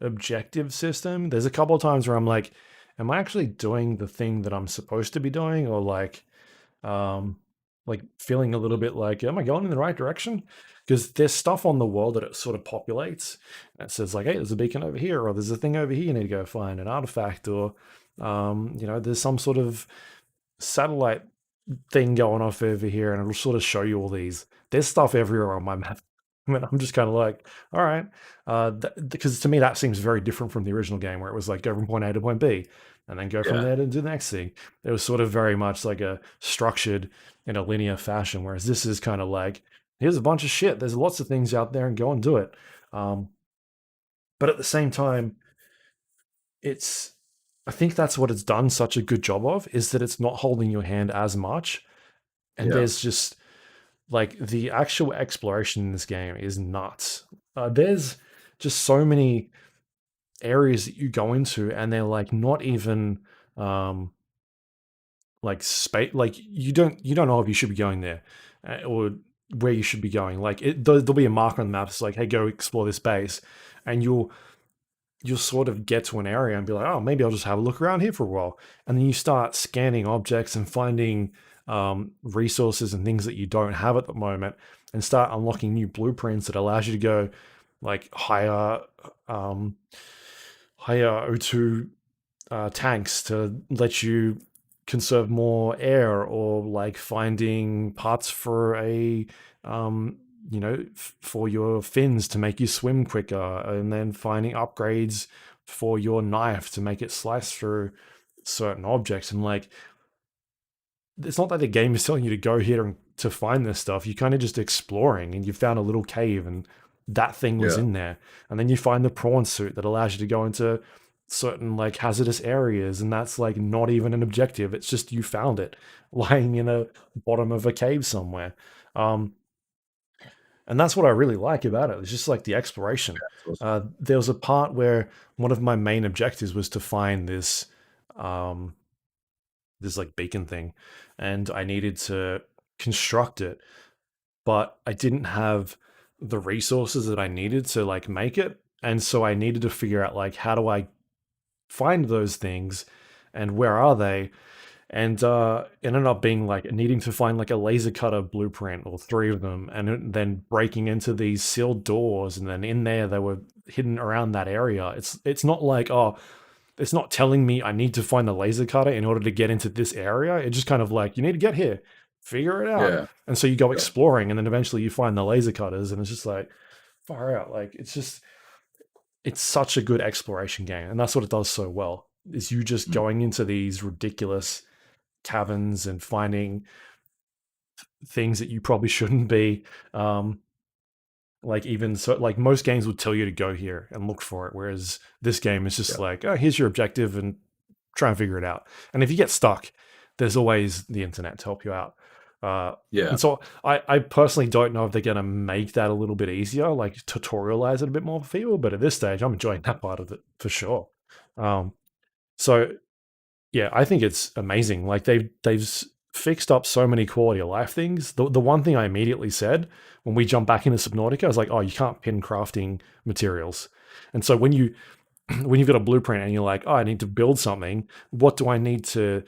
objective system. There's a couple of times where I'm like, am I actually doing the thing that I'm supposed to be doing, or um, like feeling a little bit like, am I going in the right direction? Because there's stuff on the world that it sort of populates. And it says like, hey, there's a beacon over here, or there's a thing over here you need to go find, an artifact, or there's some sort of satellite thing going off over here, and it'll sort of show you all these. There's stuff everywhere on my map. I mean, I'm just kind of like, all right, because to me that seems very different from the original game, where it was like go from point A to point B, and then go from Yeah. there to do the next thing. It was sort of very much like a structured in a linear fashion, whereas this is kind of like, here's a bunch of shit. There's lots of things out there, and go and do it. Um, but at the same time, it's I think that's what it's done such a good job of, is that it's not holding your hand as much, and Yeah. there's just like the actual exploration in this game is nuts. There's just so many areas that you go into, and they're like not even um, like space. Like you don't know if you should be going there, or where you should be going. Like there'll be a marker on the map. It's like, hey, go explore this base, and you'll sort of get to an area and be like, oh, maybe I'll just have a look around here for a while. And then you start scanning objects and finding resources and things that you don't have at the moment, and start unlocking new blueprints that allows you to go like um, higher O2 tanks to let you conserve more air, or like finding parts for a for your fins to make you swim quicker, and then finding upgrades for your knife to make it slice through certain objects. And like, it's not that the game is telling you to go here and to find this stuff. You're kind of just exploring, and you found a little cave, and that thing was Yeah. in there. And then you find the prawn suit that allows you to go into certain like hazardous areas, and that's like not even an objective. It's just you found it lying in a bottom of a cave somewhere. Um, and that's what I really like about it. It's just like the exploration. That's awesome. There was a part where one of my main objectives was to find um, this like beacon thing, and I needed to construct it, but I didn't have the resources that I needed to like make it. And so I needed to figure out like, how do I find those things, and where are they? And it ended up being like needing to find like a laser cutter blueprint, or three of them, and then breaking into these sealed doors, and then in there they were hidden around that area. It's not like, oh, it's not telling me I need to find the laser cutter in order to get into this area. It's just kind of like, you need to get here, figure it out. Yeah. And so you go Yeah. exploring, and then eventually you find the laser cutters, and it's just like, far out. Like, it's such a good exploration game, and that's what it does so well. Is you just Mm. going into these ridiculous caverns and finding things that you probably shouldn't be. Like, even so, like most games would tell you to go here and look for it, whereas this game is just Yeah. like, oh, here's your objective, and try and figure it out. And if you get stuck, there's always the internet to help you out. Yeah. And so I personally don't know if they're going to make that a little bit easier, like tutorialize it a bit more for people. But at this stage, I'm enjoying that part of it for sure. Um, so yeah, I think it's amazing. Like fixed up so many quality of life things. The one thing I immediately said when we jumped back into Subnautica, I was like, oh, you can't pin crafting materials. And so when you've got a blueprint and you're like, oh, I need to build something, what do I need to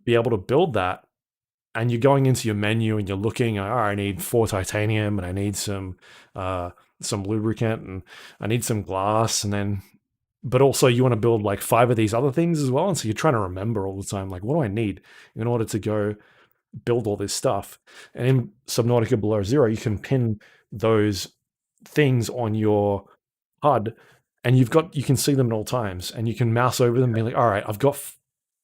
be able to build that? And you're going into your menu and you're looking, oh, I need 4 titanium, and I need some lubricant, and I need some glass, and then but also you want to build like 5 of these other things as well. And so you're trying to remember all the time, like, what do I need in order to go build all this stuff? And in Subnautica Below Zero, you can pin those things on your HUD, and you can see them at all times, and you can mouse over them and be like, all right, I've got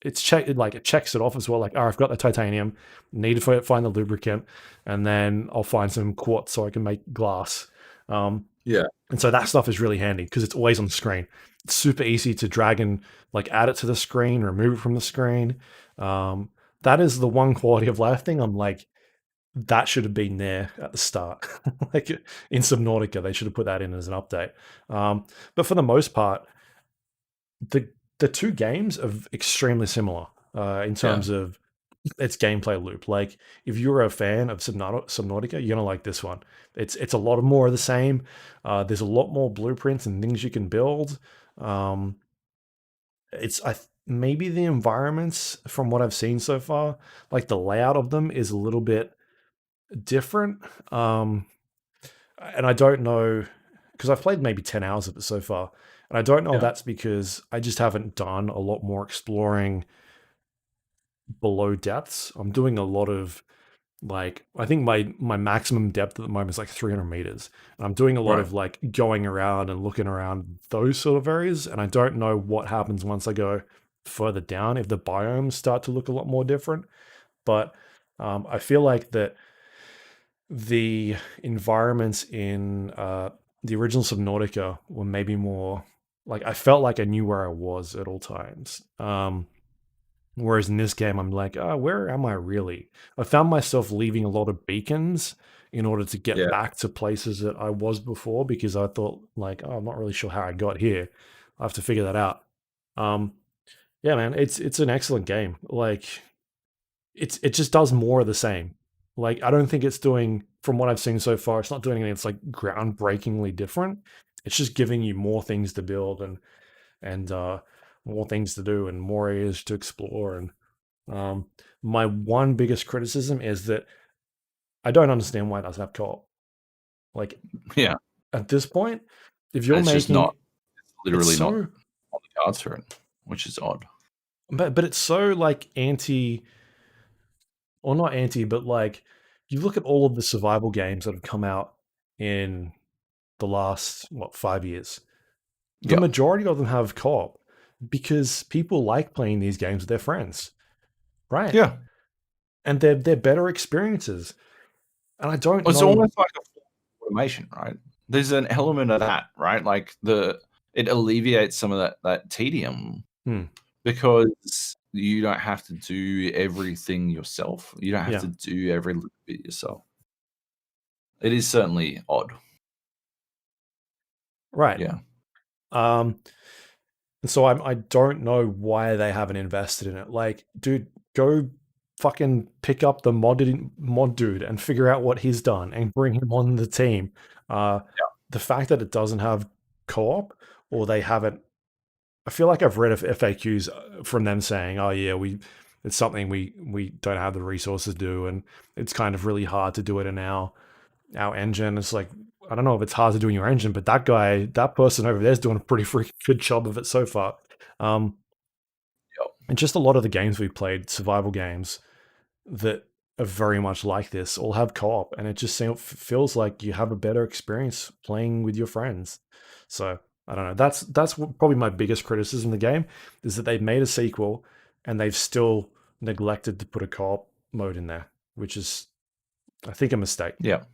it's checked, like it checks it off as well. Like, all right, I've got the titanium, need to find the lubricant, and then I'll find some quartz so I can make glass. Yeah. And so that stuff is really handy because it's always on the screen. It's super easy to drag and like add it to the screen, remove it from the screen. That is the one quality of life thing I'm like, that should have been there at the start. Like in Subnautica, they should have put that in as an update. But for the most part, the two games are extremely similar in Yeah. terms of its gameplay loop. Like if you're a fan of Subnautica, you're gonna like this one. It's a lot more of the same. There's a lot more blueprints and things you can build. Um, it's maybe the environments from what I've seen so far, like the layout of them is a little bit different. And I don't know because I've played maybe 10 hours of it so far. And I don't know if Yeah. that's because I just haven't done a lot more exploring below depths. I'm doing a lot of like I think my maximum depth at the moment is like 300 meters. And I'm doing a lot Right. of like going around and looking around those sort of areas. And I don't know what happens once I go further down if the biomes start to look a lot more different. But I feel like that the environments in the original Subnautica were maybe more like I felt like I knew where I was at all times. Whereas in this game, I'm like, oh, where am I really? I found myself leaving a lot of beacons in order to get Yeah. back to places that I was before because I thought like, oh, I'm not really sure how I got here. I have to figure that out. Um, yeah, man, it's an excellent game. Like it just does more of the same. Like I don't think it's doing from what I've seen so far, it's not doing anything that's like groundbreakingly different. It's just giving you more things to build and more things to do and more areas to explore. And um, my one biggest criticism is that I don't understand why it doesn't have co-op. Like Yeah. at this point, if And you're it's just not. making It's it's literally not so on the cards for it, which is odd. but it's so like anti or not anti, but like you look at all of the survival games that have come out in the last what 5 years. The Yeah. majority of them have co-op because people like playing these games with their friends, right? Yeah. And they're better experiences. And I don't It's know. almost like a form of automation, right? There's an element of that, right? Like it alleviates some of that tedium Hmm, because you don't have to do everything yourself. You don't have yeah, to do every little bit yourself. It is certainly odd. right. Yeah. Um, and so I don't know why they haven't invested in it. Like, dude, go fucking pick up the mod dude and figure out what he's done and bring him on the team. Uh, the fact that it doesn't have co-op or they haven't, I feel like I've read of FAQs from them saying, "Oh yeah, it's something we don't have the resources to do, and it's kind of really hard to do it in our engine." It's like I don't know if it's hard to do in your engine, but that person over there is doing a pretty freaking good job of it so far. Um, Yep. and just a lot of the games we've played, survival games that are very much like this, all have co-op, and it just feels like you have a better experience playing with your friends. So I don't know. Probably my biggest criticism of the game is that they've made a sequel and they've still neglected to put a co-op mode in there, which is I think a mistake. Yeah.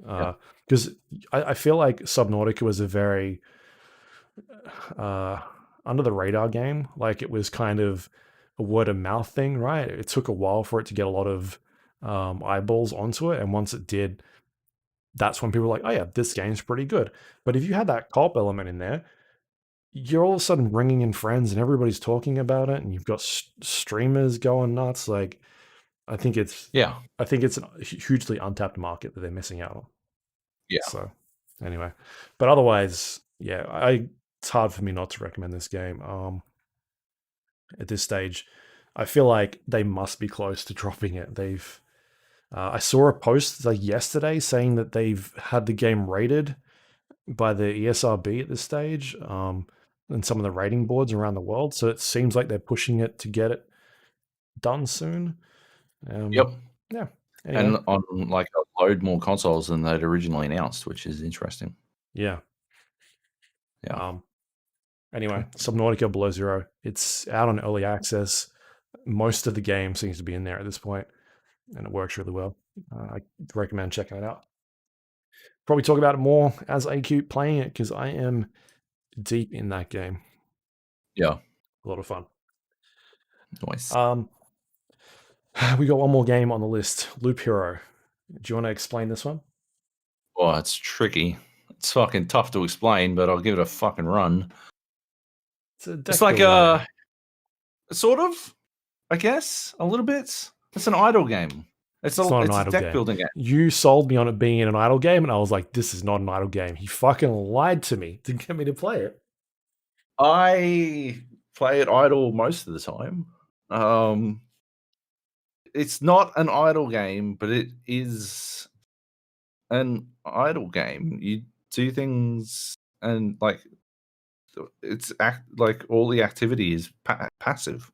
Yeah. Because I feel like Subnautica was a very uh, under the radar game. Like it was kind of a word of mouth thing, right? It took a while for it to get a lot of eyeballs onto it, and once it did, that's when people were like, "Oh yeah, this game's pretty good." But if you had that co-op element in there, you're all of a sudden bringing in friends, and everybody's talking about it, and you've got streamers going nuts. Like I think it's Yeah. I think it's a hugely untapped market that they're missing out on. Yeah. So anyway, but otherwise, yeah, it's hard for me not to recommend this game. At this stage, I feel like they must be close to dropping it. I saw a post like yesterday saying that they've had the game rated by the ESRB at this stage, and some of the rating boards around the world. So it seems like they're pushing it to get it done soon. Yep. Yeah. Anyway, And on like a load more consoles than they'd originally announced, which is interesting. yeah. Yeah. Anyway, Cool. Subnautica Below Zero. It's out on early access. Most of the game seems to be in there at this point, and it works really well. I recommend checking it out. Probably talk about it more as I keep playing it because I am deep in that game. Yeah. A lot of fun. Nice. We got one more game on the list, Loop Hero. Do you want to explain this one? Oh, it's tricky. It's fucking tough to explain, but I'll give it a fucking run. It's a It's deck like building game. sort of, I guess, a little bit. It's an idle game. It's not an It's a idle deck game. building game. You sold me on it being an idle game, and I was like, this is not an idle game. He fucking lied to me to get me to play it. I play it idle most of the time. It's not an idle game, but it is an idle game. You do things and like like all the activity is passive.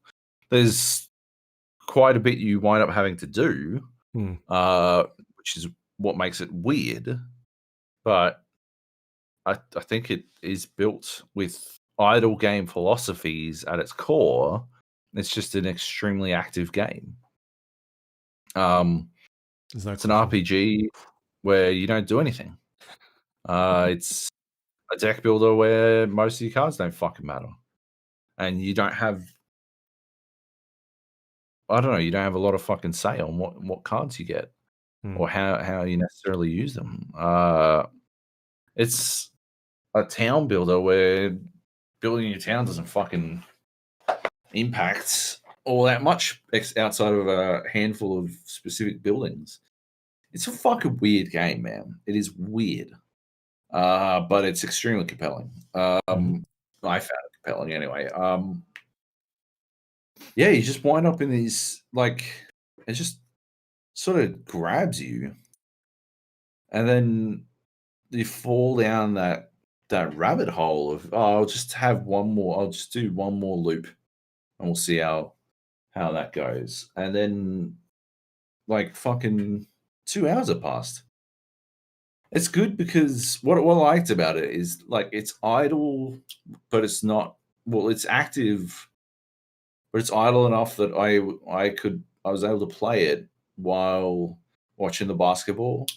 There's quite a bit you wind up having to do, which is what makes it weird. But I think it is built with idle game philosophies at its core. It's just an extremely active game. It's an RPG where you don't do anything. It's a deck builder where most of your cards don't fucking matter, and you don't have, I don't know, you don't have a lot of fucking say on what cards you get or how you necessarily use them. It's a town builder where building your town doesn't fucking impact all that much outside of a handful of specific buildings. It's a fucking weird game, man. It is weird, but it's extremely compelling. I found it compelling anyway. Yeah, you just wind up in these, like, it just sort of grabs you, and then you fall down that rabbit hole of, oh, I'll just do one more loop, and we'll see how that goes. And then, like, fucking 2 hours have passed. It's good because what I liked about it is, like, it's idle, but it's not, well, it's active, but it's idle enough that I was able to play it while watching the basketball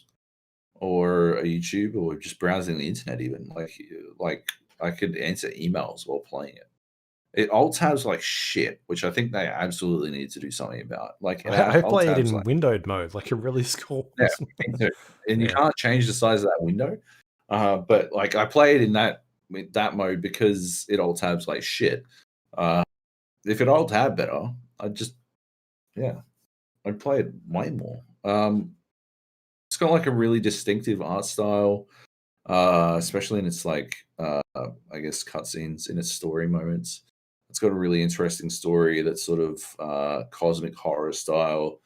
or a YouTube or just browsing the internet even. Like I could answer emails while playing it. It alt tabs like shit, which I think they absolutely need to do something about. Like I alt play it tabs in like, windowed mode, like a really small. yeah, and you can't change the size of that window. But like I play it in that mode because it alt tabs like shit. If it alt tab better, I'd play it way more. It's got like a really distinctive art style, especially in its like I guess cutscenes, in its story moments. It's got a really interesting story that's sort of cosmic horror style.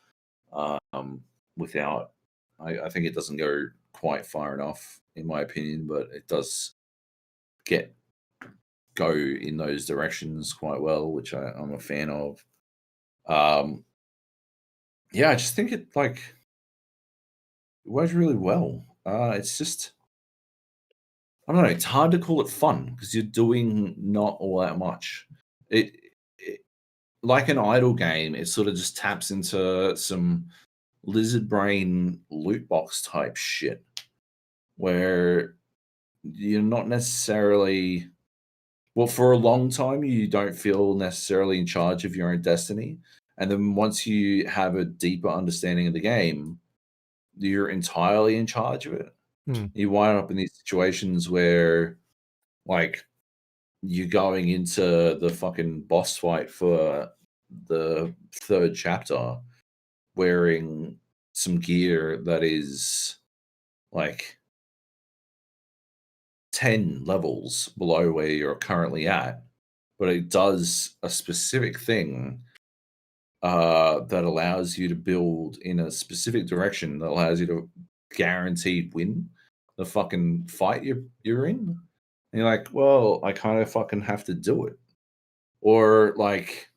Without, I think it doesn't go quite far enough in my opinion, but it does go in those directions quite well, which I'm a fan of. Yeah, I just think it works really well. It's just, I don't know. It's hard to call it fun because you're doing not all that much. It like an idle game. It sort of just taps into some lizard brain loot box type shit where you're not necessarily, well, for a long time you don't feel necessarily in charge of your own destiny, and then once you have a deeper understanding of the game, you're entirely in charge of it. You wind up in these situations where, like, you're going into the fucking boss fight for the third chapter wearing some gear that is like 10 levels below where you're currently at, but it does a specific thing that allows you to build in a specific direction that allows you to guaranteed win the fucking fight you're in. And you're like, well, I kind of fucking have to do it. Or like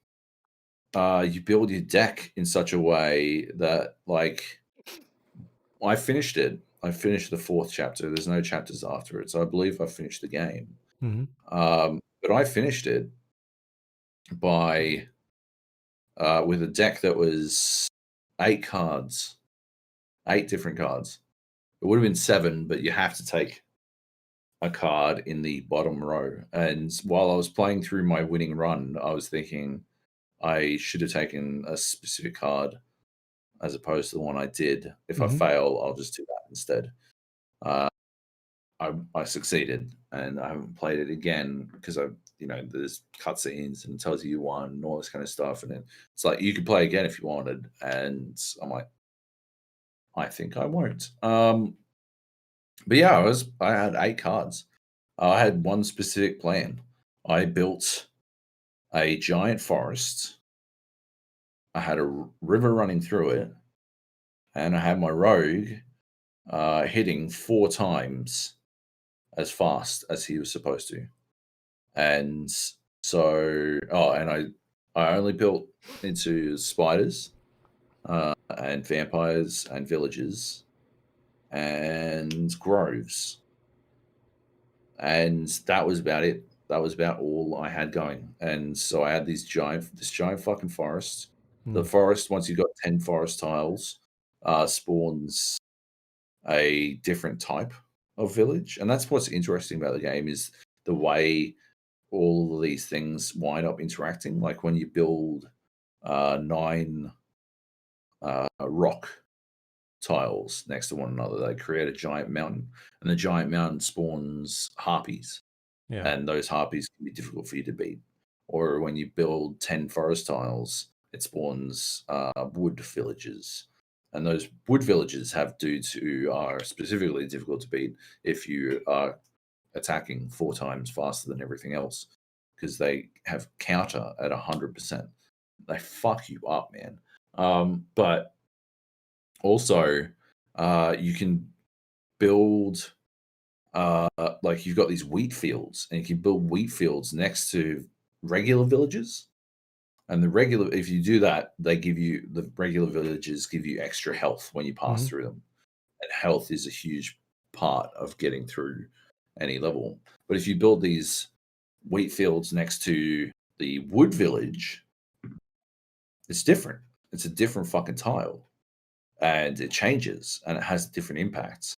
you build your deck in such a way that, like, I finished it. I finished the 4th chapter. There's no chapters after it, so I believe I finished the game. But I finished it by with a deck that was 8 cards, 8 different cards. It would have been 7, but you have to take a card in the bottom row. And while I was playing through my winning run, I was thinking I should have taken a specific card as opposed to the one I did. If I Mm-hmm. fail, I'll just do that instead. Uh, I succeeded, and I haven't played it again because there's cutscenes and it tells you you won and all this kind of stuff, and then it's like you could play again if you wanted, and I'm like, I think I won't. But yeah, I had 8 cards. I had one specific plan. I built a giant forest. I had a river running through it, and I had my rogue hitting 4 times as fast as he was supposed to. And so, I only built into spiders and vampires and villages and groves, and that was about it. That was about all I had going. And so I had this giant fucking forest. The Mm. forest, once you've got 10 forest tiles, spawns a different type of village. And that's what's interesting about the game is the way all of these things wind up interacting. Like when you build 9 rock tiles next to one another, they create a giant mountain, and the giant mountain spawns harpies, Yeah. and those harpies can be difficult for you to beat. Or when you build 10 forest tiles, it spawns wood villages. And those wood villages have dudes who are specifically difficult to beat if you are attacking 4 times faster than everything else, because they have counter at 100%. They fuck you up, man. But also, you can build like you've got these wheat fields, and you can build wheat fields next to regular villages. And if you do that, the regular villages give you extra health when you pass Mm-hmm. through them. And health is a huge part of getting through any level. But if you build these wheat fields next to the wood village, it's different. It's a different fucking tile, and it changes, and it has different impacts.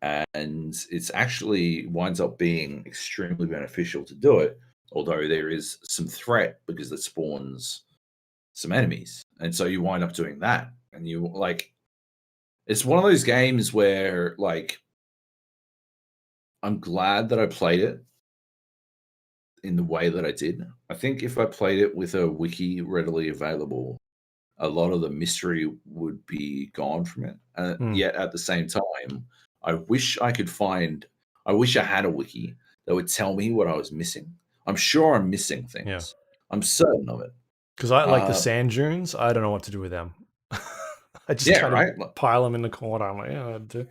And it's actually winds up being extremely beneficial to do it, although there is some threat because it spawns some enemies, and so you wind up doing that, and you like it's one of those games where like I'm glad that I played it in the way that I did. I think if I played it with a wiki readily available, a lot of the mystery would be gone from it. Mm. Yet at the same time, I wish I could find, I wish I had a wiki that would tell me what I was missing. I'm sure I'm missing Yeah. things. I'm certain of it. Because I like the sand dunes. I don't know what to do with them. I just Yeah, kind of right. pile them in the corner. I'm like, yeah, I'd do.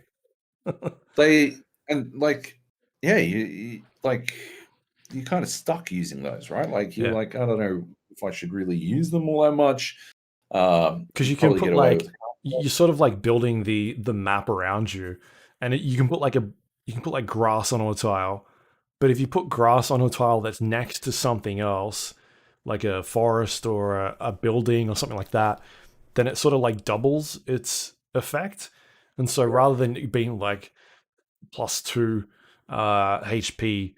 They and like, yeah, you like you're kind of stuck using those, right? Like you're Yeah. like, I don't know if I should really use them all that much. Because You you can probably put get away with like it. you're sort of like building the map around you, and you can put like grass on a tile. But if you put grass on a tile that's next to something else, like a forest or a building or something like that, then it sort of like doubles its effect. And so rather than it being like +2 HP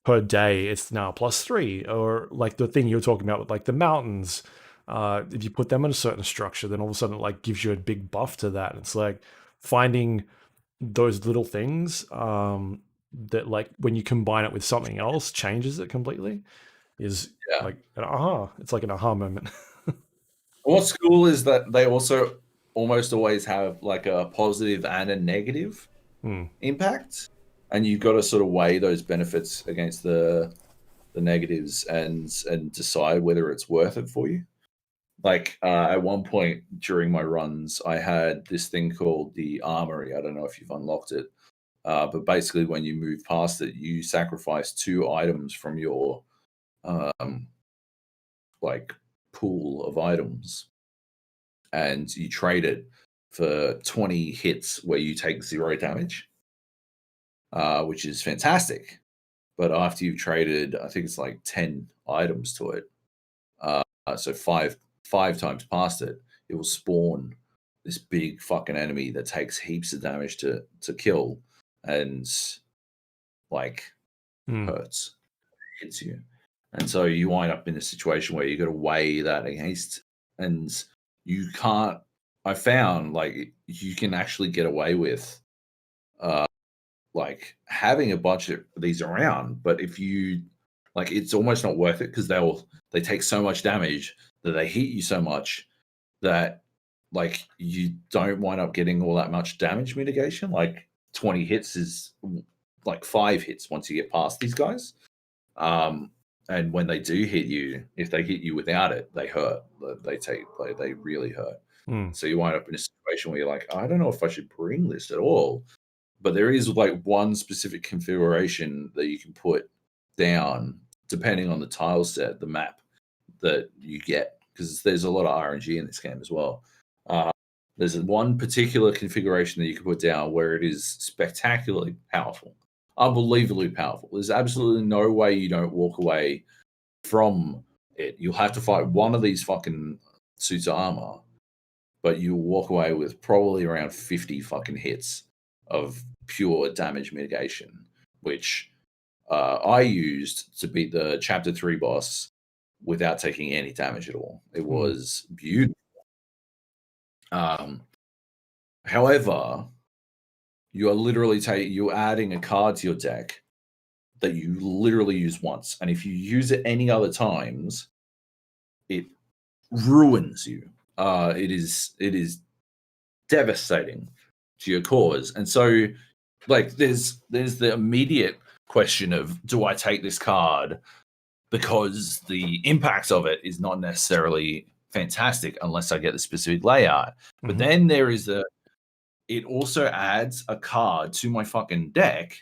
per day, it's now +3. Or like the thing you were talking about with like the mountains. If you put them in a certain structure, then all of a sudden it like gives you a big buff to that. It's like finding those little things that like when you combine it with something else changes it completely is Yeah. like an aha. It's like an aha moment. What's cool is that they also almost always have like a positive and a negative Hmm. impact, and you've got to sort of weigh those benefits against the negatives and decide whether it's worth it for you. Like at one point during my runs, I had this thing called the armory. I don't know if you've unlocked it, but basically, when you move past it, you sacrifice 2 items from your um, like pool of items, and you trade it for 20 hits where you take 0 damage, which is fantastic. But after you've traded, I think it's like 10 items to it, so five times past it, it will spawn this big fucking enemy that takes heaps of damage to kill, and like Hmm. hurts, hits you. And so you wind up in a situation where you got to weigh that against, and you can't I found like you can actually get away with like having a bunch of these around, but if you like, it's almost not worth it because they take so much damage that they hit you so much that like you don't wind up getting all that much damage mitigation. Like 20 hits is like 5 hits once you get past these guys. And when they do hit you, if they hit you without it, they hurt. They really hurt. So you wind up in a situation where you're like, I don't know if I should bring this at all. But there is like one specific configuration that you can put down depending on the tile set, the map that you get, because there's a lot of RNG in this game as well. There's one particular configuration that you can put down where it is spectacularly powerful, unbelievably powerful. There's absolutely no way you don't walk away from it. You'll have to fight one of these fucking suits of armor, but you'll walk away with probably around 50 fucking hits of pure damage mitigation, which I used to beat the Chapter 3 boss without taking any damage at all. It was beautiful. However, you are literally you're adding a card to your deck that you literally use once, and if you use it any other times, it ruins you. It is devastating to your cause, and so like there's the immediate question of, do I take this card because the impact of it is not necessarily fantastic unless I get the specific layout. But then there is it also adds a card to my fucking deck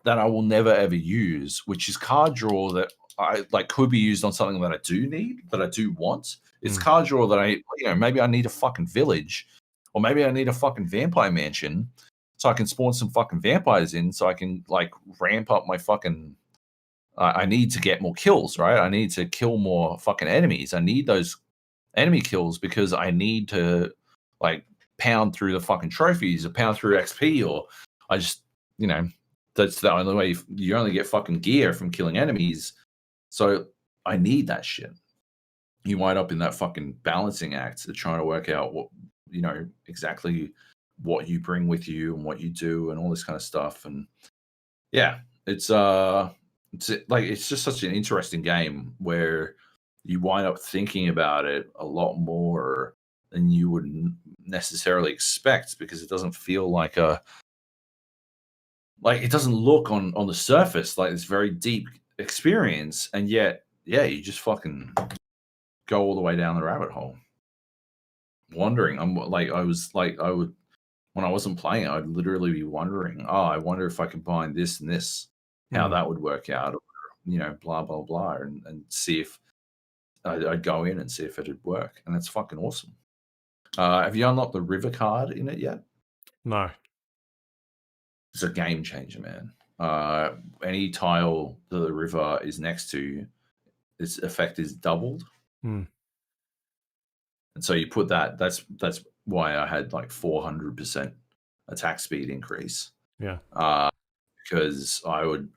that I will never ever use, which is card draw that I like could be used on something that I do need, that I do want. It's card draw that maybe I need a fucking village, or maybe I need a fucking vampire mansion so I can spawn some fucking vampires in so I can like ramp up my fucking I need to get more kills, right? I need to kill more fucking enemies. I need those enemy kills because I need to like pound through the fucking trophies or pound through XP, or I just, that's the only way you only get fucking gear from killing enemies. So I need that shit. You wind up in that fucking balancing act of trying to work out what, exactly what you bring with you and what you do and all this kind of stuff. And yeah, it's just such an interesting game where you wind up thinking about it a lot more than you would necessarily expect, because it doesn't feel like it doesn't look on the surface like this very deep experience, and yet you just fucking go all the way down the rabbit hole wondering. I would, when I wasn't playing, I'd literally be wondering, I wonder if I combine this and this, how that would work out, or blah blah blah, and see if I'd go in and see if it'd work. And that's fucking awesome. Have you unlocked the river card in it yet? No. It's a game changer, man. Any tile that the river is next to, its effect is doubled. And so you put that's why I had like 400% attack speed increase. Yeah. Because I would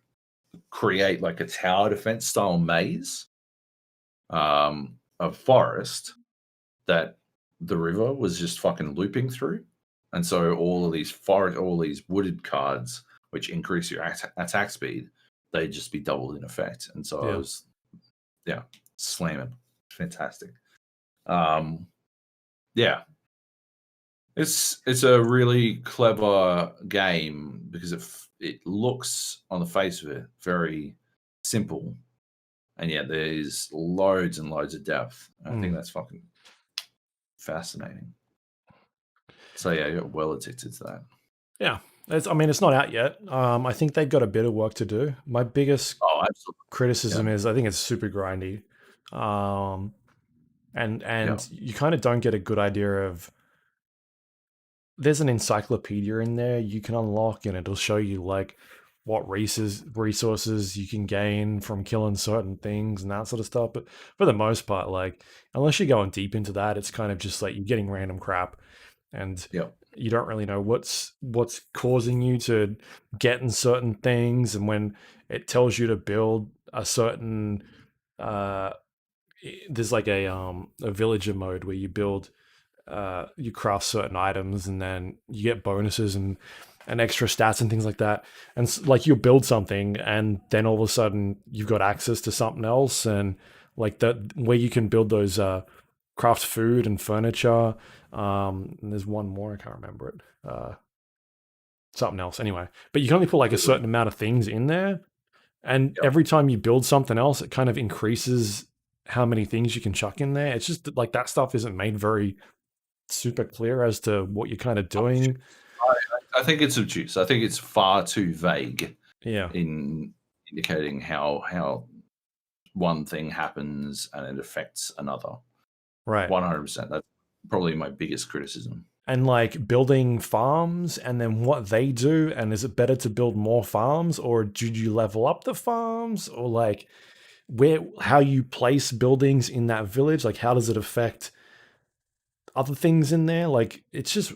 create like a tower defense style maze of forest that the river was just fucking looping through. And so all these wooded cards, which increase your attack speed, they'd just be doubled in effect. And so I was, slamming. Fantastic. It's a really clever game because it looks on the face of it very simple, and yet there's loads and loads of depth. I think that's fucking fascinating. So yeah, I got well addicted to that. Yeah. It's not out yet. I think they've got a bit of work to do. My biggest criticism is I think it's super grindy. And you kind of don't get a good idea of, there's an encyclopedia in there you can unlock, and it'll show you like what resources you can gain from killing certain things and that sort of stuff. But for the most part, like, unless you're going deep into that, it's kind of just like you're getting random crap, and you don't really know what's causing you to get in certain things. And when it tells you to build a certain there's like a villager mode where you build you craft certain items, and then you get bonuses and extra stats and things like that. And like you build something, and then all of a sudden you've got access to something else, and like that where you can build those craft food and furniture. And there's one more, I can't remember it. Something else anyway. But you can only put like a certain amount of things in there, and every time you build something else, it kind of increases how many things you can chuck in there. It's just like that stuff isn't made very super clear as to what you're kind of doing. I think it's obtuse. I think it's far too vague. Yeah. In indicating how one thing happens and it affects another. Right. 100%. That's probably my biggest criticism. And like building farms and then what they do, and is it better to build more farms, or do you level up the farms, or like how you place buildings in that village, like how does it affect other things in there? Like it's just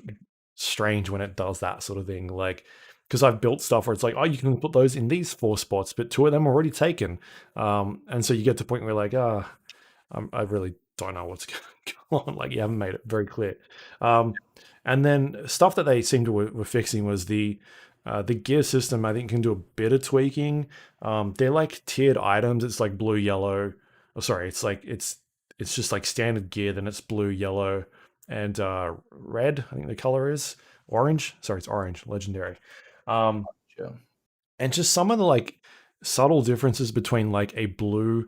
strange when it does that sort of thing. Like because I've built stuff where it's like, oh, you can put those in these 4 spots, but 2 of them are already taken. And so you get to the point where like, I really don't know what's going on. Like you haven't made it very clear. And then stuff that they seemed to were fixing was the gear system. I think can do a bit of tweaking. They're like tiered items. It's like blue, yellow. Oh, sorry. It's like it's just like standard gear. Then it's blue, yellow, and red. I think the color is orange. Sorry, it's orange. Legendary. Yeah. And just some of the like subtle differences between like a blue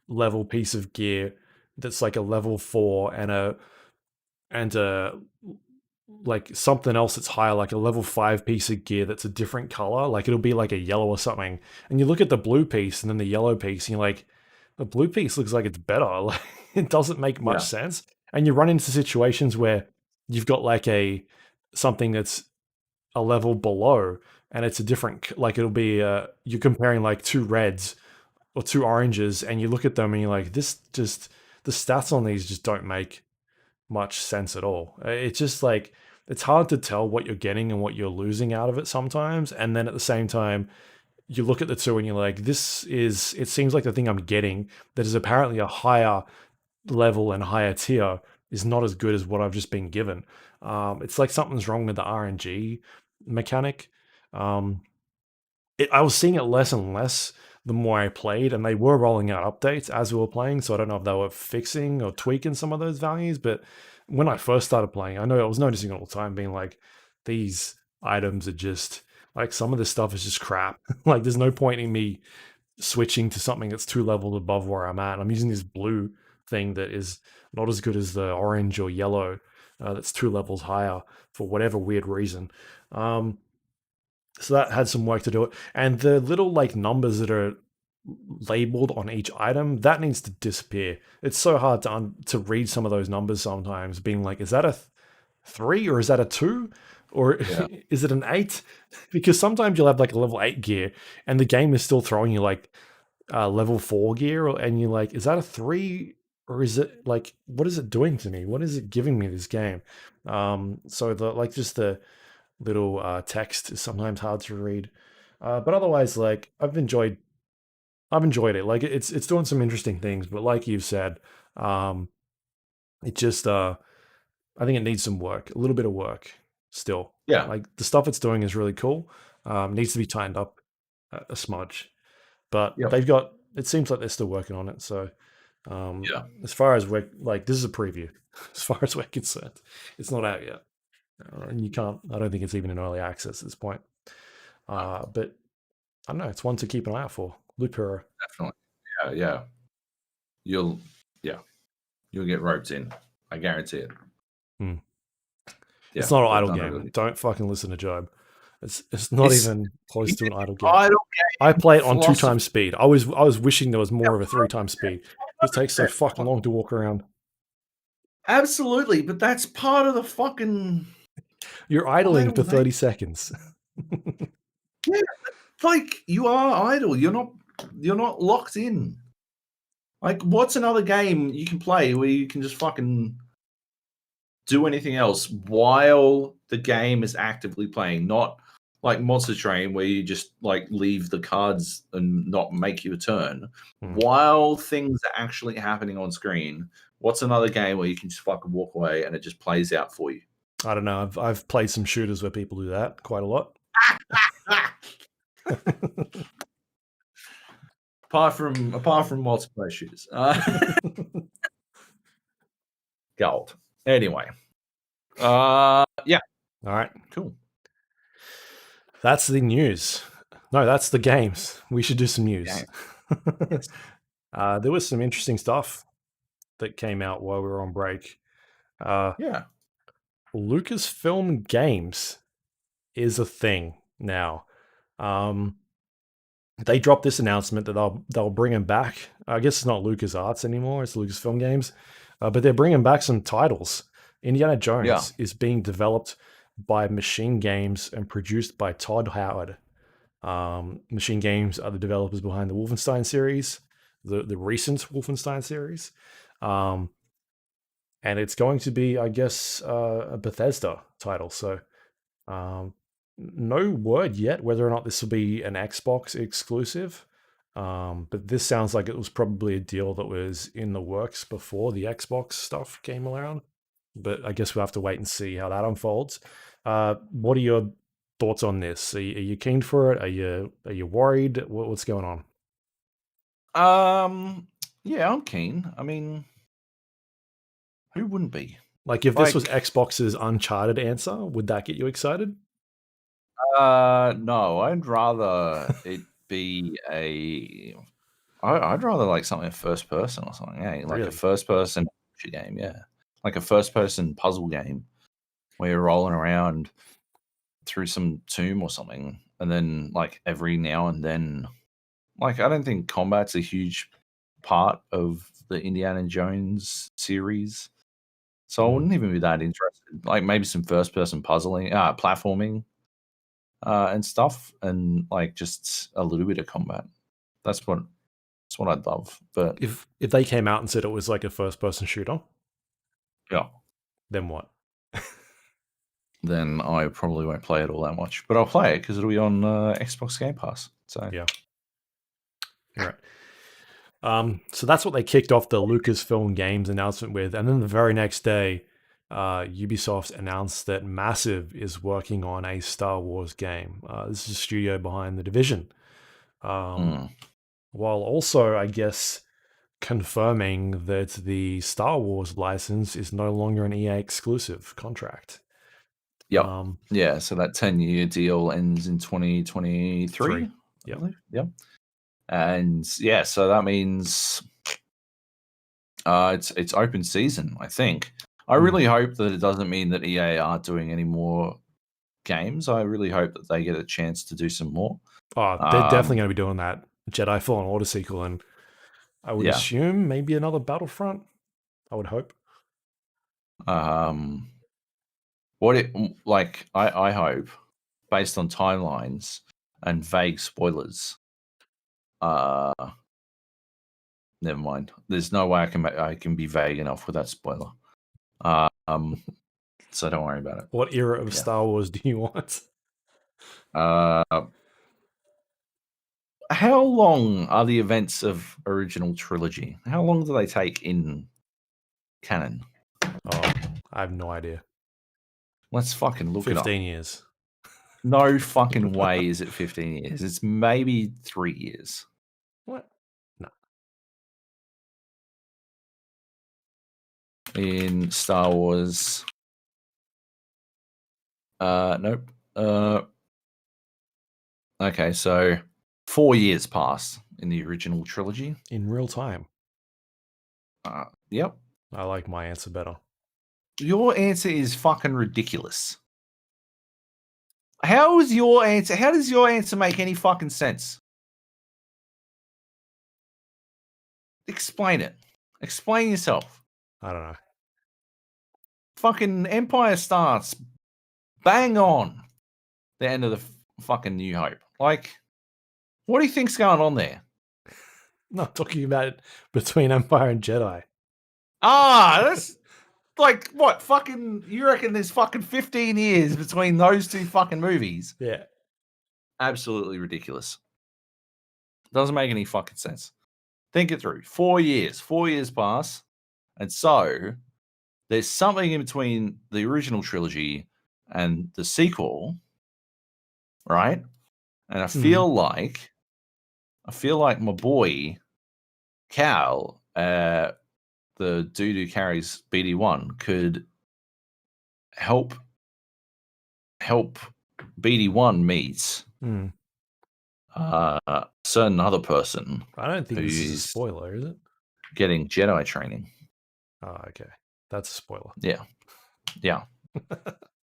level piece of gear that's like a level 4 and a like something else that's higher, like a level 5 piece of gear that's a different color. Like it'll be like a yellow or something. And you look at the blue piece and then the yellow piece, and you're like, the blue piece looks like it's better. Like it doesn't make much sense. And you run into situations where you've got like something that's a level below, and it's a different, like it'll be you're comparing like 2 reds or 2 oranges, and you look at them and you're like, this just, the stats on these just don't make much sense at all. It's just like it's hard to tell what you're getting and what you're losing out of it sometimes. And then at the same time, you look at the 2 and you're like, it seems like the thing I'm getting that is apparently a higher level and higher tier is not as good as what I've just been given. It's like something's wrong with the RNG mechanic. I was seeing it less and less the more I played, and they were rolling out updates as we were playing, so I don't know if they were fixing or tweaking some of those values, but when I first started playing, I know I was noticing all the time being like, these items are just, like some of this stuff is just crap. Like there's no point in me switching to something that's 2 levels above where I'm at. I'm using this blue thing that is not as good as the orange or yellow that's 2 levels higher for whatever weird reason. So that had some work to do it. And the little like numbers that are labeled on each item, that needs to disappear. It's so hard to read some of those numbers sometimes, being like, is that a 3 or is that a 2? Or is it an 8? Because sometimes you'll have like a level 8 gear and the game is still throwing you like level 4 gear, and you're like, is that a 3? Or is it like, what is it doing to me? What is it giving me, this game? So just the little text is sometimes hard to read. But otherwise, like I've enjoyed it. Like it's doing some interesting things, but like you've said, it just I think it needs some work, a little bit of work still. Yeah. Like the stuff it's doing is really cool. Needs to be tightened up a smudge. But it seems like they're still working on it. So as far as we're like, this is a preview. As far as we're concerned, it's not out yet. And I don't think it's even in early access at this point. But I don't know, it's one to keep an eye out for. Loop Hero. Definitely. Yeah. You'll get roped in. I guarantee it. Yeah, it's not an idle game. Don't fucking listen to Joab. It's not even close to an idle game. I play it on 2 times speed. I was wishing there was more of a 3 times speed. It takes so fucking long to walk around. Absolutely, but that's part of the fucking... You're idling for 30 seconds. Yeah, like you are idle. You're not locked in. Like, what's another game you can play where you can just fucking do anything else while the game is actively playing? Not like Monster Train where you just like leave the cards and not make your turn. While things are actually happening on screen, What's another game where you can just fucking walk away and it just plays out for you? I don't know. I've played some shooters where people do that quite a lot. apart from multiplayer shooters. Gold. Anyway. Yeah. All right. Cool. That's the news. No, that's the games. We should do some news. Yes. There was some interesting stuff that came out while we were on break. Yeah. Lucasfilm Games is a thing now. They dropped this announcement that they'll bring them back. I guess it's not LucasArts anymore; it's Lucasfilm Games, but they're bringing back some titles. Indiana Jones is being developed by Machine Games and produced by Todd Howard. Machine Games are the developers behind the Wolfenstein series, the recent Wolfenstein series, and it's going to be, I guess, a Bethesda title. So, no word yet whether or not this will be an Xbox exclusive. But this sounds like it was probably a deal that was in the works before the Xbox stuff came around. But I guess we'll have to wait and see how that unfolds. What are your thoughts on this? Are you keen for it? Are you worried? What's going on? Yeah, I'm keen. I mean, who wouldn't be? Like, if this was Xbox's Uncharted answer, would that get you excited? No, I'd rather it be I'd rather like something first person or something. Yeah, like a first person game. Yeah, like a first person puzzle game where you're rolling around through some tomb or something, and then like every now and then, like I don't think combat's a huge part of the Indiana Jones series, so I wouldn't even be that interested. Like maybe some first person puzzling, platforming, and stuff, and like just a little bit of combat. That's what I'd love. But if they came out and said it was like a first person shooter, yeah, then what? Then I probably won't play it all that much, but I'll play it because it'll be on Xbox Game Pass. So yeah, you're right. So that's what they kicked off the Lucasfilm Games announcement with, and then the very next day, Ubisoft announced that Massive is working on a Star Wars game. This is a studio behind The Division, while also, I guess, confirming that the Star Wars license is no longer an EA exclusive contract. Yeah. Yeah, so that 10-year deal ends in 2023. Yep. Yeah. And yeah, so that means it's open season, I think. I really hope that it doesn't mean that EA aren't doing any more games. I really hope that they get a chance to do some more. Oh, they're definitely going to be doing that Jedi Fallen Order sequel, and I would assume maybe another Battlefront. I would hope. I hope, based on timelines and vague spoilers. Never mind. There's no way I can be vague enough with that spoiler. So don't worry about it. What era of Star Wars do you want? How long are the events of original trilogy? How long do they take in canon? Oh, I have no idea. Let's fucking look it up. 15 years. No fucking way is it 15 years. It's maybe 3 years. What? No. In Star Wars. Nope. Okay, so 4 years passed in the original trilogy. In real time. Yep. I like my answer better. Your answer is fucking ridiculous. How does your answer make any fucking sense? Explain it. Explain yourself. I don't know. Fucking Empire starts bang on the end of the fucking New Hope. Like, what do you think's going on there? Not talking about it between Empire and Jedi. That's like what? Fucking, you reckon there's fucking 15 years between those two fucking movies? Yeah. Absolutely ridiculous. Doesn't make any fucking sense. Think it through. 4 years. 4 years pass. And so there's something in between the original trilogy and the sequel, right? And I feel like my boy Cal, the dude who carries BD1, could help BD1 meet a certain other person. I don't think this is a who's spoiler, is it? getting Jedi training. Oh, okay. That's a spoiler. Yeah.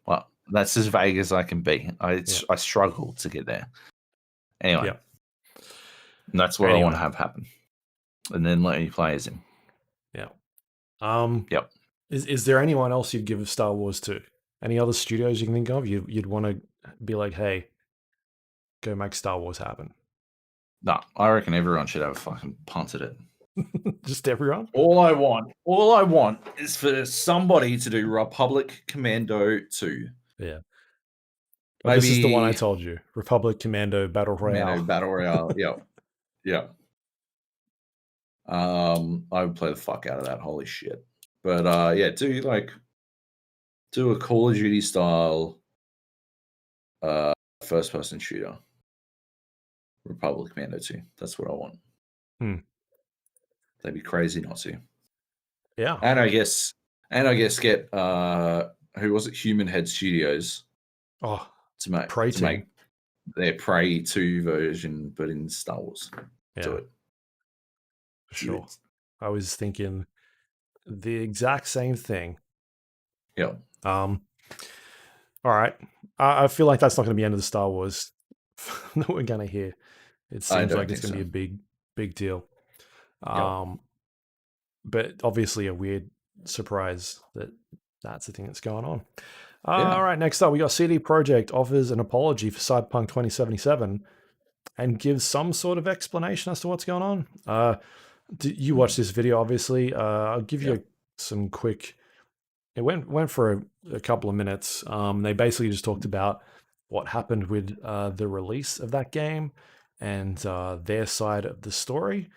Well, that's as vague as I can be. I struggle to get there. Anyway, and that's what I want to have happen, and then let me play as him. Yeah. Yep. Is there anyone else you'd give Star Wars to? Any other studios you can think of? You'd want to be like, hey, go make Star Wars happen. No, I reckon everyone should have a fucking punt at it. Just everyone? All I want is for somebody to do Republic Commando 2. Yeah. Maybe this is the one I told you. Republic Commando Battle Royale. Battle Royale, yeah. I would play the fuck out of that. Holy shit. But do a Call of Duty style first person shooter. Republic Commando 2. That's what I want. They'd be crazy not to. Yeah. And I guess get who was it? Human Head Studios. Oh, to make their Prey 2 version, but in Star Wars. Do it. For sure. I was thinking the exact same thing. Yeah. All right. I feel like that's not going to be the end of the Star Wars that we're going to hear. It seems like it's going to be a big deal. But obviously a weird surprise that's the thing that's going on. All right, next up, we got CD Projekt offers an apology for Cyberpunk 2077 and gives some sort of explanation as to what's going on. You watched this video, obviously. I'll give you some quick... It went for a couple of minutes. They basically just talked about what happened with the release of that game and their side of the story.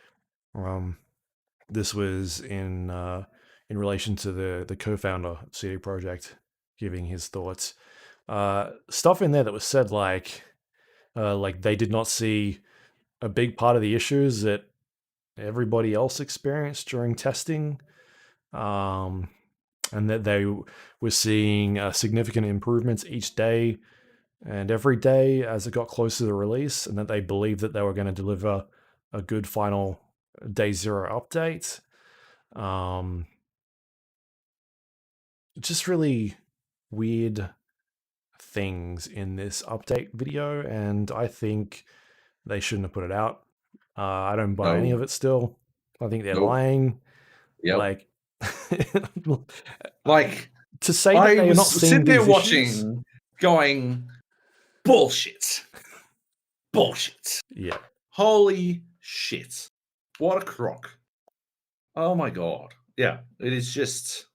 This was in relation to the co-founder of CD Projekt giving his thoughts. Stuff in there that was said like they did not see a big part of the issues that everybody else experienced during testing, and that they were seeing significant improvements each day and every day as it got closer to the release, and that they believed that they were going to deliver a good final day zero update. Just really weird things in this update video, and I think they shouldn't have put it out. I don't buy any of it still. I think they're lying. Yep. To say that they're not seeing these issues, watching, going, bullshit. Yeah. Holy shit. What a crock. Oh my god. Yeah, it is just...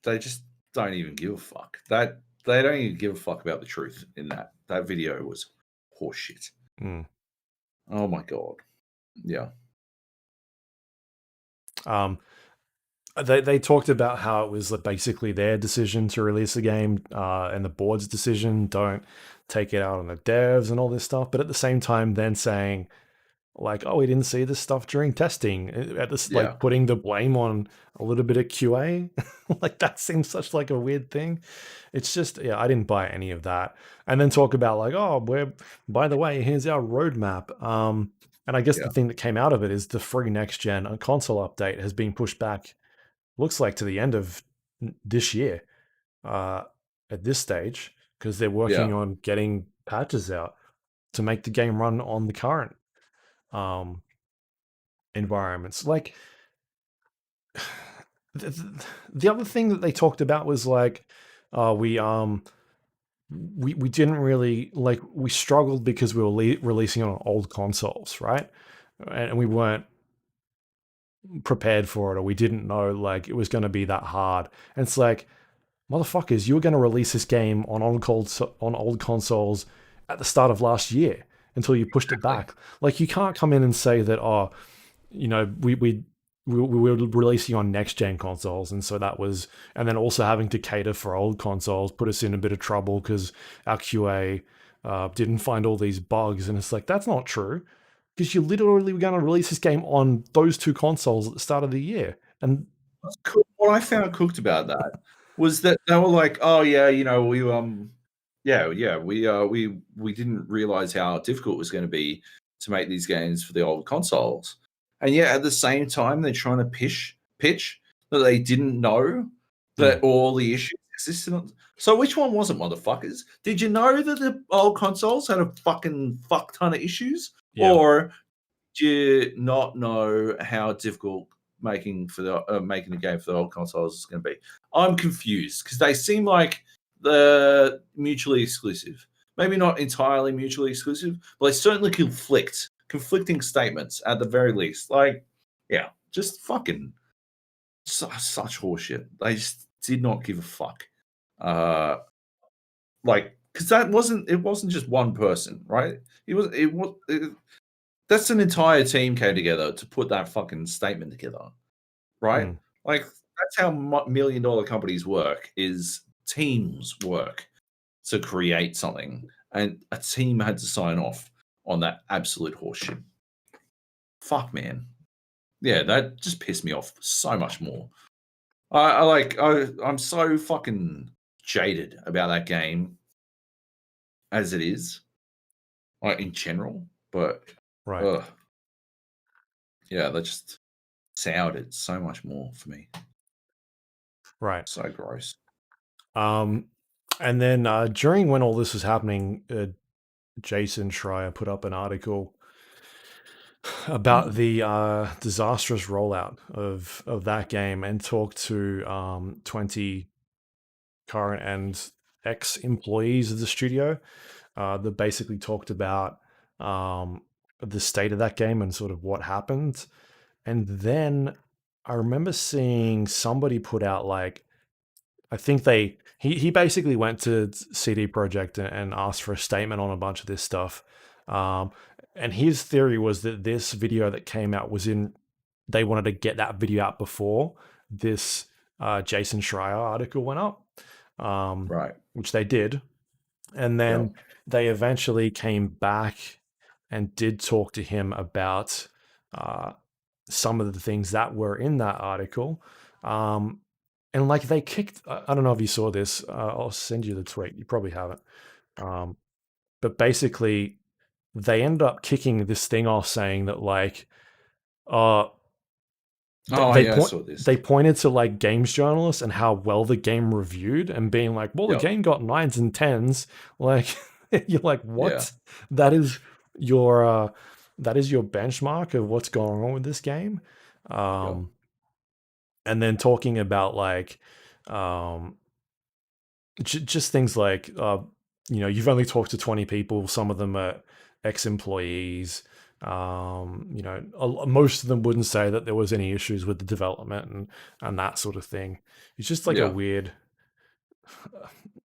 They just don't even give a fuck. They don't even give a fuck about the truth in that. That video was horseshit. Oh my god. Yeah. They talked about how it was basically their decision to release the game, and the board's decision. Don't take it out on the devs and all this stuff. But at the same time, then saying like, "Oh, we didn't see this stuff during testing." At this, putting the blame on a little bit of QA, like that seems such like a weird thing. It's just, I didn't buy any of that. And then talk about like, "Oh, by the way, here's our roadmap." And I guess the thing that came out of it is the free next gen console update has been pushed back. Looks like to the end of this year, at this stage, because they're working on getting patches out to make the game run on the current environments. Like the other thing that they talked about was like, we didn't really we struggled because we were releasing on old consoles, right? And we weren't prepared for it, or we didn't know like it was going to be that hard. And it's like, motherfuckers, you were going to release this game on old consoles at the start of last year until you pushed it back. Like, you can't come in and say that, we we were releasing on next gen consoles, and so that was, and then also having to cater for old consoles put us in a bit of trouble because our QA didn't find all these bugs, and it's like that's not true because you literally were going to release this game on those two consoles at the start of the year, and what I found cooked about that was that they were like, "Oh yeah, you know, we didn't realize how difficult it was going to be to make these games for the old consoles," and yet at the same time they're trying to pitch that they didn't know that all the issues existed. So which one was it, motherfuckers? Did you know that the old consoles had a fucking fuck ton of issues, yeah, or do you not know how difficult making a game for the old consoles is going to be? I'm confused because they seem like the mutually exclusive. Maybe not entirely mutually exclusive, but they certainly conflicting statements at the very least. Like, yeah, just fucking such horseshit. They just did not give a fuck. Like, because it wasn't just one person, right? That's an entire team came together to put that fucking statement together, right? Like that's how million-dollar companies work. Is teams work to create something, and a team had to sign off on that absolute horseshit. Fuck, man. Yeah, that just pissed me off so much more. I'm so fucking jaded about that game as it is, like in general. But right, ugh, yeah, that just soured it so much more for me. right. So gross. And then during when all this was happening, Jason Schreier put up an article about the disastrous rollout of that game and talked to 20 current and ex employees of the studio that basically talked about the state of that game and sort of what happened. And then I remember seeing somebody put out like, I think he basically went to CD Projekt and asked for a statement on a bunch of this stuff. Um, and his theory was that this video that came out was in, they wanted to get that video out before this Jason Schreier article went up, Right. which they did. And Yep. then they eventually came back and did talk to him about uh, some of the things that were in that article. Um, and like they kicked, I don't know if you saw this. I'll send you the tweet. You probably haven't. Um, but basically, they end up kicking this thing off saying that like, uh, Oh they yeah, I point saw this. they pointed to like games journalists and how well the game reviewed and being like, well, the Yep. game got 9s and 10s. Like you're like, Yeah. what? That is your that is your benchmark of what's going on with this game. Yep. And then talking about like um just things like you've only talked to 20 people, some of them are ex-employees. Most of them wouldn't say that there was any issues with the development and that sort of thing. It's just like a Yeah. weird,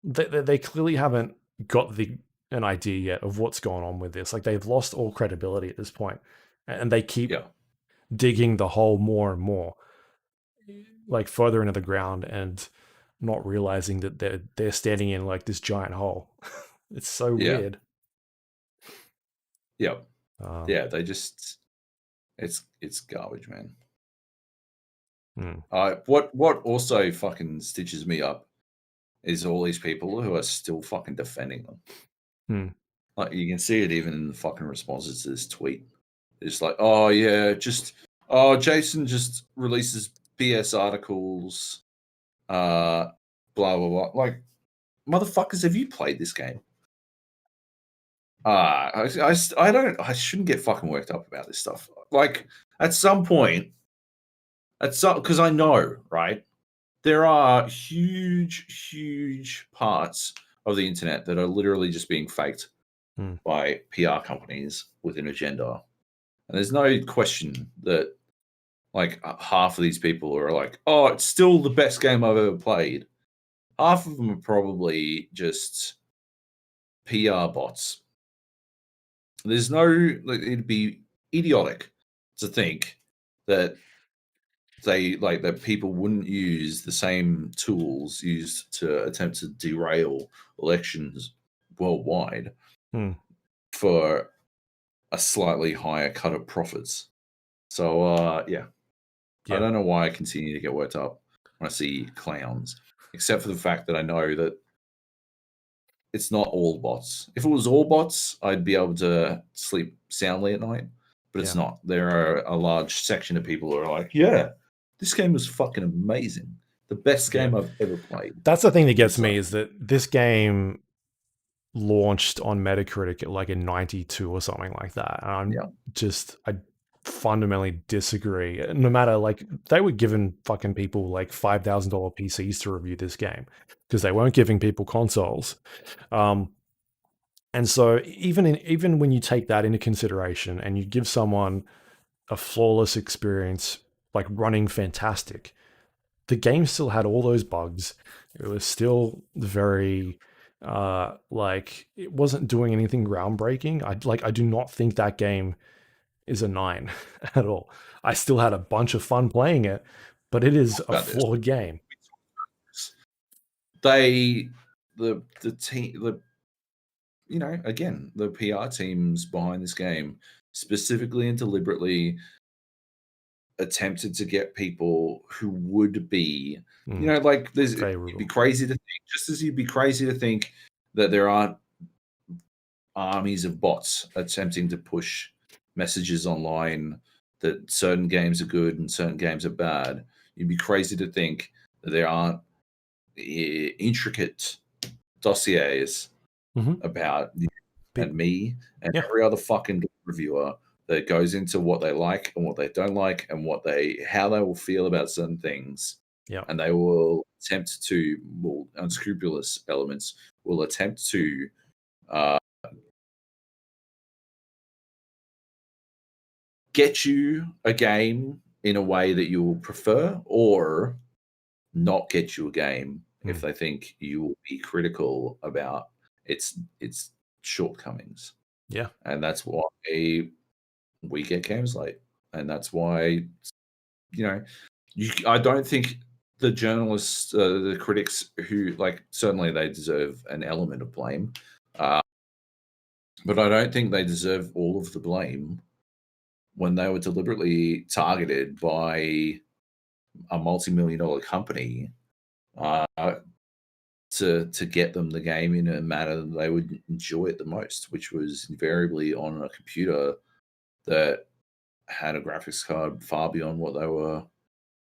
they clearly haven't got an idea yet of what's going on with this. Like they've lost all credibility at this point, and they keep Yeah. digging the hole more and more, like further into the ground, and not realizing that they're standing in like this giant hole. It's so Yeah. weird. Yep. Um, Yeah. They just it's garbage, man. hmm, What also fucking stitches me up is all these people who are still fucking defending them. hmm, Like you can see it even in the fucking responses to this tweet. It's like, oh yeah, Jason just releases BS articles, blah blah blah. Like, motherfuckers, have you played this game? I shouldn't get fucking worked up about this stuff. Like, at some point, because I know, right? There are huge parts of the internet that are literally just being faked hmm, by PR companies with an agenda. And there's no question that like half of these people are like, oh, it's still the best game I've ever played. Half of them are probably just PR bots. There's no, like, it'd be idiotic to think that they like that people wouldn't use the same tools used to attempt to derail elections worldwide for a slightly higher cut of profits. So yeah, I don't know why I continue to get worked up when I see clowns, except for the fact that I know that it's not all bots. If it was all bots, I'd be able to sleep soundly at night, but it's not. There are a large section of people who are like, yeah, this game was fucking amazing. The best game I've ever played. That's the thing that gets me, is that this game launched on Metacritic at like a 92 or something like that. And I fundamentally disagree. No matter, like, they were giving fucking people like $5,000 PCs to review this game because they weren't giving people consoles. And so even when you take that into consideration and you give someone a flawless experience, like running fantastic, the game still had all those bugs. It was still very like, it wasn't doing anything groundbreaking. I do not think that game is a 9 at all. I still had a bunch of fun playing it, but it is a flawed game. The team, again, the PR teams behind this game specifically and deliberately attempted to get people who would be, like, it'd be crazy to think, just as you'd be crazy to think that there aren't armies of bots attempting to push messages online that certain games are good and certain games are bad. You'd be crazy to think that there aren't intricate dossiers about and me and every other fucking reviewer that goes into what they like and what they don't like and how they will feel about certain things. And they will attempt to, unscrupulous elements will attempt to get you a game in a way that you will prefer, or not get you a game if they think you will be critical about its shortcomings. And that's why we get games late. And that's why, I don't think the journalists, the critics who, like, certainly they deserve an element of blame. But I don't think they deserve all of the blame when they were deliberately targeted by a multi-million-dollar company to get them the game in a manner that they would enjoy it the most, which was invariably on a computer that had a graphics card far beyond what they were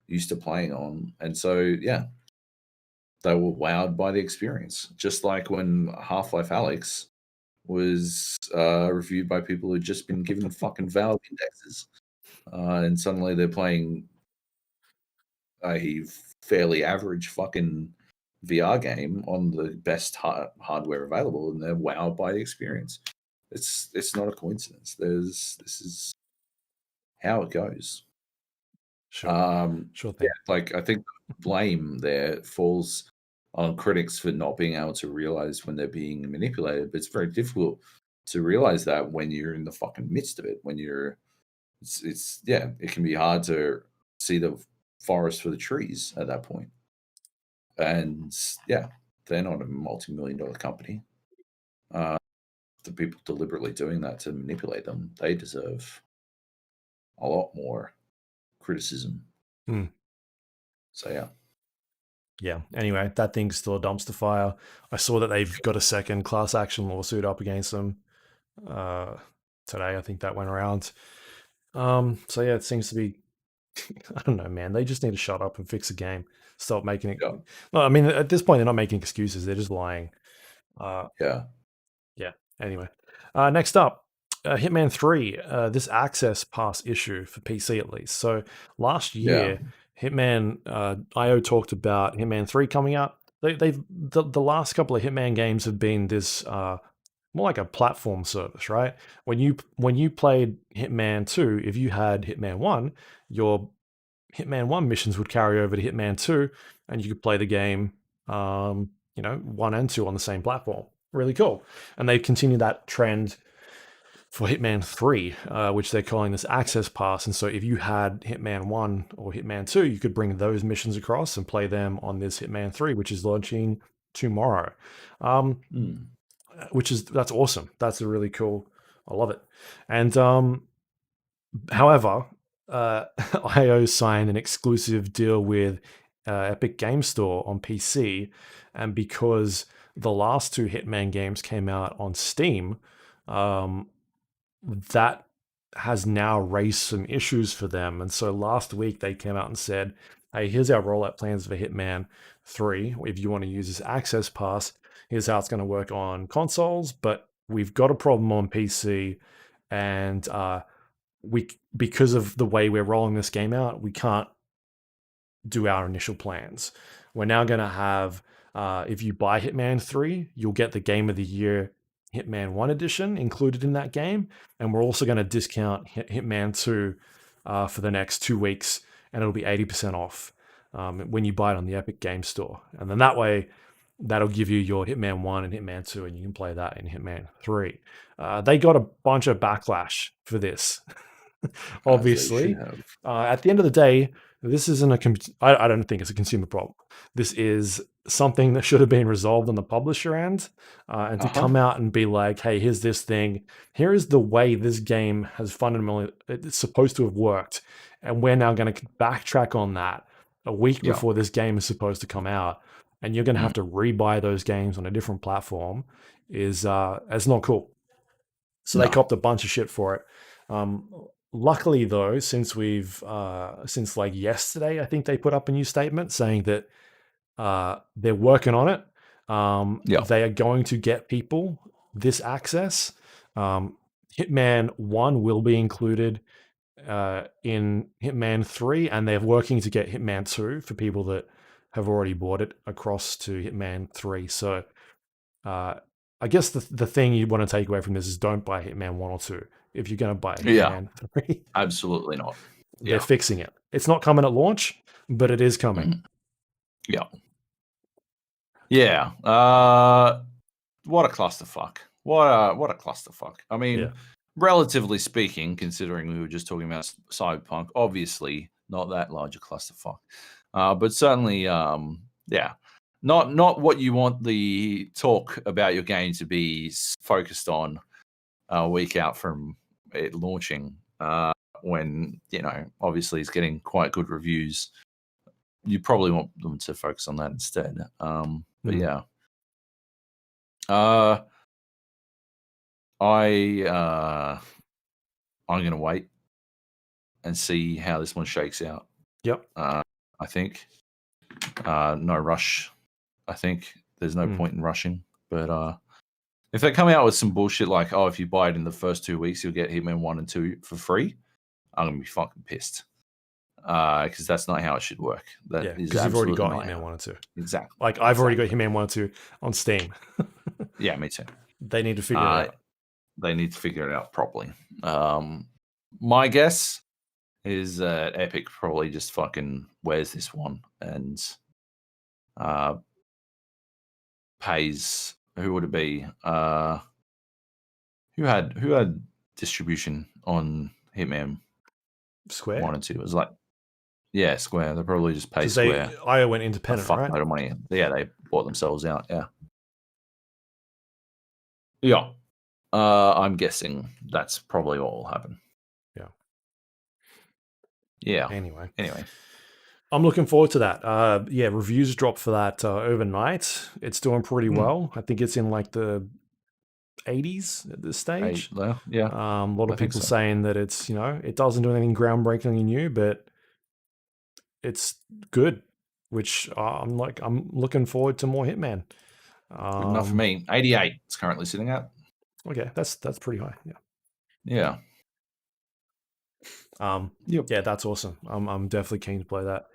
used to playing on. And so, yeah, they were wowed by the experience. Just like when Half-Life Alyx was reviewed by people who'd just been given fucking Valve indexes. And suddenly they're playing a fairly average fucking VR game on the best hardware available, and they're wowed by the experience. It's not a coincidence. This is how it goes. Sure thing. Yeah, like, I think blame there falls on critics for not being able to realize when they're being manipulated, but it's very difficult to realize that when you're in the fucking midst of it. When you're, it can be hard to see the forest for the trees at that point. And yeah, they're not a multi-million-dollar company. The people deliberately doing that to manipulate them, they deserve a lot more criticism. So yeah. Anyway, that thing's still a dumpster fire. I saw that they've got a second class action lawsuit up against them today. I think that went around. So yeah, it seems to be, I don't know, man. They just need to shut up and fix the game. Stop making it. No, I mean, at this point, they're not making excuses. They're just lying. Yeah. Anyway, next up, Hitman 3. This Access Pass issue for PC at least. So last year, Hitman IO talked about Hitman 3 coming out. The last couple of Hitman games have been this more like a platform service, right? When you played Hitman 2, if you had Hitman 1, your Hitman 1 missions would carry over to Hitman 2, and you could play the game, 1 and 2 on the same platform. Really cool. And they've continued that trend for Hitman 3, which they're calling this Access Pass. And so if you had Hitman 1 or Hitman 2, you could bring those missions across and play them on this Hitman 3, which is launching tomorrow. That's awesome. That's a really cool. I love it. And however, IO signed an exclusive deal with Epic Game Store on PC, and because the last two Hitman games came out on Steam, that has now raised some issues for them. And so last week they came out and said, hey, here's our rollout plans for Hitman 3. If you want to use this Access Pass, here's how it's going to work on consoles, but we've got a problem on PC, and because of the way we're rolling this game out, we can't do our initial plans. We're now going to have, if you buy Hitman 3, you'll get the Game of the Year Hitman 1 edition included in that game. And we're also going to discount Hitman 2 for the next 2 weeks, and it'll be 80% off when you buy it on the Epic Game Store. And then that way, that'll give you your Hitman 1 and Hitman 2, and you can play that in Hitman 3. They got a bunch of backlash for this, obviously. At the end of the day, this isn't I don't think it's a consumer problem. This is something that should have been resolved on the publisher end, and to come out and be like, hey, here's this thing. Here is the way this game has fundamentally, it's supposed to have worked. And we're now going to backtrack on that a week before this game is supposed to come out. And you're going to have to rebuy those games on a different platform is not cool. So they copped a bunch of shit for it. Luckily, though, since like yesterday, I think they put up a new statement saying that they're working on it. They are going to get people this access. Hitman 1 will be included in Hitman 3, and they're working to get Hitman 2 for people that have already bought it across to Hitman 3. So I guess the thing you want to take away from this is don't buy Hitman 1 or 2 if you're going to buy Hitman 3. Absolutely not. They're fixing it. It's not coming at launch, but it is coming. Yeah. What a clusterfuck. What a clusterfuck. I mean, relatively speaking, considering we were just talking about Cyberpunk, obviously not that large a clusterfuck. But certainly, not what you want the talk about your game to be focused on a week out from it launching, when, obviously it's getting quite good reviews. You probably want them to focus on that instead. But yeah. I'm going to wait and see how this one shakes out. Yep. I think no rush. I think there's no point in rushing. But if they come out with some bullshit like, oh, if you buy it in the first 2 weeks, you'll get Hitman 1 and 2 for free, I'm going to be fucking pissed. Because that's not how it should work. Because you've already got Hitman 1 and 2. Exactly. Like, I've already got Hitman 1 and 2 on Steam. Yeah, me too. They need to figure it out. They need to figure it out properly. My guess is that Epic probably just fucking wears this one and pays. Who would it be? Who had distribution on Hitman Square 1 and 2? It was like, Square. They probably just pay Square. IO went independent, right? Load of money. Yeah, they bought themselves out. Yeah. I'm guessing that's probably what will happen. Yeah. Anyway. I'm looking forward to that. Reviews dropped for that overnight. It's doing pretty well. I think it's in like the 80s at this stage. A lot of people saying that it's, it doesn't do anything groundbreakingly new, but it's good, which I'm looking forward to more Hitman. Good enough for me. 88 it's currently sitting at. Okay, that's pretty high. Yeah. Yeah, that's awesome. I'm definitely keen to play that.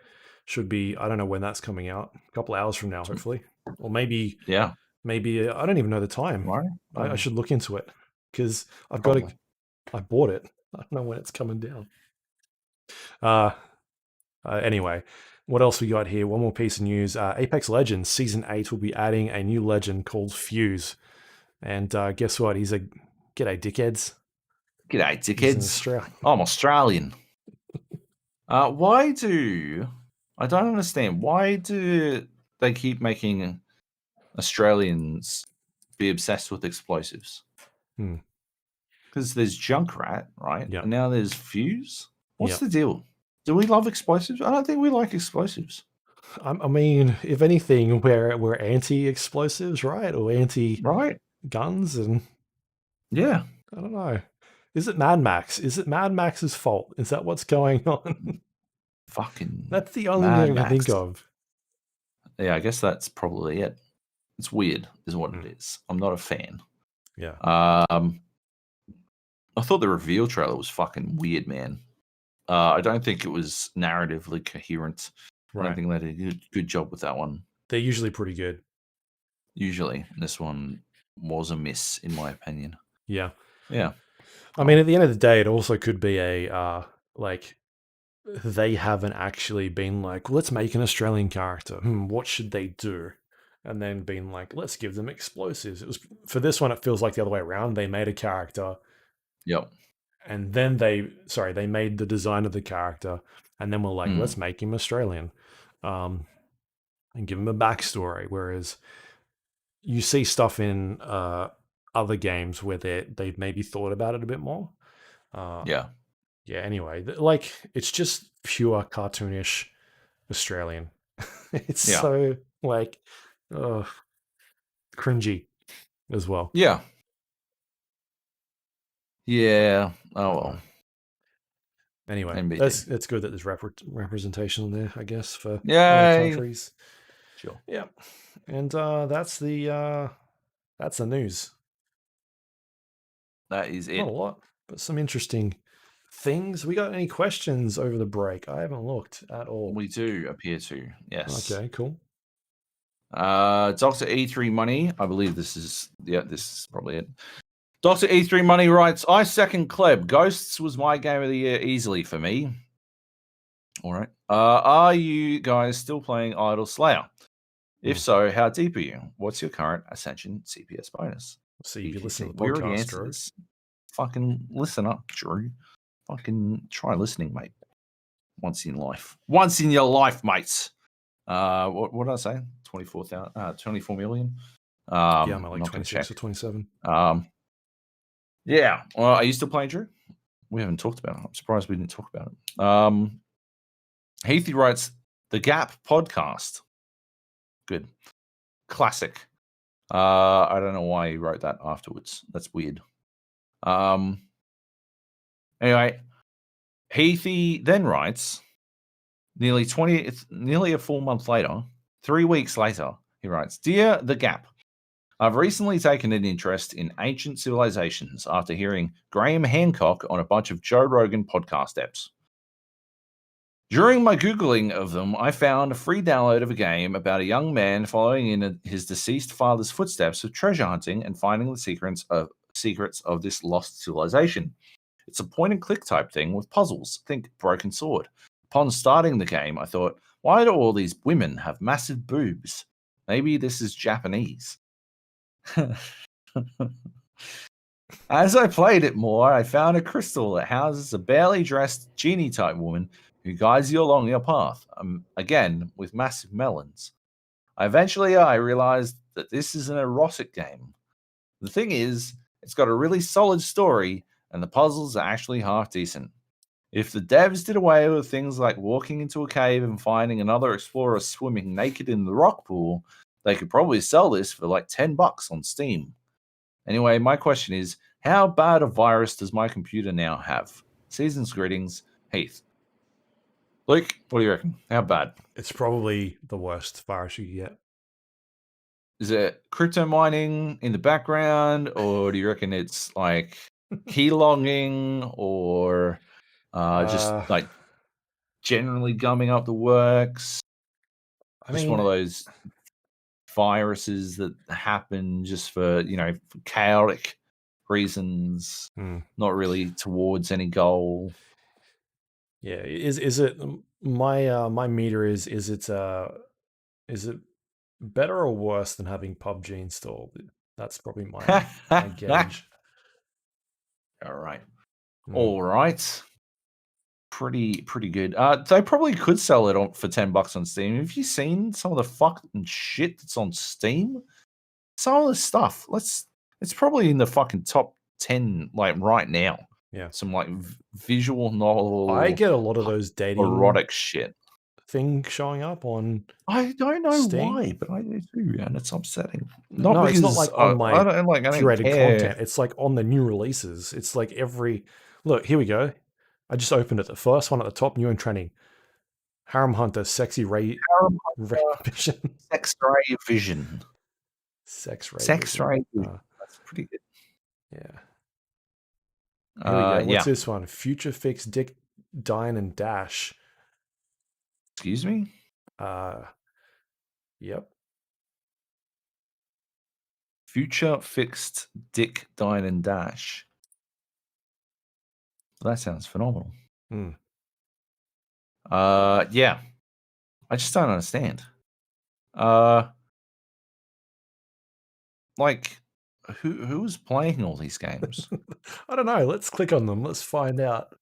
Should be, I don't know when that's coming out. A couple of hours from now, hopefully, or maybe I don't even know the time. I should look into it because I bought it. I don't know when it's coming down. Anyway, what else we got here? One more piece of news. Apex Legends Season 8 will be adding a new legend called Fuse. And guess what? He's a... G'day, dickheads. G'day, He's an dickheads. Australian. I'm Australian. Why do I don't understand? Why do they keep making Australians be obsessed with explosives? Because there's Junkrat, right? Yeah. And now there's Fuse. What's Yep. the deal? Do we love explosives? I don't think we like explosives. I mean, if anything, we're anti-explosives, right? Or anti-guns, and Yeah. I don't know. Is it Mad Max? Is it Mad Max's fault? Is that what's going on? Fucking That's the only Mad thing I can think Max. of. Yeah, I guess that's probably it. It's weird, is what it is. I'm not a fan. Yeah. I thought the reveal trailer was fucking weird, man. I don't think it was narratively coherent. I don't think they did a good job with that one. They're usually pretty good. Usually, this one was a miss, in my opinion. Yeah. Yeah. I mean, at the end of the day, it also could be a like they haven't actually been like, let's make an Australian character. What should they do? And then been like, let's give them explosives. It was for this one. It feels like the other way around. They made a character. Yep. And then they made the design of the character, and then we're like, let's make him Australian, and give him a backstory. Whereas you see stuff in other games where they've maybe thought about it a bit more. Yeah. Anyway, like it's just pure cartoonish Australian. It's so like cringy as well. Yeah. Yeah. Oh well. Anyway, NBD. it's good that there's representation there, I guess, for other Yay. countries. Sure. Yeah, and that's the news. That is it. Not a lot, but some interesting things. We got any questions over the break? I haven't looked at all. We do appear to. Yes. Okay, cool. Dr. E3 Money. I believe this is probably it. Dr. E3 Money writes, I second Kleb. Ghosts was my game of the year easily for me. All right. Are you guys still playing Idle Slayer? If so, how deep are you? What's your current Ascension CPS bonus? So you listen to the We already podcast, answered Drew. this. Fucking listen up, Drew. Fucking try listening, mate. Once in life. Once in your life, mates. What did I say? 24 million? Yeah, I'm at like 26 or 27. Yeah. Well, are you still playing, Drew? We haven't talked about it. I'm surprised we didn't talk about it. Heathy writes, The Gap podcast. Good. Classic. I don't know why he wrote that afterwards. That's weird. Anyway, Heathy then writes, nearly a full month later, 3 weeks later, he writes, Dear The Gap, I've recently taken an interest in ancient civilizations after hearing Graham Hancock on a bunch of Joe Rogan podcast eps. During my Googling of them, I found a free download of a game about a young man following in his deceased father's footsteps of treasure hunting and finding the secrets of this lost civilization. It's a point-and-click type thing with puzzles. Think Broken Sword. Upon starting the game, I thought, why do all these women have massive boobs? Maybe this is Japanese. As I played it more, I found a crystal that houses a barely dressed genie-type woman who guides you along your path, again, with massive melons. Eventually, I realized that this is an erotic game. The thing is, it's got a really solid story, and the puzzles are actually half decent. If the devs did away with things like walking into a cave and finding another explorer swimming naked in the rock pool, they could probably sell this for like $10 on Steam. Anyway, my question is, how bad a virus does my computer now have? Season's greetings, Heath. Luke, what do you reckon? How bad? It's probably the worst virus you can get. Is it crypto mining in the background, or do you reckon it's like keylogging, or just like generally gumming up the works? One of those viruses that happen just for for chaotic reasons, not really towards any goal. Yeah, is it my meter is it better or worse than having PUBG installed? That's probably my gauge. All right. All right. Pretty good. They probably could sell it on for $10 on Steam. Have you seen some of the fucking shit that's on Steam? Some of the stuff. It's probably in the fucking top 10 like right now. Yeah. Some like visual novel. I get a lot of those dating erotic shit thing showing up on. I don't know Steam? why, but I do too, and it's upsetting. No, it's not like on my I don't curated care. content. It's like on the new releases. It's like every look. Here we go. I just opened it. The first one at the top, new and trending. Harem Hunter, Sexy Ray Vision. Sex Ray Vision. Sex Ray Sex Vision. Ray Vision. That's pretty good. Yeah. Here we go. What's yeah. this one? Future Fix Dick Dine and Dash. Excuse me? Yep. Future Fixed Dick Dine and Dash. That sounds phenomenal. Yeah. I just don't understand. Like, who's playing all these games? I don't know. Let's click on them. Let's find out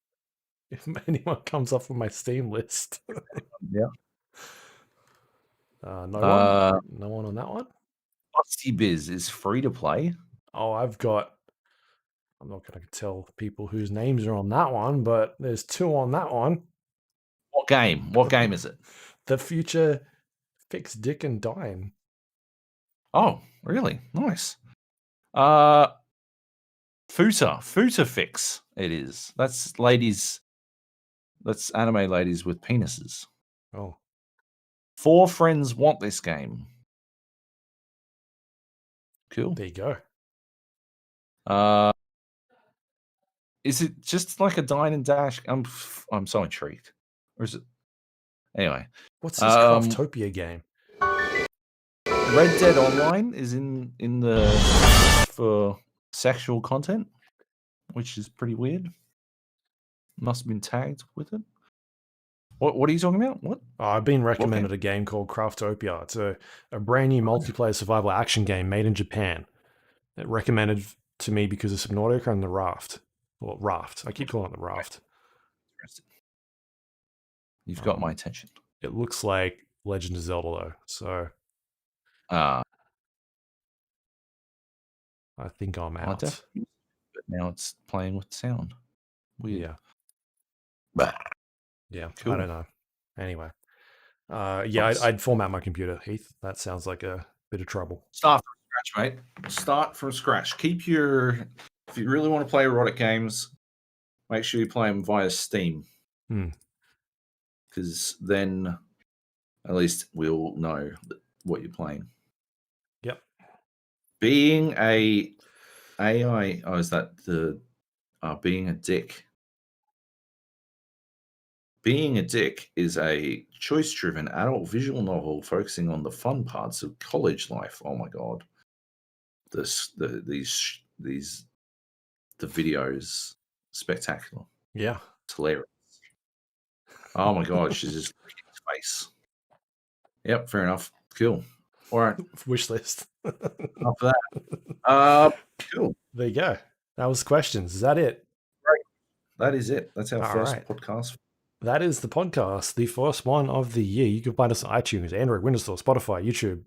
if anyone comes up with my Steam list. Yeah. No one. No one on that one. Busty Biz is free to play. Oh, I'm not going to tell people whose names are on that one, but there's 2 on that one. What game? What game is it? The Future Fix Dick and Dine. Oh, really? Nice. Futa Fix. It is. That's ladies. That's anime ladies with penises. Oh. 4 friends want this game. Cool. There you go. Is it just like a dine and dash? I'm so intrigued. Or is it? Anyway. What's this Craftopia game? Red Dead Online is in the for sexual content, which is pretty weird. Must have been tagged with it. What are you talking about? What? I've been recommended a game called Craftopia. It's a brand new multiplayer survival action game made in Japan. It recommended to me because of Subnautica and the Raft. Well, Raft. I keep calling it the Raft. You've got my attention. It looks like Legend of Zelda though, so I think I'm out. But now it's playing with sound. Weird. Yeah. Bah. Yeah, Cool. I don't know. Anyway. Yeah, I'd format my computer, Heath. That sounds like a bit of trouble. Start from scratch, mate. Start from scratch. If you really want to play erotic games, make sure you play them via Steam. Because then at least we'll know what you're playing. Yep. Being a AI, is that the being a dick? Being a Dick is a choice-driven adult visual novel focusing on the fun parts of college life. Oh my god, the videos spectacular. Yeah, it's hilarious. Oh my god, she's just his face. Yep, fair enough. Cool. All right, wish list. After that, cool. There you go. That was questions. Is that it? Great. That is it. That's our first podcast. That is the podcast, the first one of the year. You can find us on iTunes, Android, Windows Store, Spotify, YouTube,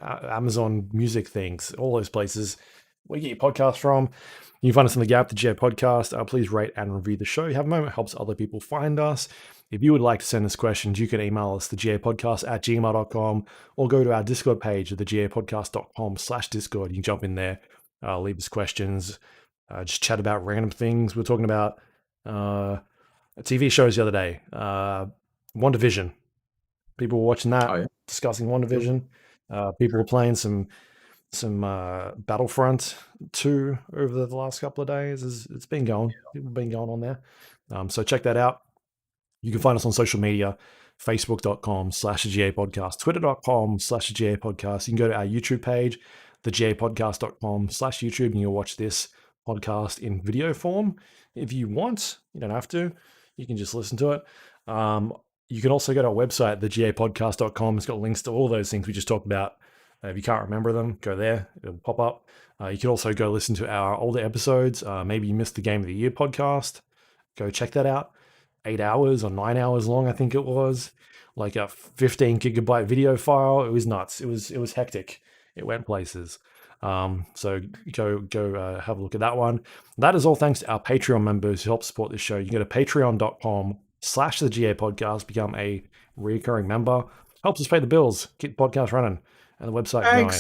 Amazon Music things, all those places. Where you get your podcast from. You can find us on the Gap, the GA podcast. Please rate and review the show. You have a moment, it helps other people find us. If you would like to send us questions, you can email us, thegapodcast@gmail.com, or go to our Discord page at thegapodcast.com/Discord. You can jump in there, leave us questions, just chat about random things. We're talking about TV shows the other day. WandaVision. People were watching that, discussing WandaVision. People were playing some Battlefront 2 over the last couple of days. It's been going. People have been going on there. So check that out. You can find us on social media, facebook.com/GA podcast, twitter.com/GA podcast. You can go to our YouTube page, thegapodcast.com/YouTube, and you'll watch this podcast in video form. If you want, you don't have to. You can just listen to it. You can also go to our website, thegapodcast.com. It's got links to all those things we just talked about. If you can't remember them, go there. It'll pop up. You can also go listen to our older episodes. Maybe you missed the Game of the Year podcast. Go check that out. 8 hours or 9 hours long, I think it was. Like a 15 gigabyte video file. It was nuts. It was hectic. It went places. So go have a look at that one. That is all thanks to our Patreon members who help support this show. You go to patreon.com/the GA podcast, become a recurring member. Helps us pay the bills, keep the podcast running, and the website going.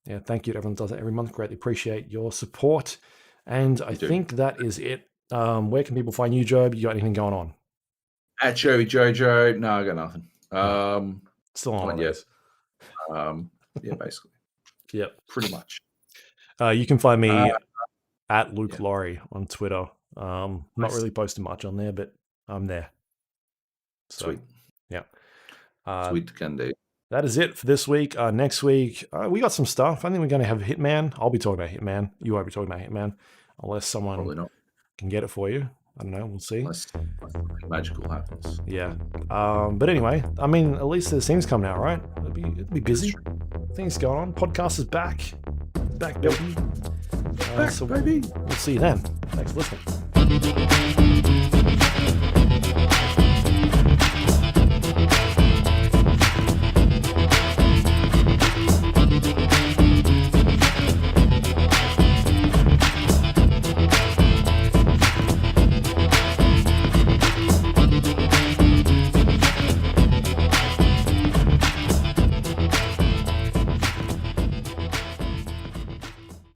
Yeah, thank you to everyone who does it every month. Greatly appreciate your support. And I think that is it. Where can people find you, Joab? You got anything going on? At Joey Jojo. No, I got nothing. Still on yes. Yeah, basically. Yep. Pretty much. You can find me at Luke Lawrie on Twitter. Not really posting much on there, but I'm there. So, sweet. Yeah. Sweet can do. That is it for this week. Next week, we got some stuff. I think we're going to have Hitman. I'll be talking about Hitman. You won't be talking about Hitman unless someone can get it for you. I don't know. We'll see. Unless magical happens. Yeah. But anyway, I mean, at least there's things coming out, right? It'll be busy. Things going on. Podcast is back. Back, baby. Back, so baby. We'll see you then. Thanks for listening.